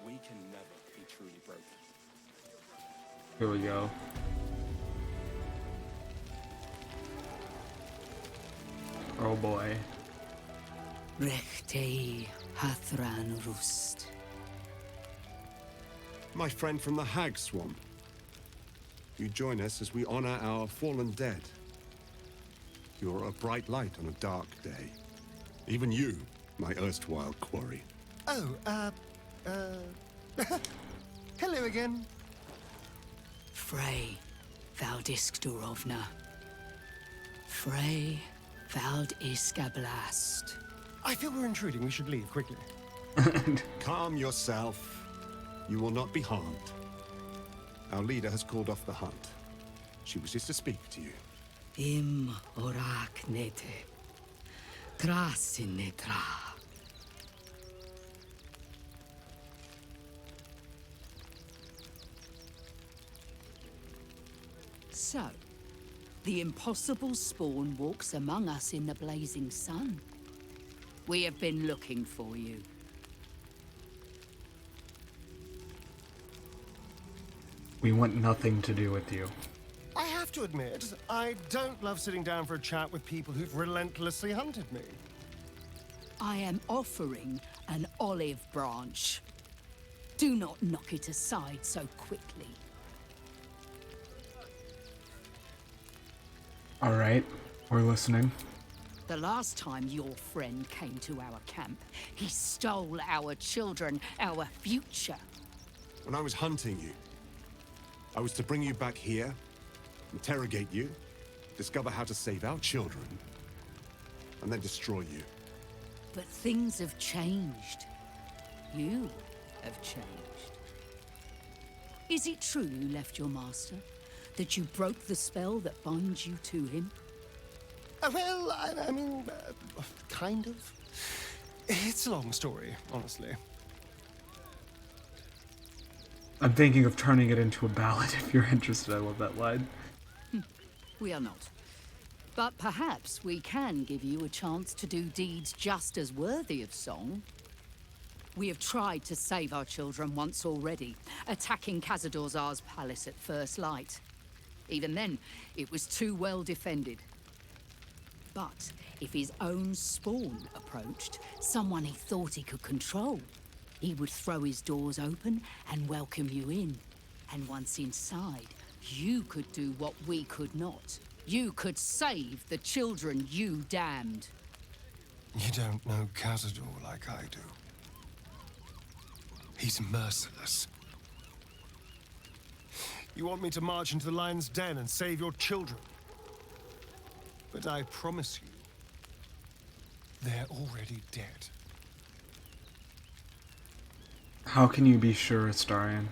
we can never be truly broken. Here we go. Oh boy. Rechtei Hathran Rust. My friend from the Hag Swamp. You join us as we honor our fallen dead. You're a bright light on a dark day. Even you, my erstwhile quarry. Oh, hello again. Frey Valdiskdurovna. Frey Valdiskablast. I feel we're intruding. We should leave quickly. Calm yourself. You will not be harmed. Our leader has called off the hunt. She wishes to speak to you. Im orak nete. Krasin netra. So, the impossible spawn walks among us in the blazing sun. We have been looking for you. We want nothing to do with you. I have to admit, I don't love sitting down for a chat with people who've relentlessly hunted me. I am offering an olive branch. Do not knock it aside so quickly. All right, we're listening. The last time your friend came to our camp, he stole our children, our future. When I was hunting you, I was to bring you back here, interrogate you, discover how to save our children, and then destroy you. But things have changed. You have changed. Is it true you left your master? That you broke the spell that binds you to him? Well, I mean, kind of. It's a long story, honestly. I'm thinking of turning it into a ballad if you're interested. I love that line. We are not. But perhaps we can give you a chance to do deeds just as worthy of song. We have tried to save our children once already, attacking Khazad-dûr's palace at first light. Even then, it was too well defended. But if his own spawn approached, someone he thought he could control, he would throw his doors open and welcome you in. And once inside, you could do what we could not. You could save the children you damned. You don't know Khazad-dûr like I do. He's merciless. You want me to march into the lion's den and save your children? But I promise you, they're already dead. How can you be sure, Astarion?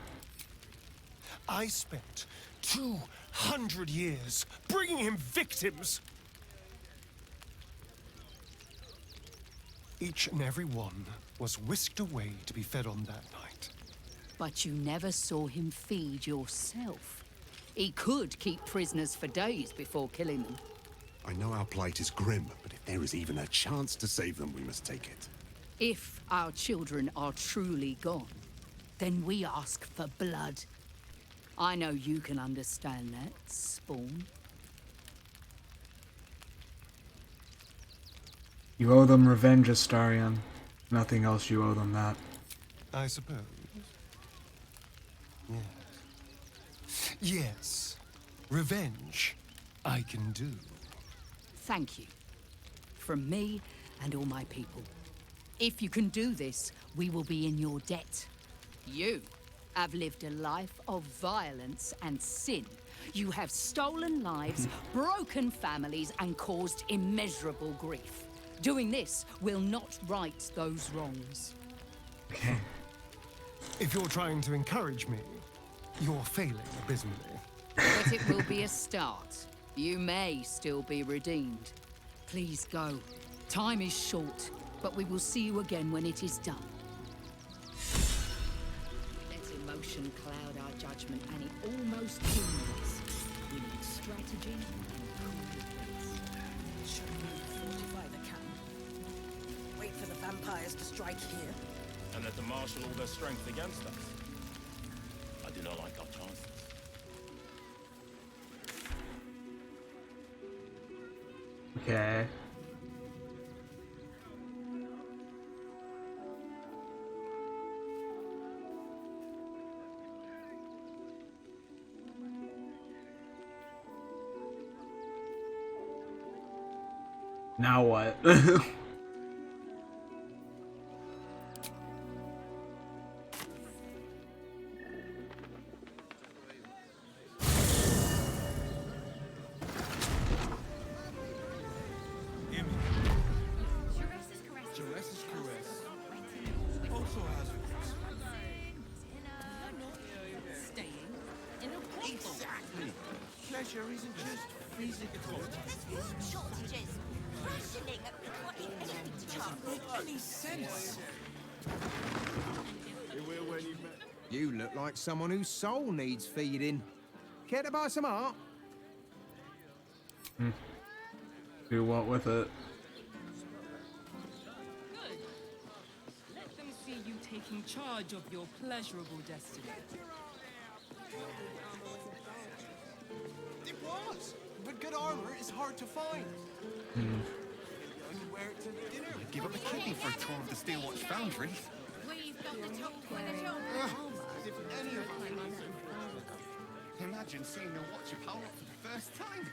I spent 200 years bringing him victims. Each and every one was whisked away to be fed on that night. But you never saw him feed yourself. He could keep prisoners for days before killing them. I know our plight is grim, but if there is even a chance to save them, we must take it. If our children are truly gone, then we ask for blood. I know you can understand that, Spawn. You owe them revenge, Astarion. Nothing else you owe them that. I suppose. Yes. Yes. Revenge, I can do. Thank you. From me and all my people. If you can do this, we will be in your debt. You have lived a life of violence and sin. You have stolen lives, broken families, and caused immeasurable grief. Doing this will not right those wrongs. Okay. If you're trying to encourage me, you're failing abysmally. But it will be a start. You may still be redeemed. Please go. Time is short, but we will see you again when it is done. Let emotion cloud our judgment, and it almost kills us. We need strategy and cool heads. Should we fortify the camp? Wait for the vampires to strike here? And let them marshal all their strength against us. I do not like our chances. Okay. Now what? Exactly. Pleasure isn't just physical. There's food shortages. Rationing. What anything to chop. Any sense? You look like someone whose soul needs feeding. Care to buy some art? Do what with it? Good. Let them see you taking charge of your pleasurable destiny. course. But good armor is hard to find. I could wear it to dinner. I'd give up a kidney for a tour of the Steelwatch Foundry. We've got the top for the job. As if any of us imagine seeing a watcher power up for the first time.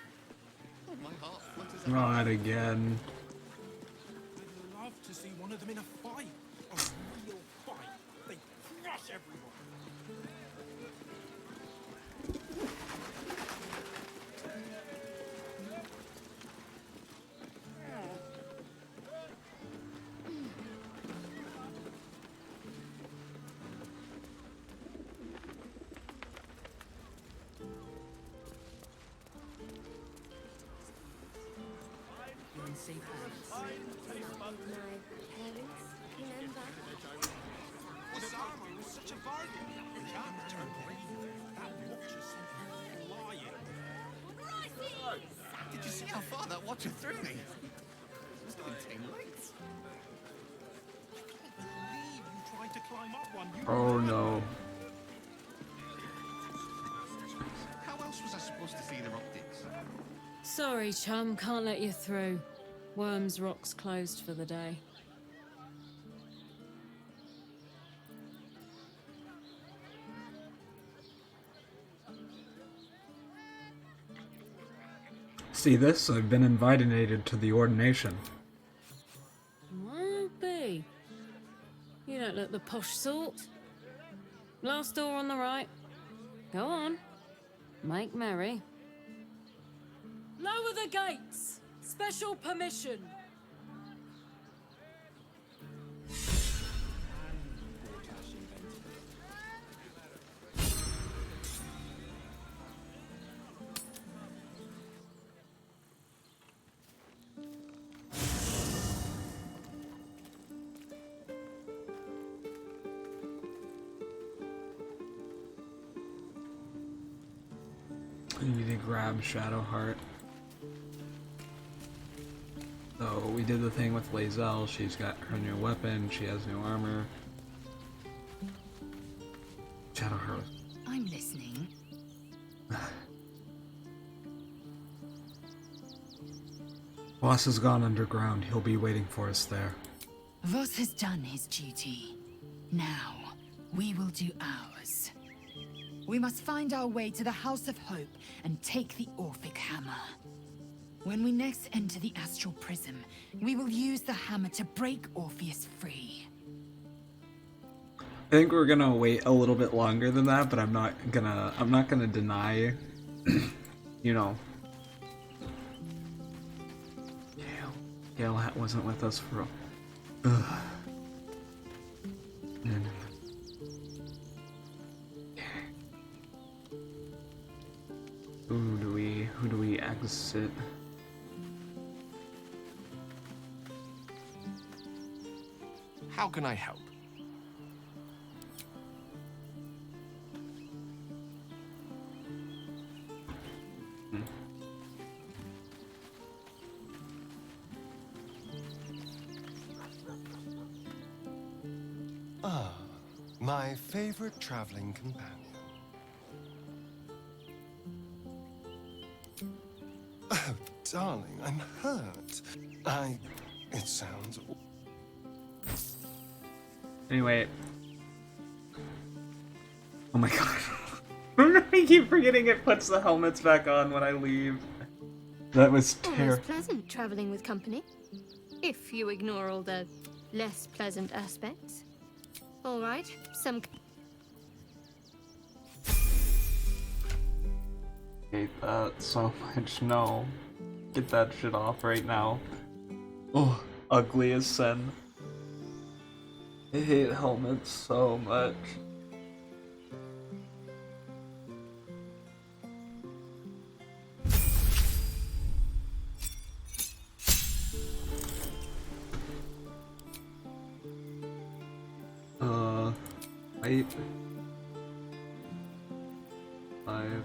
Oh, my heart flutters. Not again. I'd love to see one of them in a fight. A real fight. They crush everyone. This armor was such a bargain. That watcher sent me flying. Did you see how far that watcher threw me? Must have been 10 legs. I can't believe you tried to climb up one. You Oh no. How else was I supposed to see their optics? Sorry, chum, can't let you through. Worms Rock's closed for the day. See this? I've been invited to the ordination. Well, be. You don't look the posh sort. Last door on the right. Go on. Make merry. Lower the gates! Special permission! I need to grab Shadowheart. So we did the thing with Lae'zel. She's got her new weapon. She has new armor. Shadowheart. I'm listening. Voss has gone underground. He'll be waiting for us there. Voss has done his duty. Now, we will do ours. We must find our way to the House of Hope and take the Orphic Hammer. When we next enter the Astral Prism, we will use the hammer to break Orpheus free. I think we're gonna wait a little bit longer than that, but I'm not gonna deny, you know. Gale wasn't with us for a... Who do we exit? How can I help? Ah, my favorite traveling companion. Oh, darling, I'm hurt. It sounds... Anyway. Oh my god. I keep forgetting it puts the helmets back on when I leave. That was terrible. Almost pleasant traveling with company, if you ignore all the less pleasant aspects. All right, some... Hate that so much. No. Get that shit off right now. Oh, ugly as sin. I hate helmets so much. Wait. 5.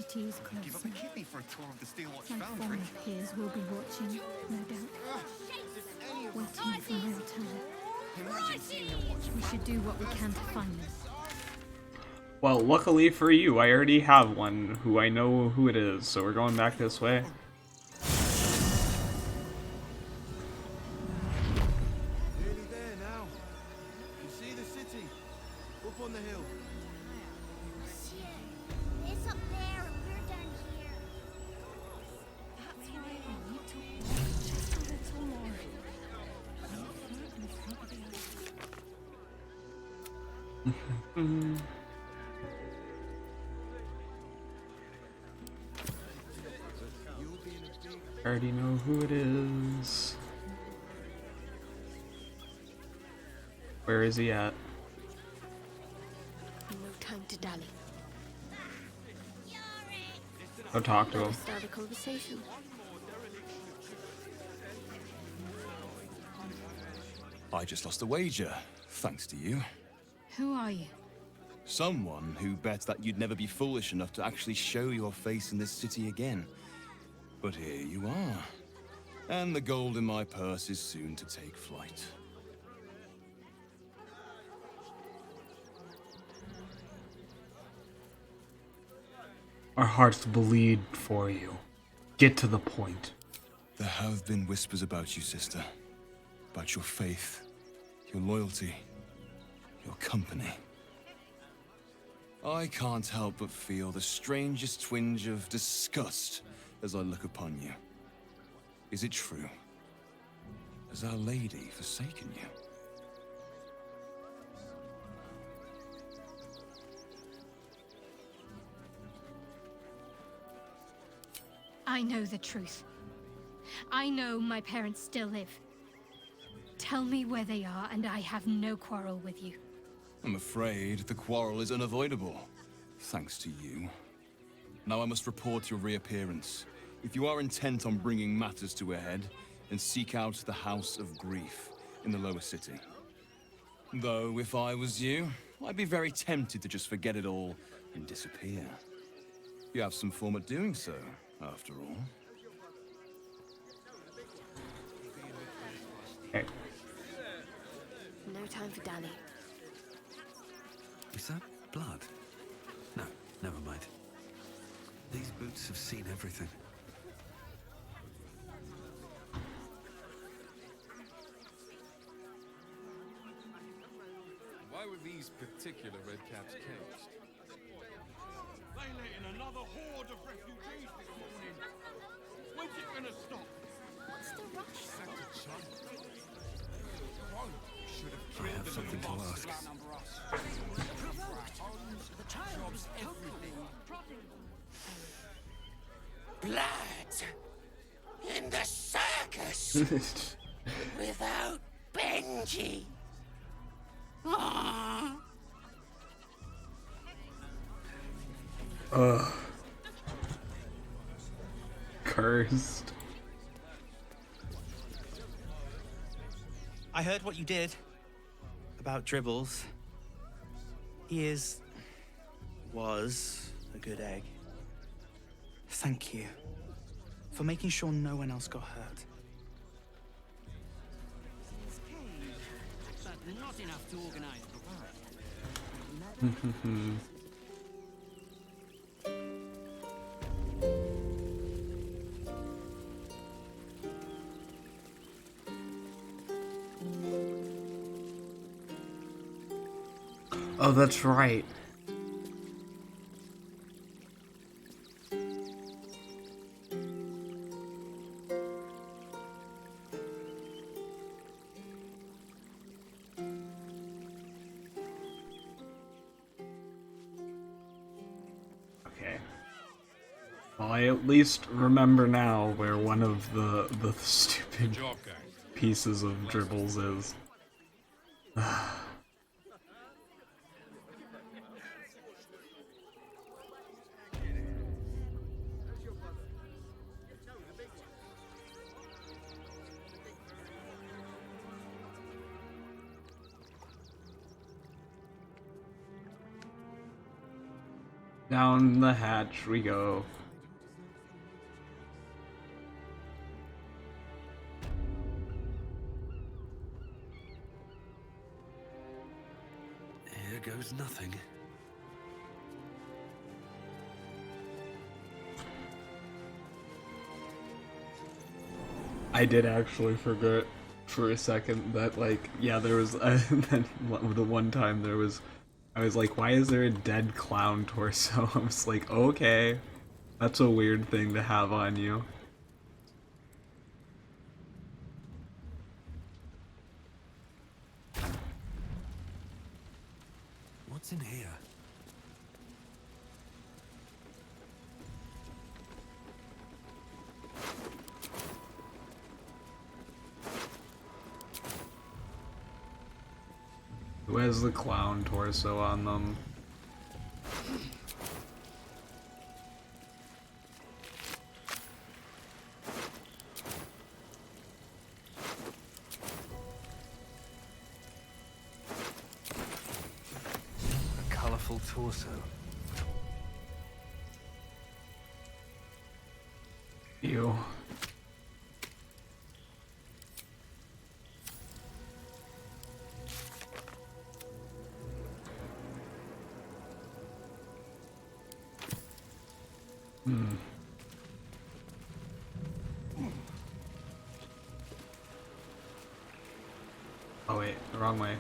city is close. Give up a kidney for a tour of the Steelwatch My Foundry. former peers will be watching, no doubt. Waiting for my return. We should do what we can to find them. Well, luckily for you, I already have one who I know who it is, so we're going back this way. Nearly there now. You see the city? Up on the hill. It's up there and we're down here. That's why we need to walk just a little more. I already know who it is. Where is he at? No time to dally. Go talk to him. Start a conversation. I just lost a wager, thanks to you. Who are you? Someone who bet that you'd never be foolish enough to actually show your face in this city again. But here you are. And the gold in my purse is soon to take flight. Our hearts bleed for you. Get to the point. There have been whispers about you, sister. About your faith, your loyalty, your company. I can't help but feel the strangest twinge of disgust as I look upon you. Is it true? Has Our Lady forsaken you? I know the truth. I know my parents still live. Tell me where they are, and I have no quarrel with you. I'm afraid the quarrel is unavoidable, thanks to you. Now I must report your reappearance. If you are intent on bringing matters to a head, then seek out the House of Grief in the lower city. Though, if I was you, I'd be very tempted to just forget it all and disappear. You have some form at doing so, after all. Okay. No time for dally. Is that blood? No, never mind. These boots have seen everything. Why were these particular redcaps caged? They let in another horde of refugees this morning. When's it gonna stop? What's the rush? I have something to ask. Blood in the circus without Benji. Aww. Ugh. Cursed. I heard what you did about Dribbles. He was a good egg. Thank you for making sure no one else got hurt. But not enough to organize Oh, that's right. Okay. Well, I at least remember now where one of the stupid pieces of Dribbles is. Down the hatch we go. Here goes nothing. I did actually forget for a second that, like, yeah, there was then the one time there was, I was like, why is there a dead clown torso? I was like, okay, that's a weird thing to have on you. What's in here? Who has the clown torso on them? A colourful torso. Ew. Oh wait, the wrong way.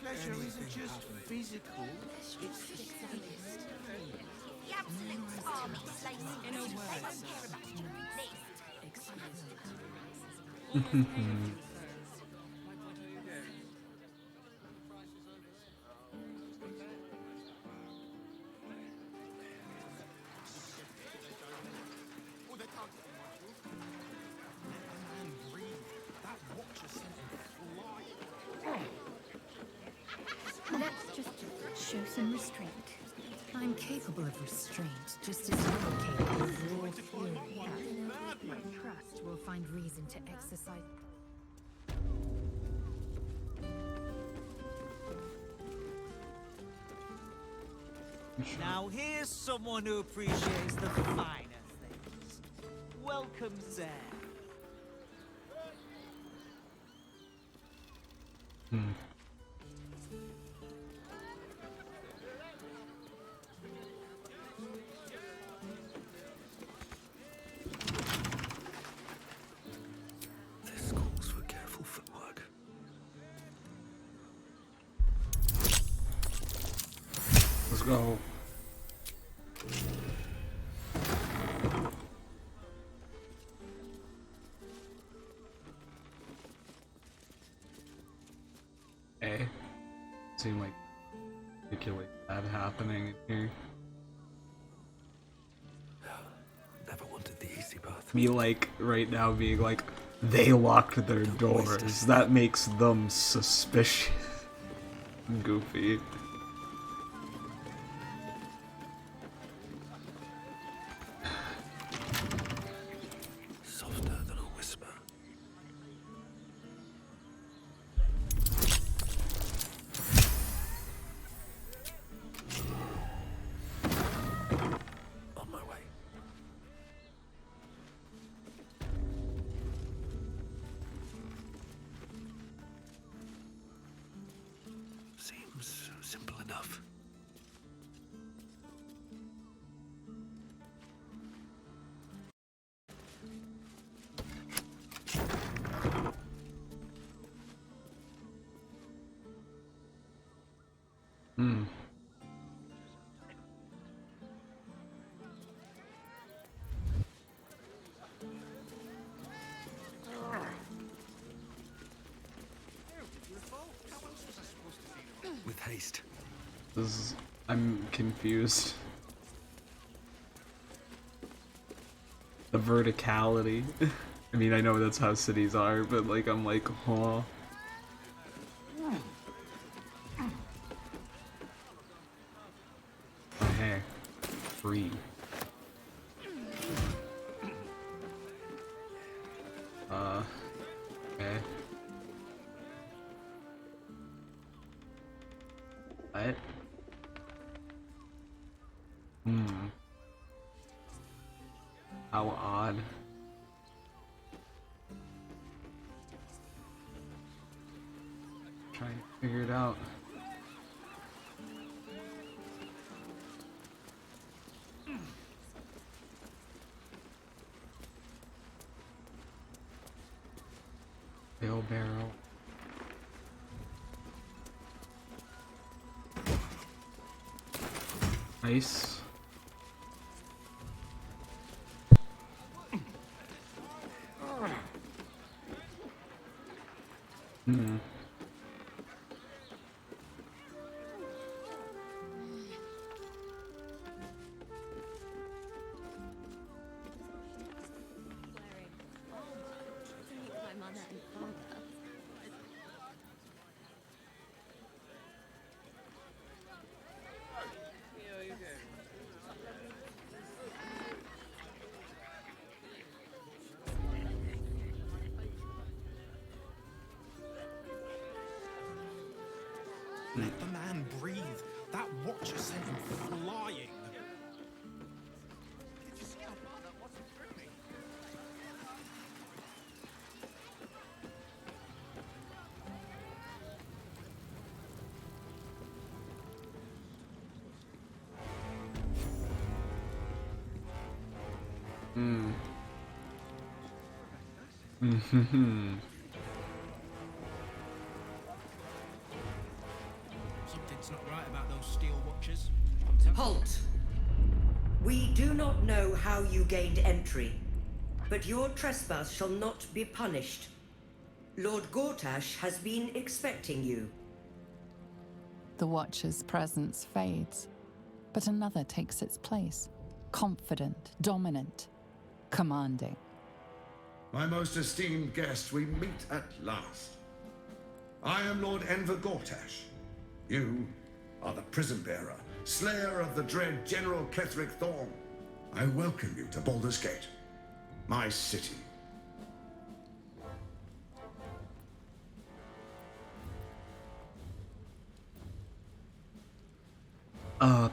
Pleasure isn't just physical, it's sadist. The absolute army slaying in a word. They won't care about you at least. Let's just show some restraint. I'm capable of restraint, just as you are capable of raw fury. My trust will find reason to exercise. Now here's someone who appreciates the finer things. Welcome, Zed. This calls for careful footwork. Let's go. Hey, seem like particularly bad happening in here. Never wanted the easy path. Me, like, right now being like, they locked their doors. That makes them suspicious. Goofy. Softer than a whisper. simple enough. Hmm. With haste. I'm confused. The verticality. I mean, I know that's how cities are, but like, I'm like, huh. Okay. Free. Okay. What? How odd. Trying to figure it out. Wheelbarrow. Nice. Hmm. Let the man breathe. That watcher sent him flying. Hmm. Mm-hmm. Something's not right about those steel watchers. Halt! We do not know how you gained entry, but your trespass shall not be punished. Lord Gortash has been expecting you. The Watcher's presence fades, but another takes its place. Confident, dominant, commanding. My most esteemed guest, we meet at last. I am Lord Enver Gortash. You are the prison bearer, slayer of the dread General Ketheric Thorn. I welcome you to Baldur's Gate, my city.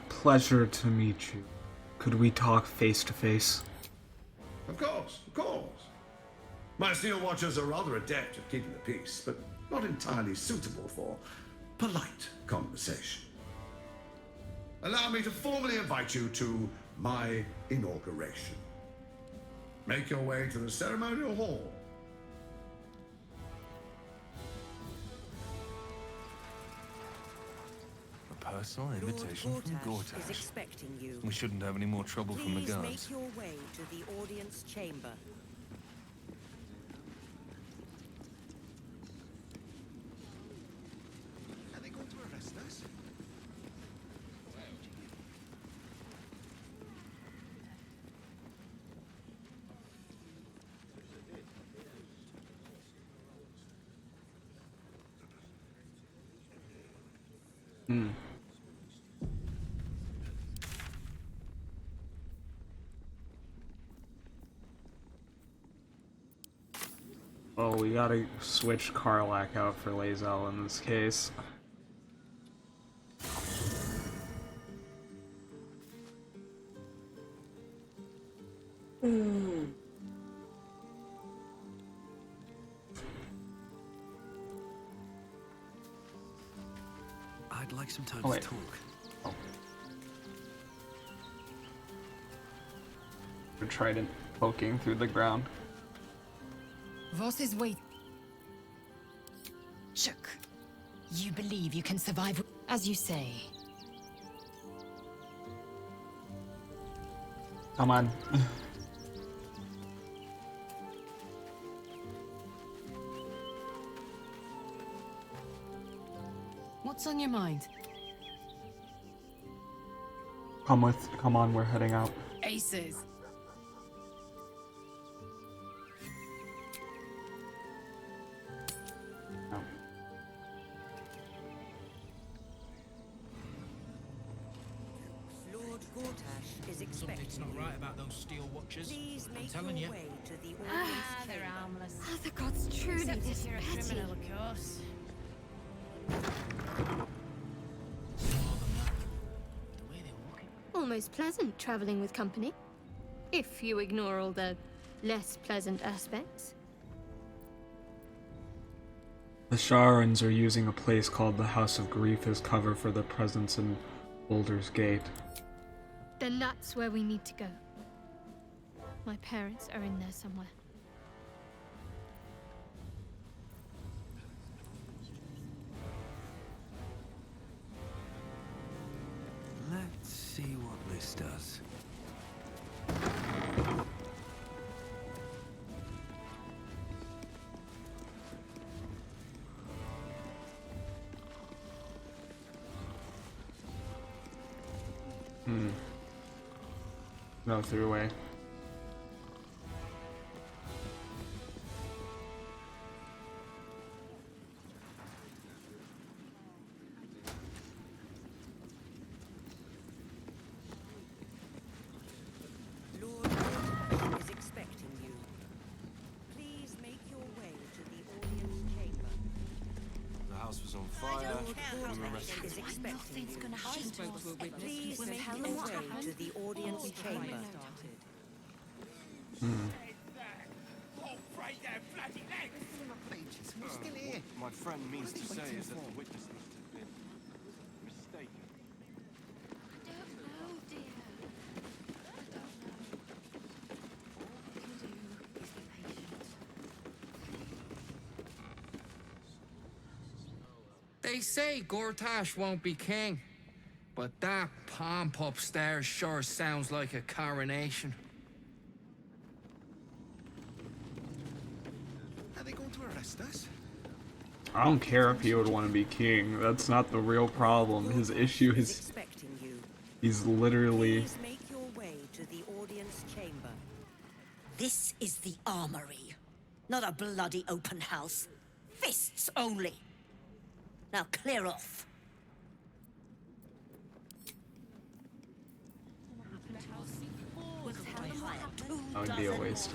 Pleasure to meet you. Could we talk face to face? Of course, of course. My steel watchers are rather adept at keeping the peace, but not entirely suitable for polite conversation. Allow me to formally invite you to my inauguration. Make your way to the ceremonial hall. A personal invitation from Lord Gortash is Gortash. expecting you. We shouldn't have any more trouble from the Please guards. make your way to the audience chamber. Are they going to arrest us? Hmm. Well, we gotta switch Karlach out for Lae'zel in this case. I'd like some time Oh, to wait. talk. Oh. A trident poking through the ground. Voss is wait. Chuck, you believe you can survive as you say. Come on. What's on your mind? Come on, we're heading out. Aces. No. Lord Gortash is expecting Something's not right about those steel watchers. Please I'm make telling your you. way to the audience They're chamber. harmless. Are the gods truly Except this if you're a petty? criminal, of course. Almost pleasant traveling with company. If you ignore all the less pleasant aspects. The Sharans are using a place called the House of Grief as cover for their presence in Baldur's Gate. Then that's where we need to go. My parents are in there somewhere. Let's see what this does. No, through away. Lord Gortash is expecting you. Please make your way to the audience chamber. The house was on fire. We were Gortash is expecting you. gonna happen to us. Please We'll make tell your them what way happened. to the audience chamber. My friend means to say is that the witness must have been mistaken. They say Gortash won't be king, but that pomp upstairs sure sounds like a coronation. Are they going to arrest us? I don't care if he would want to be king. That's not the real problem. His issue is he's literally Please make your way to the audience chamber. This is the armory, not a bloody open house. Fists only. Now clear off. that would be a waste.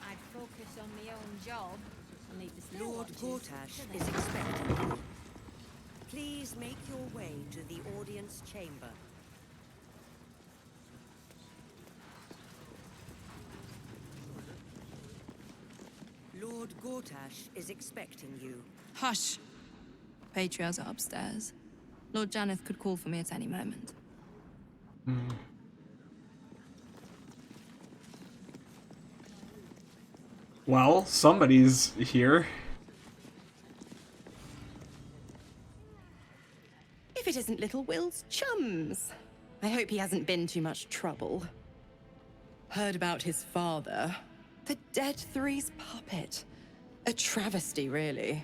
I'd focus on my own job and leave the Lord watches. Gortash is expecting you. Please make your way to the audience chamber. Lord Gortash is expecting you. Hush! Patriarchs are upstairs. Lord Janeth could call for me at any moment. Well, somebody's here. If it isn't little Will's chums. I hope he hasn't been too much trouble. Heard about his father. The Dead Three's puppet. A travesty, really.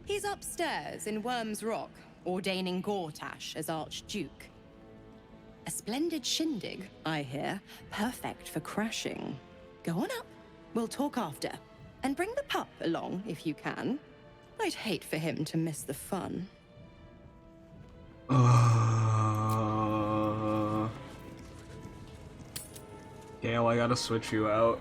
He's upstairs in Worm's Rock, ordaining Gortash as Archduke. A splendid shindig, I hear. Perfect for crashing. Go on up. We'll talk after. And bring the pup along, if you can. I'd hate for him to miss the fun. Gale, I gotta switch you out.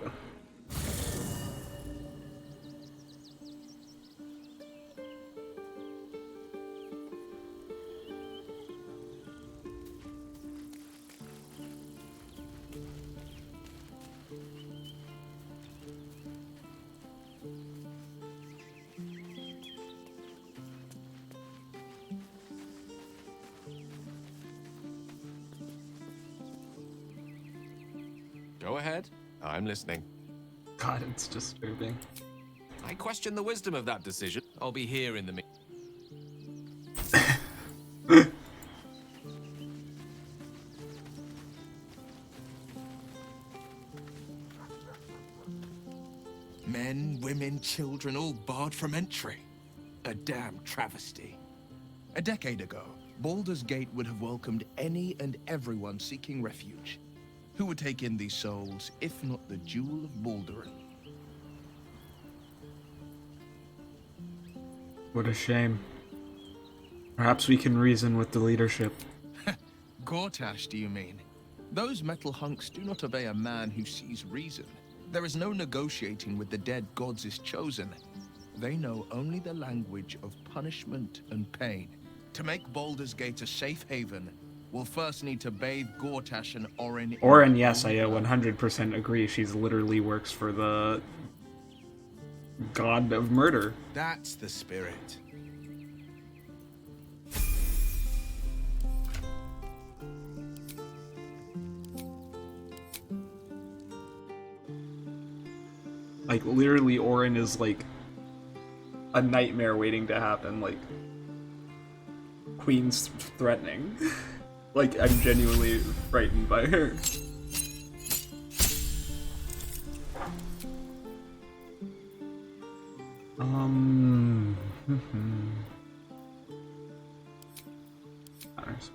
Go ahead. I'm listening. God, it's disturbing. I question the wisdom of that decision. I'll be here in the Men, women, children, all barred from entry. A damn travesty. A decade ago, Baldur's Gate would have welcomed any and everyone seeking refuge. Who would take in these souls, if not the Jewel of Baldurin? What a shame. Perhaps we can reason with the leadership. Gortash, do you mean? Those metal hunks do not obey a man who sees reason. There is no negotiating with the dead gods is chosen. They know only the language of punishment and pain. To make Baldur's Gate a safe haven, we'll first need to bathe Gortash and Orin. Orin, yes, I 100% agree. She's literally works for the god of murder. That's the spirit. Like, literally, Orin is like a nightmare waiting to happen. Like, Queen's threatening. Like, I'm genuinely frightened by her. Honors.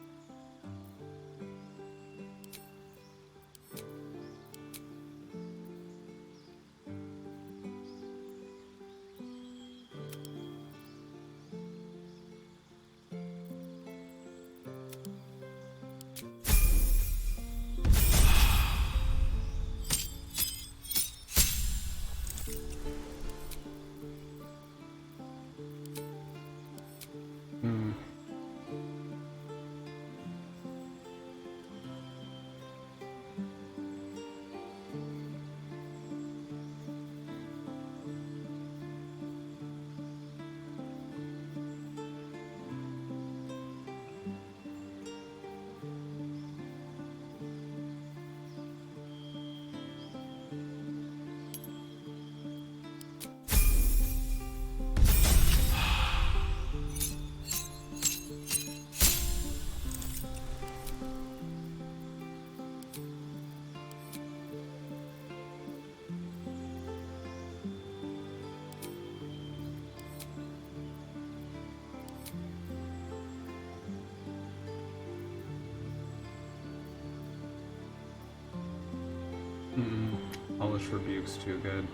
Polish Rebuke's too good.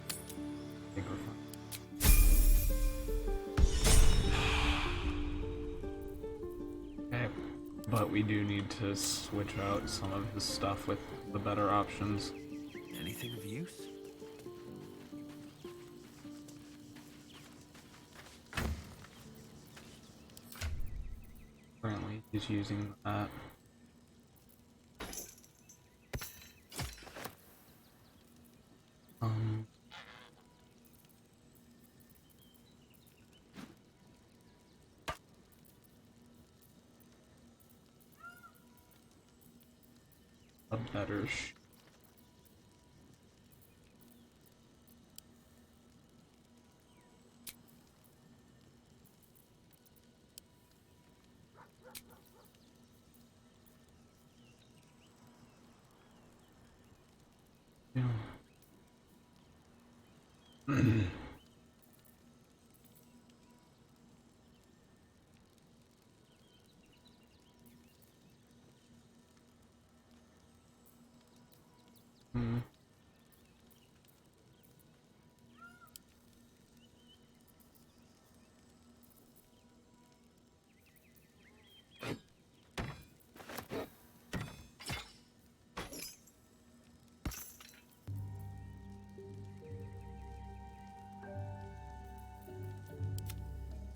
I think we're fine. Okay, but we do need to switch out some of his stuff with the better options. Anything of use? Currently, he's using that. A better yeah.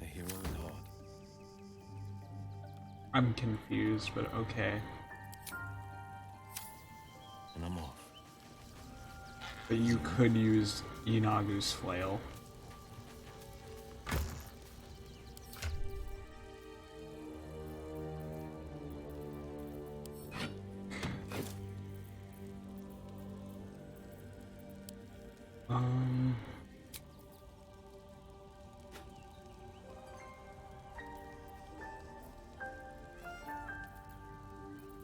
A hero in heart. I'm confused, but okay. And I'm off. But you could use Inagu's flail. Um.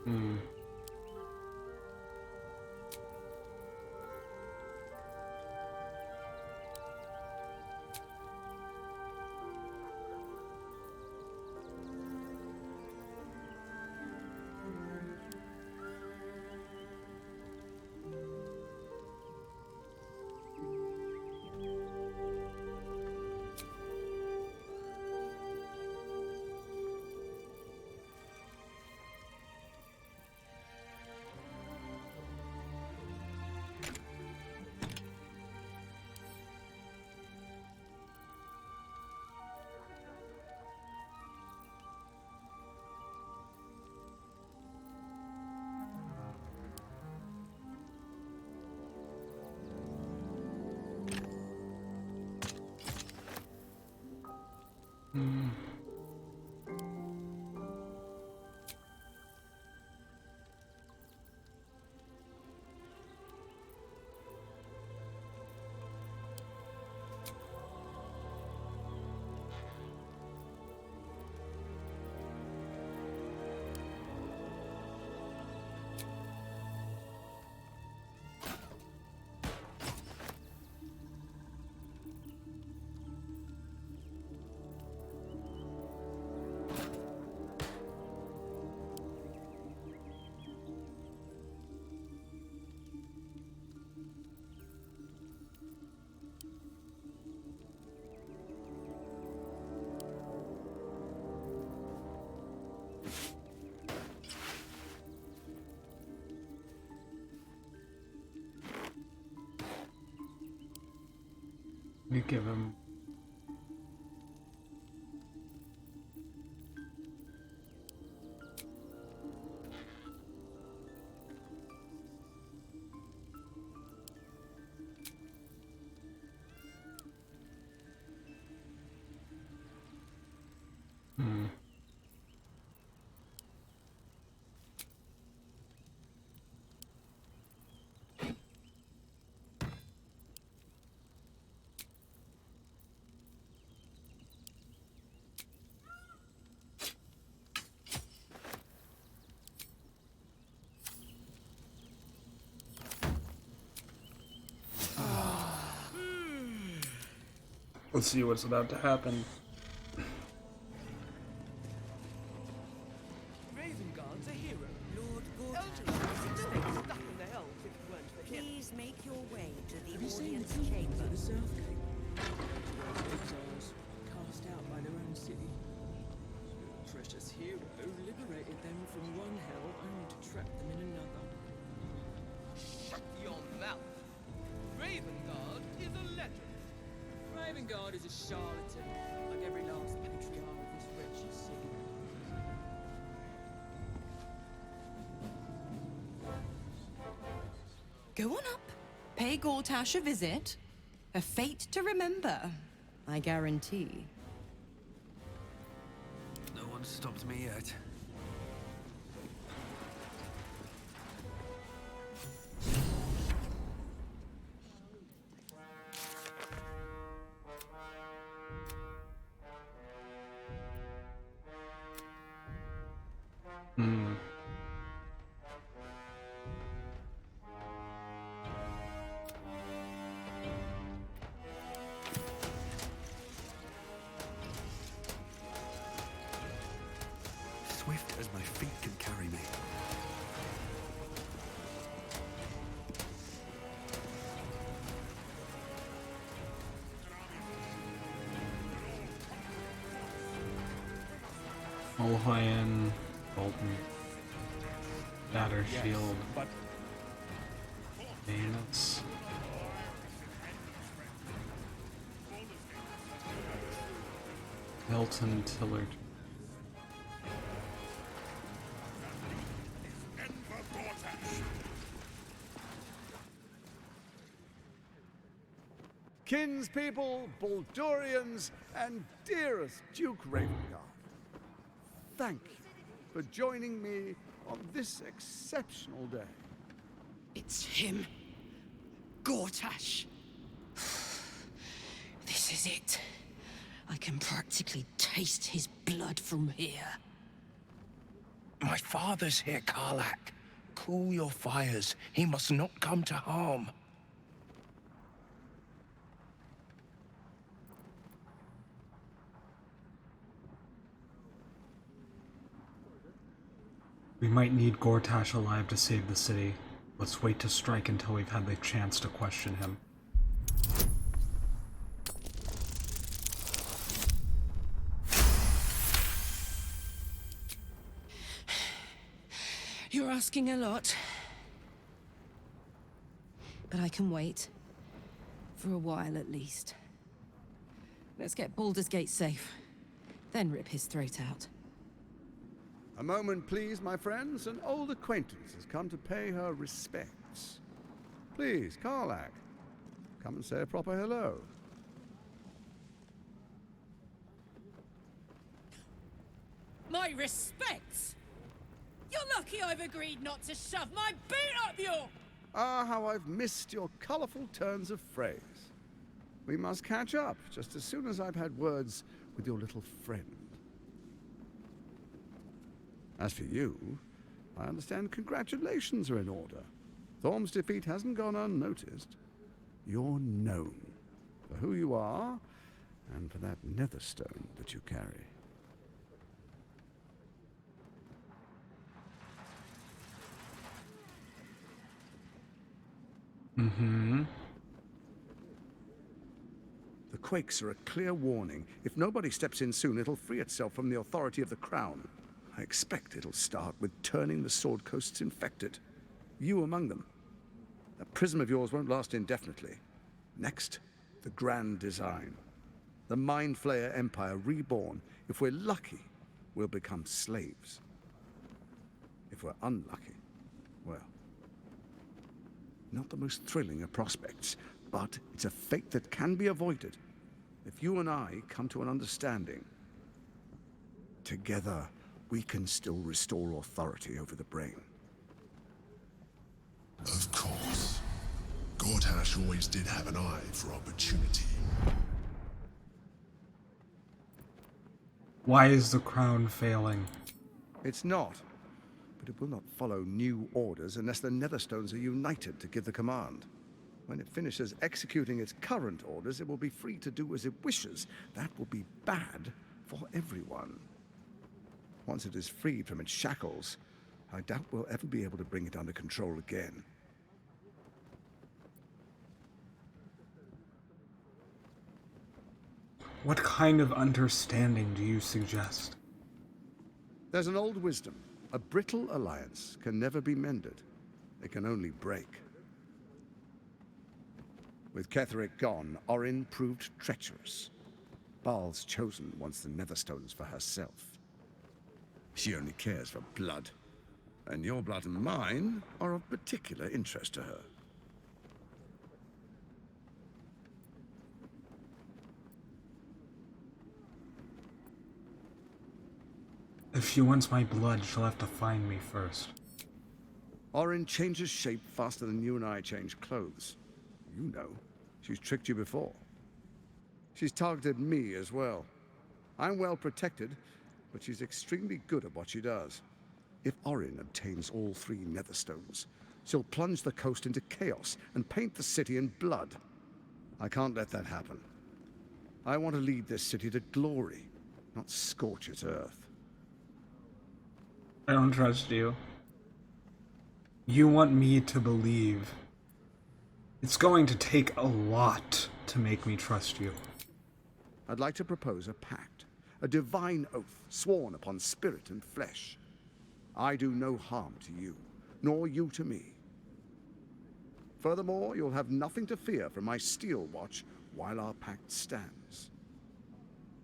Hmm. Hmm. We give him. Hmm. Let's see what's about to happen. Ravengard's a hero. Lord Gortash would still be stuck in the hells if it weren't for him. Please make your way to the audience chamber. The South Gate. Exiles cast out by their own city. Your precious hero liberated them from one hell only to trap them in another. Shut your mouth! Ravengard is a legend. Ravengard is a charlatan, like every last patriarch of this wretched city. Go on up. Pay Gortash a visit. A fate to remember, I guarantee. No one stopped me yet. Hmm. Swift as my feet can carry me. Olhayan, Bolton, Batter Shield, Venus. Milton Tillard. Kinspeople, Baldurians, and dearest Duke Ravengard, thank you for joining me on this exceptional day. It's him. Gortash. This is it. I can practically taste his blood from here. My father's here, Karlach. Cool your fires. He must not come to harm. We might need Gortash alive to save the city. Let's wait to strike until we've had the chance to question him. You're asking a lot. But I can wait. For a while, at least. Let's get Baldur's Gate safe. Then rip his throat out. A moment, please, my friends. An old acquaintance has come to pay her respects. Please, Karlach, come and say a proper hello. My respects! You're lucky I've agreed not to shove my boot up your... Ah, how I've missed your colourful turns of phrase. We must catch up just as soon as I've had words with your little friend. As for you, I understand congratulations are in order. Thorm's defeat hasn't gone unnoticed. You're known for who you are and for that netherstone that you carry. Mm-hmm. The quakes are a clear warning. If nobody steps in soon, it'll free itself from the authority of the Crown. I expect it'll start with turning the Sword Coasts infected. You among them. That prism of yours won't last indefinitely. Next, the grand design. The Mind Flayer Empire reborn. If we're lucky, we'll become slaves. If we're unlucky, well, not the most thrilling of prospects, but it's a fate that can be avoided if you and I come to an understanding. Together, we can still restore authority over the brain. Of course. Gortash always did have an eye for opportunity. Why is the crown failing? It's not, but it will not follow new orders unless the Netherstones are united to give the command. When it finishes executing its current orders, it will be free to do as it wishes. That will be bad for everyone. Once it is freed from its shackles, I doubt we'll ever be able to bring it under control again. What kind of understanding do you suggest? There's an old wisdom. A brittle alliance can never be mended. It can only break. With Ketheric gone, Orin proved treacherous. Baal's chosen wants the Netherstones for herself. She only cares for blood. And your blood and mine are of particular interest to her. If she wants my blood, she'll have to find me first. Orin changes shape faster than you and I change clothes. You know, she's tricked you before. She's targeted me as well. I'm well protected, but she's extremely good at what she does. If Orin obtains all 3 Netherstones, she'll plunge the coast into chaos and paint the city in blood. I can't let that happen. I want to lead this city to glory, not scorch its earth. I don't trust you. You want me to believe. It's going to take a lot to make me trust you. I'd like to propose a pact, a divine oath sworn upon spirit and flesh. I do no harm to you, nor you to me. Furthermore, you'll have nothing to fear from my steel watch while our pact stands.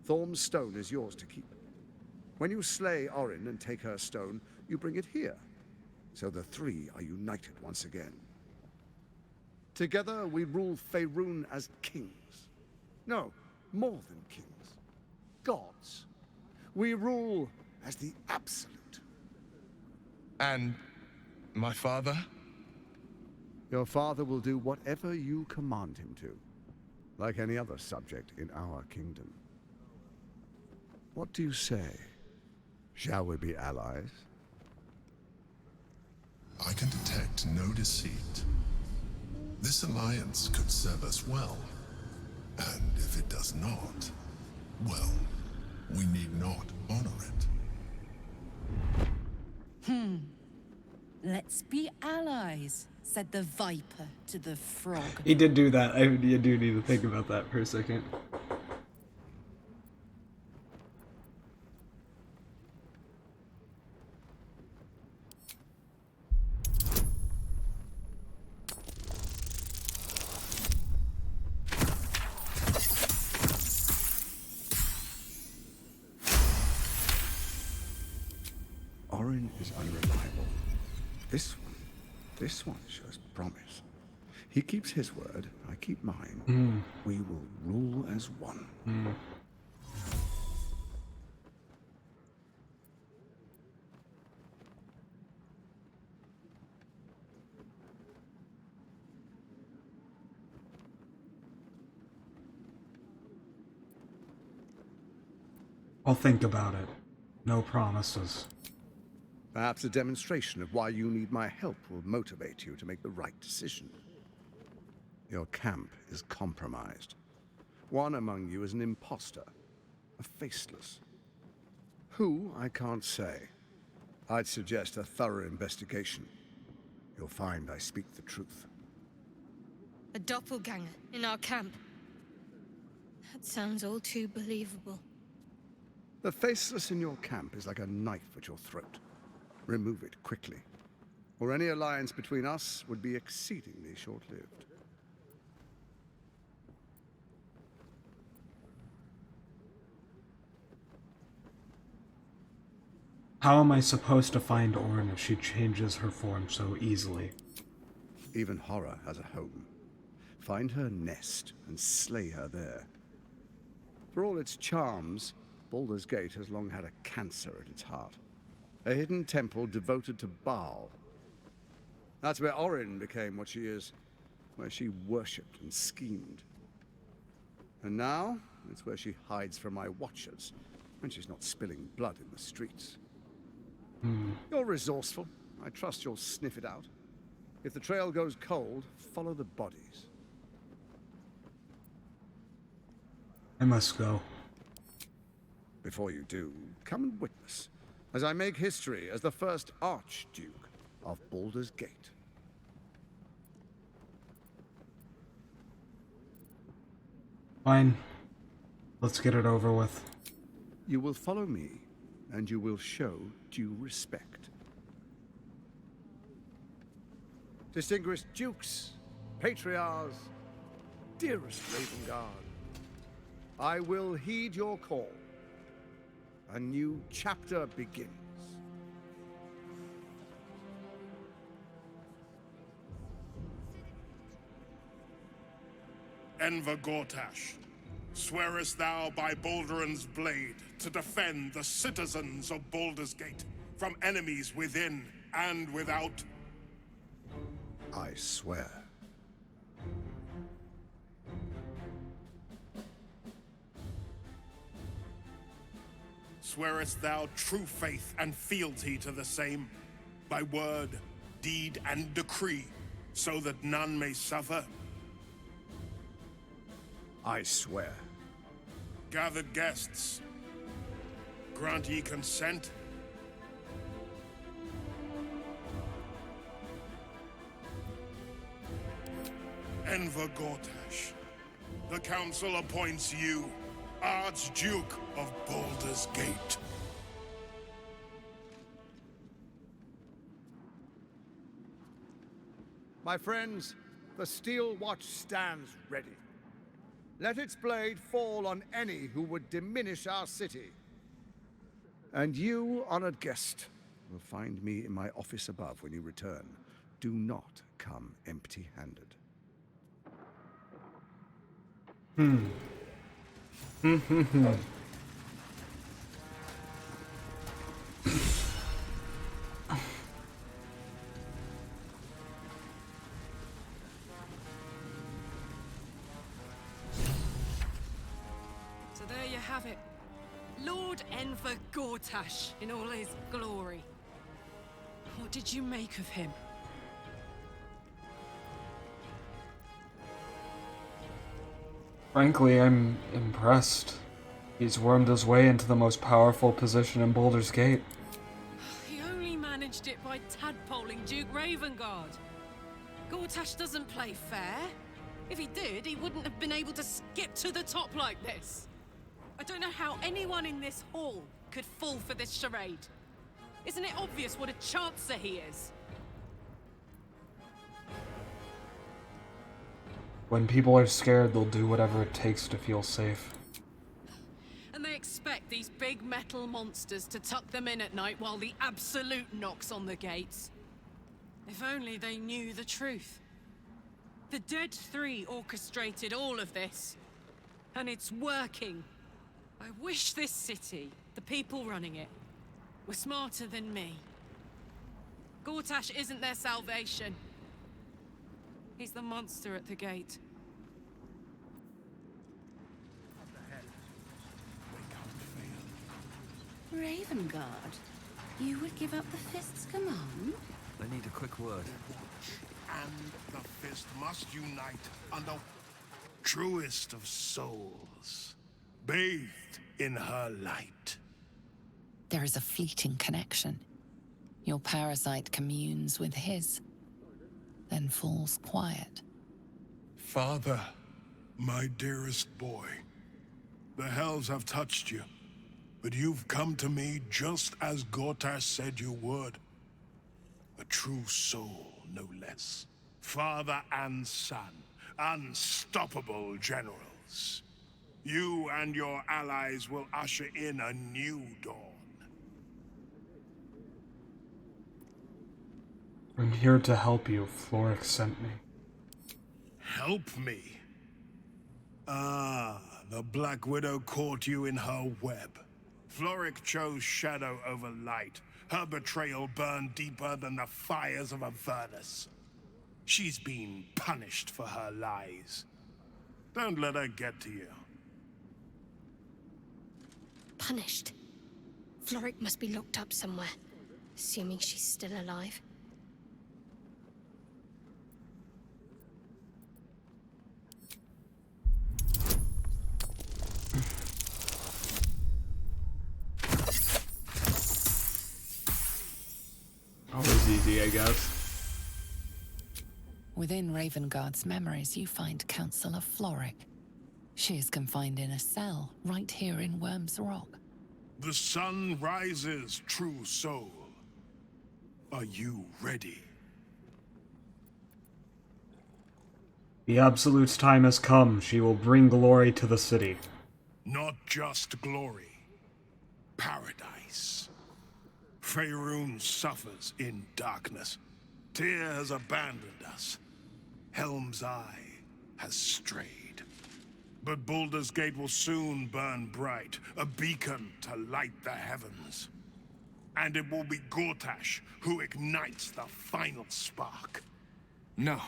Thorm's stone is yours to keep. When you slay Orin and take her stone, you bring it here, so the 3 are united once again. Together we rule Faerun as kings. No, more than kings. Gods. We rule as the absolute. And my father? Your father will do whatever you command him to. like any other subject in our kingdom. What do you say? Shall we be allies? I can detect no deceit. This alliance could serve us well. And if it does not, well, we need not honor it. Let's be allies, said the viper to the frog. He did do that. You do need to think about that for a second. Orin is unreliable. This one shows promise. He keeps his word, I keep mine. We will rule as one. I'll think about it. No promises. Perhaps a demonstration of why you need my help will motivate you to make the right decision. Your camp is compromised. One among you is an imposter, a faceless. Who, I can't say. I'd suggest a thorough investigation. You'll find I speak the truth. A doppelganger in our camp. That sounds all too believable. The faceless in your camp is like a knife at your throat. Remove it quickly, or any alliance between us would be exceedingly short-lived. How am I supposed to find Orin if she changes her form so easily? Even horror has a home. Find her nest and slay her there. For all its charms, Baldur's Gate has long had a cancer at its heart. A hidden temple devoted to Baal. That's where Orin became what she is, where she worshipped and schemed. And now, it's where she hides from my watchers, when she's not spilling blood in the streets. You're resourceful. I trust you'll sniff it out. If the trail goes cold, follow the bodies. I must go. Before you do, come and witness, as I make history as the first Archduke of Baldur's Gate. Fine. Let's get it over with. You will follow me, and you will show due respect. Distinguished dukes, patriarchs, dearest Ravengard, I will heed your call. A new chapter begins. Enver Gortash, swearest thou by Balduran's blade to defend the citizens of Baldur's Gate from enemies within and without? I swear. Swearest thou true faith and fealty to the same, by word, deed, and decree, so that none may suffer? I swear. Gathered guests, grant ye consent? Enver Gortash, the council appoints you Archduke of Baldur's Gate. My friends, the Steel Watch stands ready. Let its blade fall on any who would diminish our city. And you, honored guest, will find me in my office above when you return. Do not come empty-handed. have it. Lord Enver Gortash in all his glory. What did you make of him? Frankly, I'm impressed. He's wormed his way into the most powerful position in Baldur's Gate. He only managed it by tadpoling Duke Ravengard. Gortash doesn't play fair. If he did, he wouldn't have been able to skip to the top like this. I don't know how anyone in this hall could fall for this charade. Isn't it obvious what a chancer he is? When people are scared, they'll do whatever it takes to feel safe. And they expect these big metal monsters to tuck them in at night while the Absolute knocks on the gates. If only they knew the truth. The Dead Three orchestrated all of this. And it's working. I wish this city, the people running it, were smarter than me. Gortash isn't their salvation. He's the monster at the gate. Ravengard, you would give up the Fist's command? I need a quick word. And the Fist must unite under truest of souls, bathed in her light. There is a fleeting connection. Your parasite communes with his, then falls quiet. Father, my dearest boy, the hells have touched you, but you've come to me just as Gortash said you would. A true soul, no less. Father and son, unstoppable generals. You and your allies will usher in a new dawn. I'm here to help you. Florrick sent me. Help me? Ah, the Black Widow caught you in her web. Florrick chose shadow over light. Her betrayal burned deeper than the fires of Avernus. She's been punished for her lies. Don't let her get to you. Punished? Florrick must be locked up somewhere, assuming she's still alive. Always easy, I guess. Within Ravengard's memories, you find Councillor Florrick. She is confined in a cell right here in Worm's Rock. The sun rises, true soul. Are you ready? The Absolute's time has come. She will bring glory to the city. Not just glory. Paradise. Faerun suffers in darkness. Tyr has abandoned us. Helm's Eye has strayed. But Baldur's Gate will soon burn bright, a beacon to light the heavens. And it will be Gortash who ignites the final spark. No.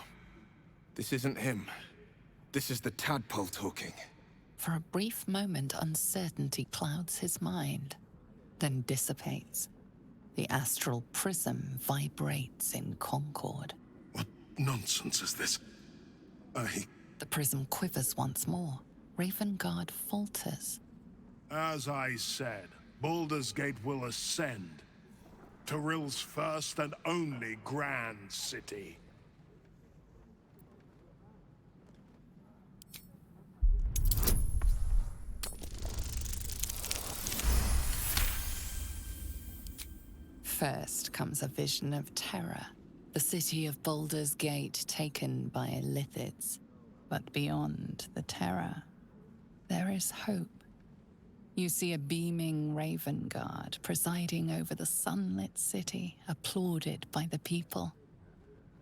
This isn't him. This is the tadpole talking. For a brief moment, uncertainty clouds his mind, then dissipates. The astral prism vibrates in concord. What nonsense is this? The prism quivers once more. Ravengard falters. As I said, Baldur's Gate will ascend. Tyrill's first and only grand city. First comes a vision of terror. The city of Baldur's Gate taken by Lithids. But beyond the terror, there is hope. You see a beaming Ravengard presiding over the sunlit city, applauded by the people.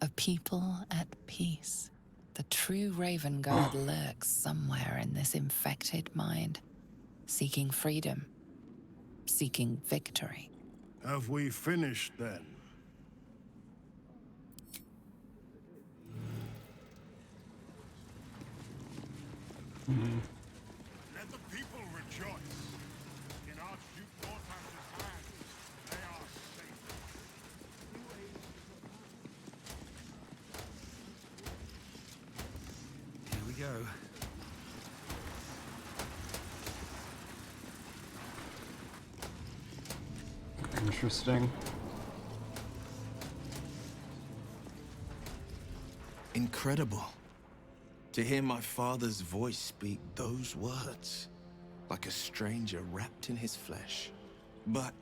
A people at peace. The true Ravengard lurks somewhere in this infected mind, seeking freedom, seeking victory. Have we finished then? Let the people rejoice. go. Interesting. Incredible. To hear my father's voice speak those words, like a stranger wrapped in his flesh. But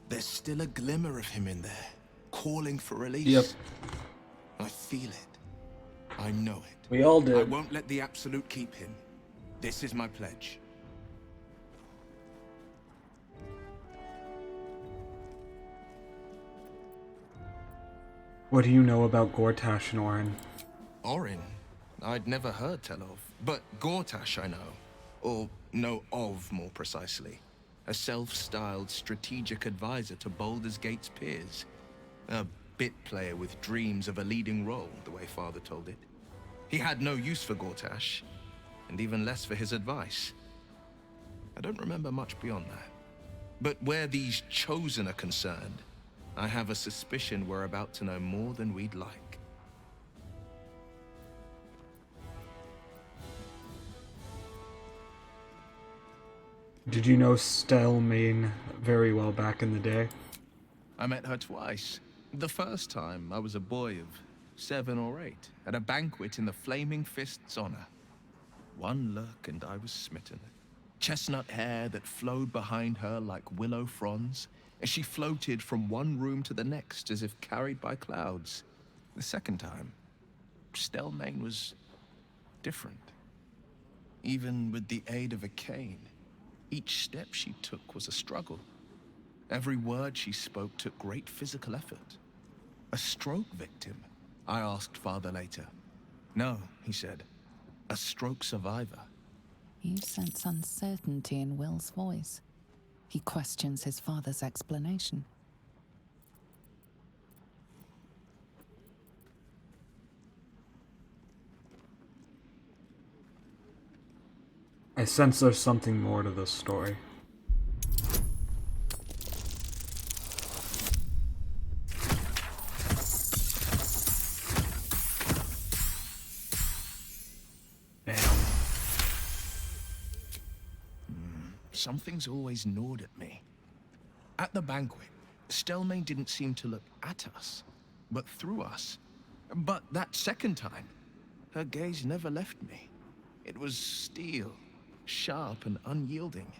there's still a glimmer of him in there, calling for release. Yep. I feel it. I know it. We all do. I won't let the Absolute keep him. This is my pledge. What do you know about Gortash and Orin? Orin? I'd never heard tell of. But Gortash I know. Or know of, more precisely. A self-styled strategic advisor to Baldur's Gate's peers. A bit player with dreams of a leading role, the way Father told it. He had no use for Gortash, and even less for his advice. I don't remember much beyond that. But where these Chosen are concerned, I have a suspicion we're about to know more than we'd like. Did you know Stelmane very well back in the day? I met her twice. The first time, I was a boy of 7 or 8, at a banquet in the Flaming Fist's honor. One look and I was smitten. Chestnut hair that flowed behind her like willow fronds, as she floated from one room to the next as if carried by clouds. The second time, Stelmane was different. Even with the aid of a cane, each step she took was a struggle. Every word she spoke took great physical effort. A stroke victim? I asked Father later. No, he said. A stroke survivor. You sense uncertainty in Will's voice. He questions his father's explanation. I sense there's something more to this story. Something's always gnawed at me. At the banquet, Stelmane didn't seem to look at us, but through us. But that second time, her gaze never left me. It was steel, sharp and unyielding.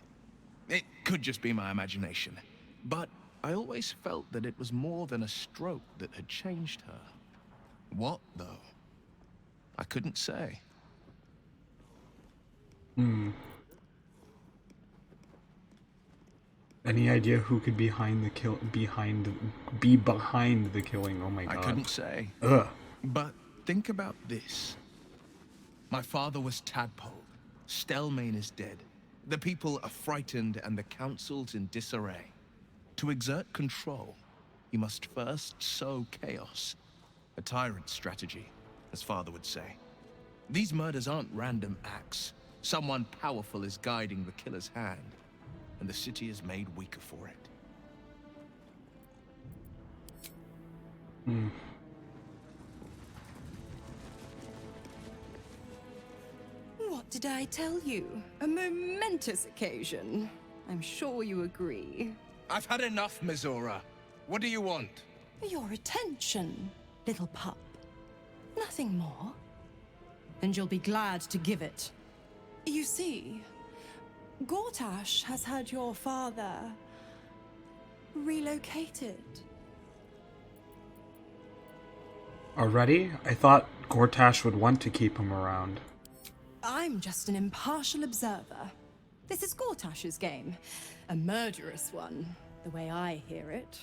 It could just be my imagination, but I always felt that it was more than a stroke that had changed her. What, though? I couldn't say. Any idea who could be behind the killing? Oh my god. I couldn't say. Ugh. But think about this. My father was tadpole. Stelmane is dead. The people are frightened and the council's in disarray. To exert control, you must first sow chaos. A tyrant's strategy, as Father would say. These murders aren't random acts. Someone powerful is guiding the killer's hand, and the city is made weaker for it. What did I tell you? A momentous occasion. I'm sure you agree. I've had enough, Mizora. What do you want? Your attention, little pup. Nothing more. And you'll be glad to give it. You see, Gortash has had your father relocated. Already? I thought Gortash would want to keep him around. I'm just an impartial observer. This is Gortash's game. A murderous one, the way I hear it.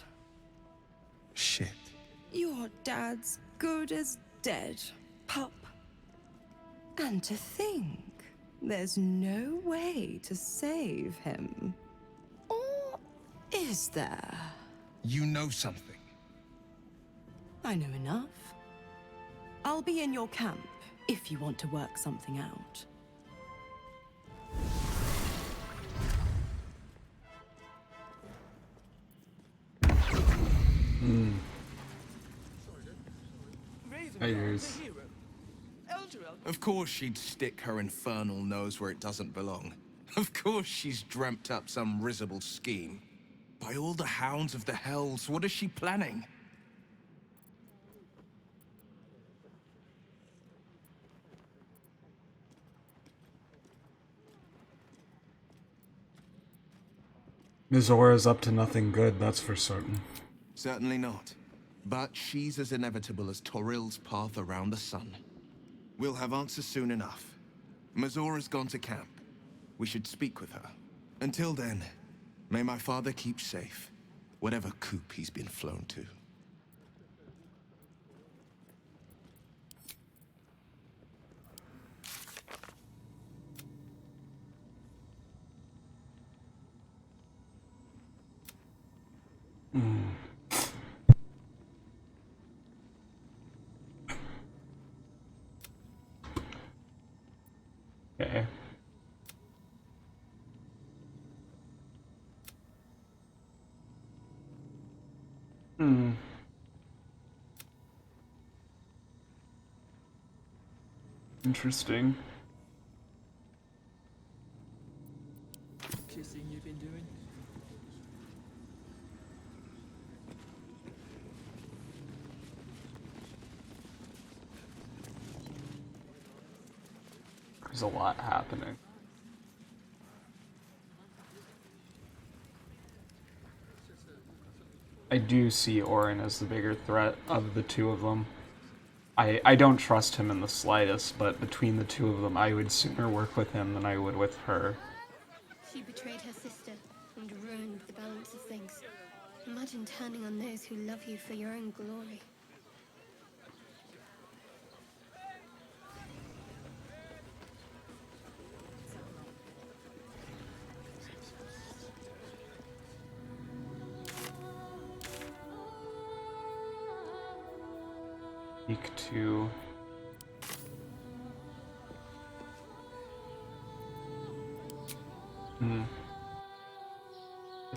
Shit. Your dad's good as dead, pup. And to think, there's no way to save him. Or is there? You know something. I know enough. I'll be in your camp if you want to work something out. Figures. Of course she'd stick her infernal nose where it doesn't belong. Of course she's dreamt up some risible scheme. By all the hounds of the hells, what is she planning? Mizora's up to nothing good, that's for certain. Certainly not. But she's as inevitable as Toril's path around the sun. We'll have answers soon enough. Mizora's gone to camp. We should speak with her. Until then, may my father keep safe, whatever coop he's been flown to. Okay. Interesting. Kissing you've been doing? There's a lot happening. I do see Orin as the bigger threat of the two of them. I don't trust him in the slightest, but between the two of them, I would sooner work with him than I would with her. She betrayed her sister and ruined the balance of things. Imagine turning on those who love you for your own glory. Speak to... I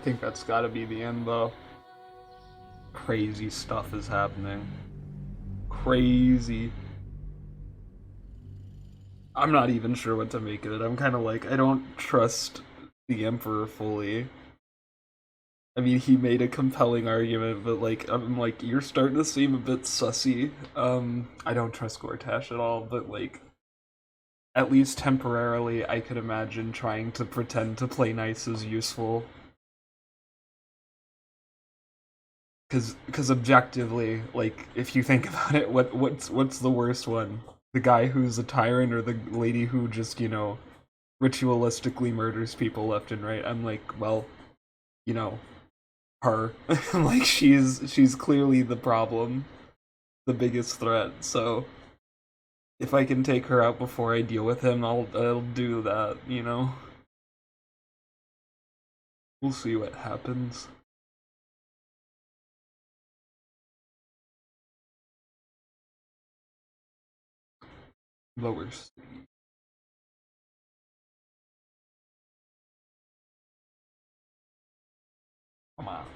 think that's gotta be the end, though. Crazy stuff is happening. Crazy. I'm not even sure what to make of it. I'm kind of like, I don't trust the Emperor fully. I mean, he made a compelling argument, but like, I'm like, you're starting to seem a bit sussy. I don't trust Gortash at all, but like, at least temporarily, I could imagine trying to pretend to play nice is useful. Cause objectively, like, if you think about it, what's the worst one? The guy who's a tyrant or the lady who just, you know, ritualistically murders people left and right? I'm like, well, you know, her. Like, she's clearly the problem. The biggest threat, so if I can take her out before I deal with him, I'll do that, you know? We'll see what happens. Lower City. Come on.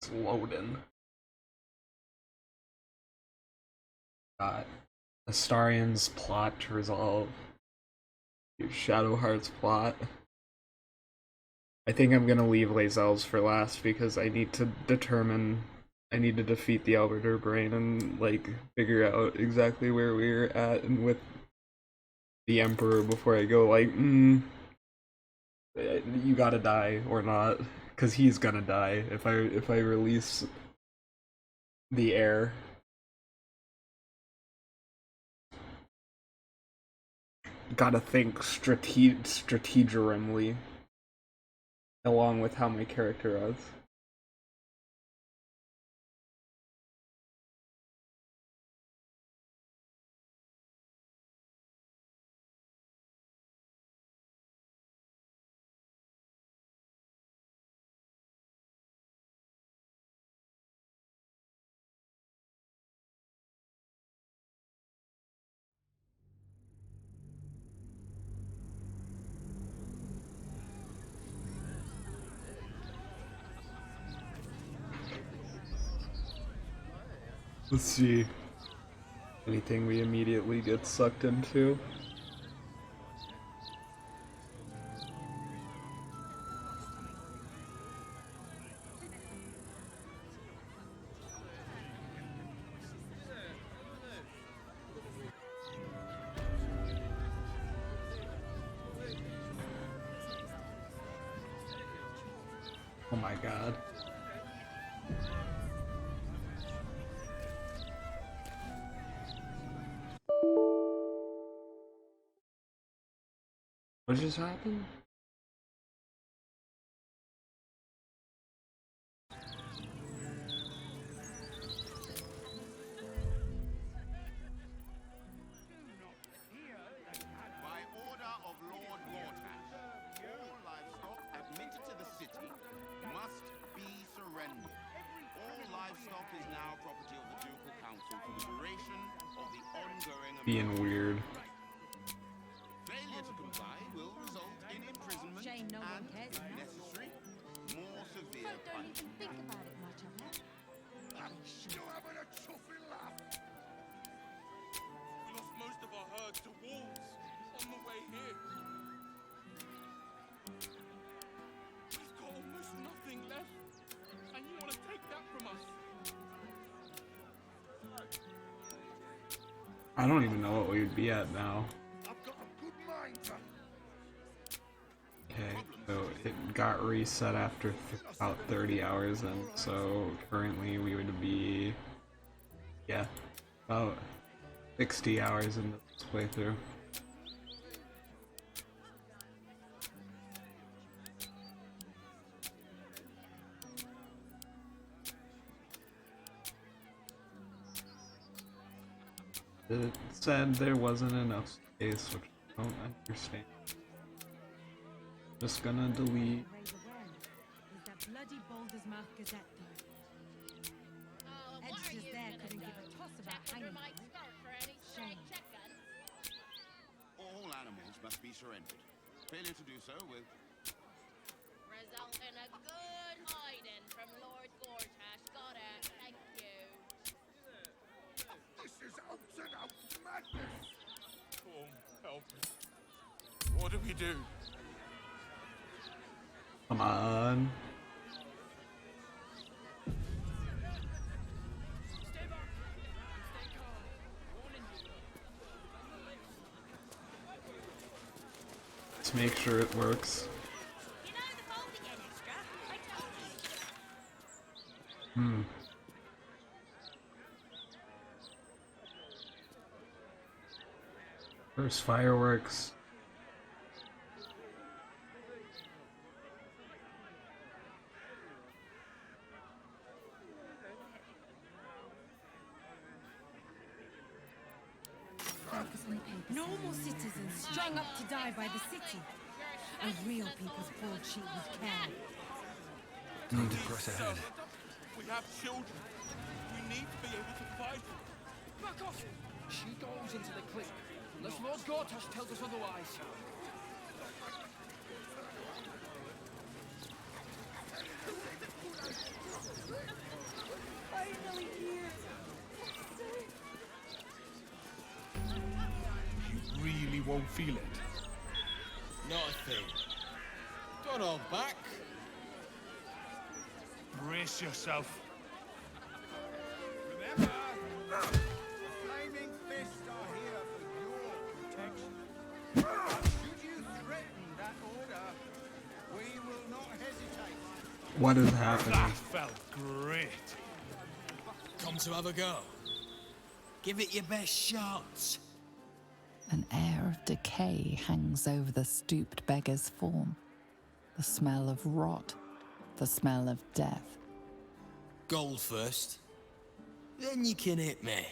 It's loading. Got Astarion's plot to resolve. Shadowheart's plot. I think I'm gonna leave Lae'zel's for last because I need to defeat the Albert brain and like figure out exactly where we're at and with the Emperor before I go like, you gotta die or not, because he's gonna die if I release the heir. Gotta think strategically along with how my character is. Let's see. Anything we immediately get sucked into? Oh my god. What just happened? By order of Lord Gortash, all livestock admitted to the city must be surrendered. All livestock is now property of the Ducal Council for the duration of the ongoing Being weird. Failure to comply will result in imprisonment Shame no one and, cares if about. necessary, more severe Folk don't even punishment. think about it much, I bet. You're having a chuffy laugh. We lost most of our herd to wolves on the way here. We've got almost nothing left, and you want to take that from us? I don't even know what we would be at now. I've got a good mind to... Okay, so it got reset after about 30 hours, and so currently we would be, yeah, about 60 hours into this playthrough. It said there wasn't enough space, which I don't understand. Just gonna delete. Is that bloody Baldur's Mouth Gazette, though? Editors there couldn't give a toss about hanging. Shame. All animals must be surrendered. Failure to do so will... Result in a good hiding from Lord Gortash. Got it. Thank you. This is out and out madness! Oh, help us. What do we do? Come on. Let's make sure it works. First fireworks. Normal citizens strung up to die by the city. A real people's broadsheet with care. Time to press ahead. We have children. We need to be able to fight them. Back off! She goes into the cliff, unless Lord Gortash tells us otherwise. Finally here. You really won't feel it. Not a thing. Don't hold back. Brace yourself. Remember, the flaming fists are here for your protection. Should you threaten that order, we will not hesitate. What is happening? That felt great. Come to have a go. Give it your best shot. An air of decay hangs over the stooped beggar's form. The smell of rot, the smell of death. Gold first. Then you can hit me.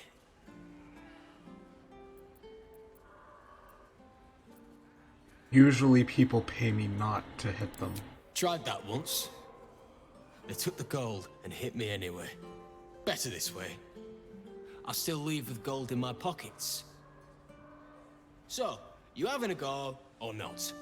Usually people pay me not to hit them. Tried that once. They took the gold and hit me anyway. Better this way. I still leave with gold in my pockets. So, you having a go or not?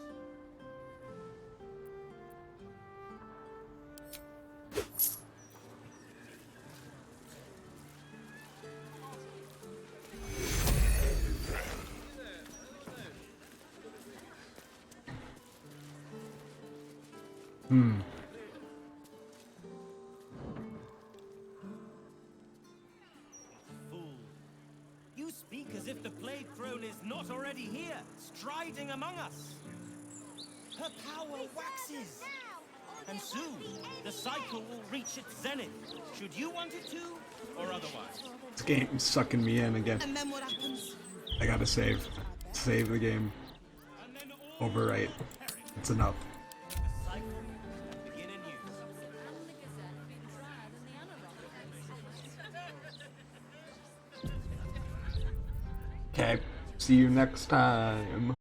Fool. You speak as if the Plague Throne is not already here, striding among us. Her power waxes. And soon, the cycle will reach its zenith, should you want it to, or otherwise. This game's sucking me in again. And then what happens? I gotta save. Save the game. Overwrite. It's enough. Okay, see you next time.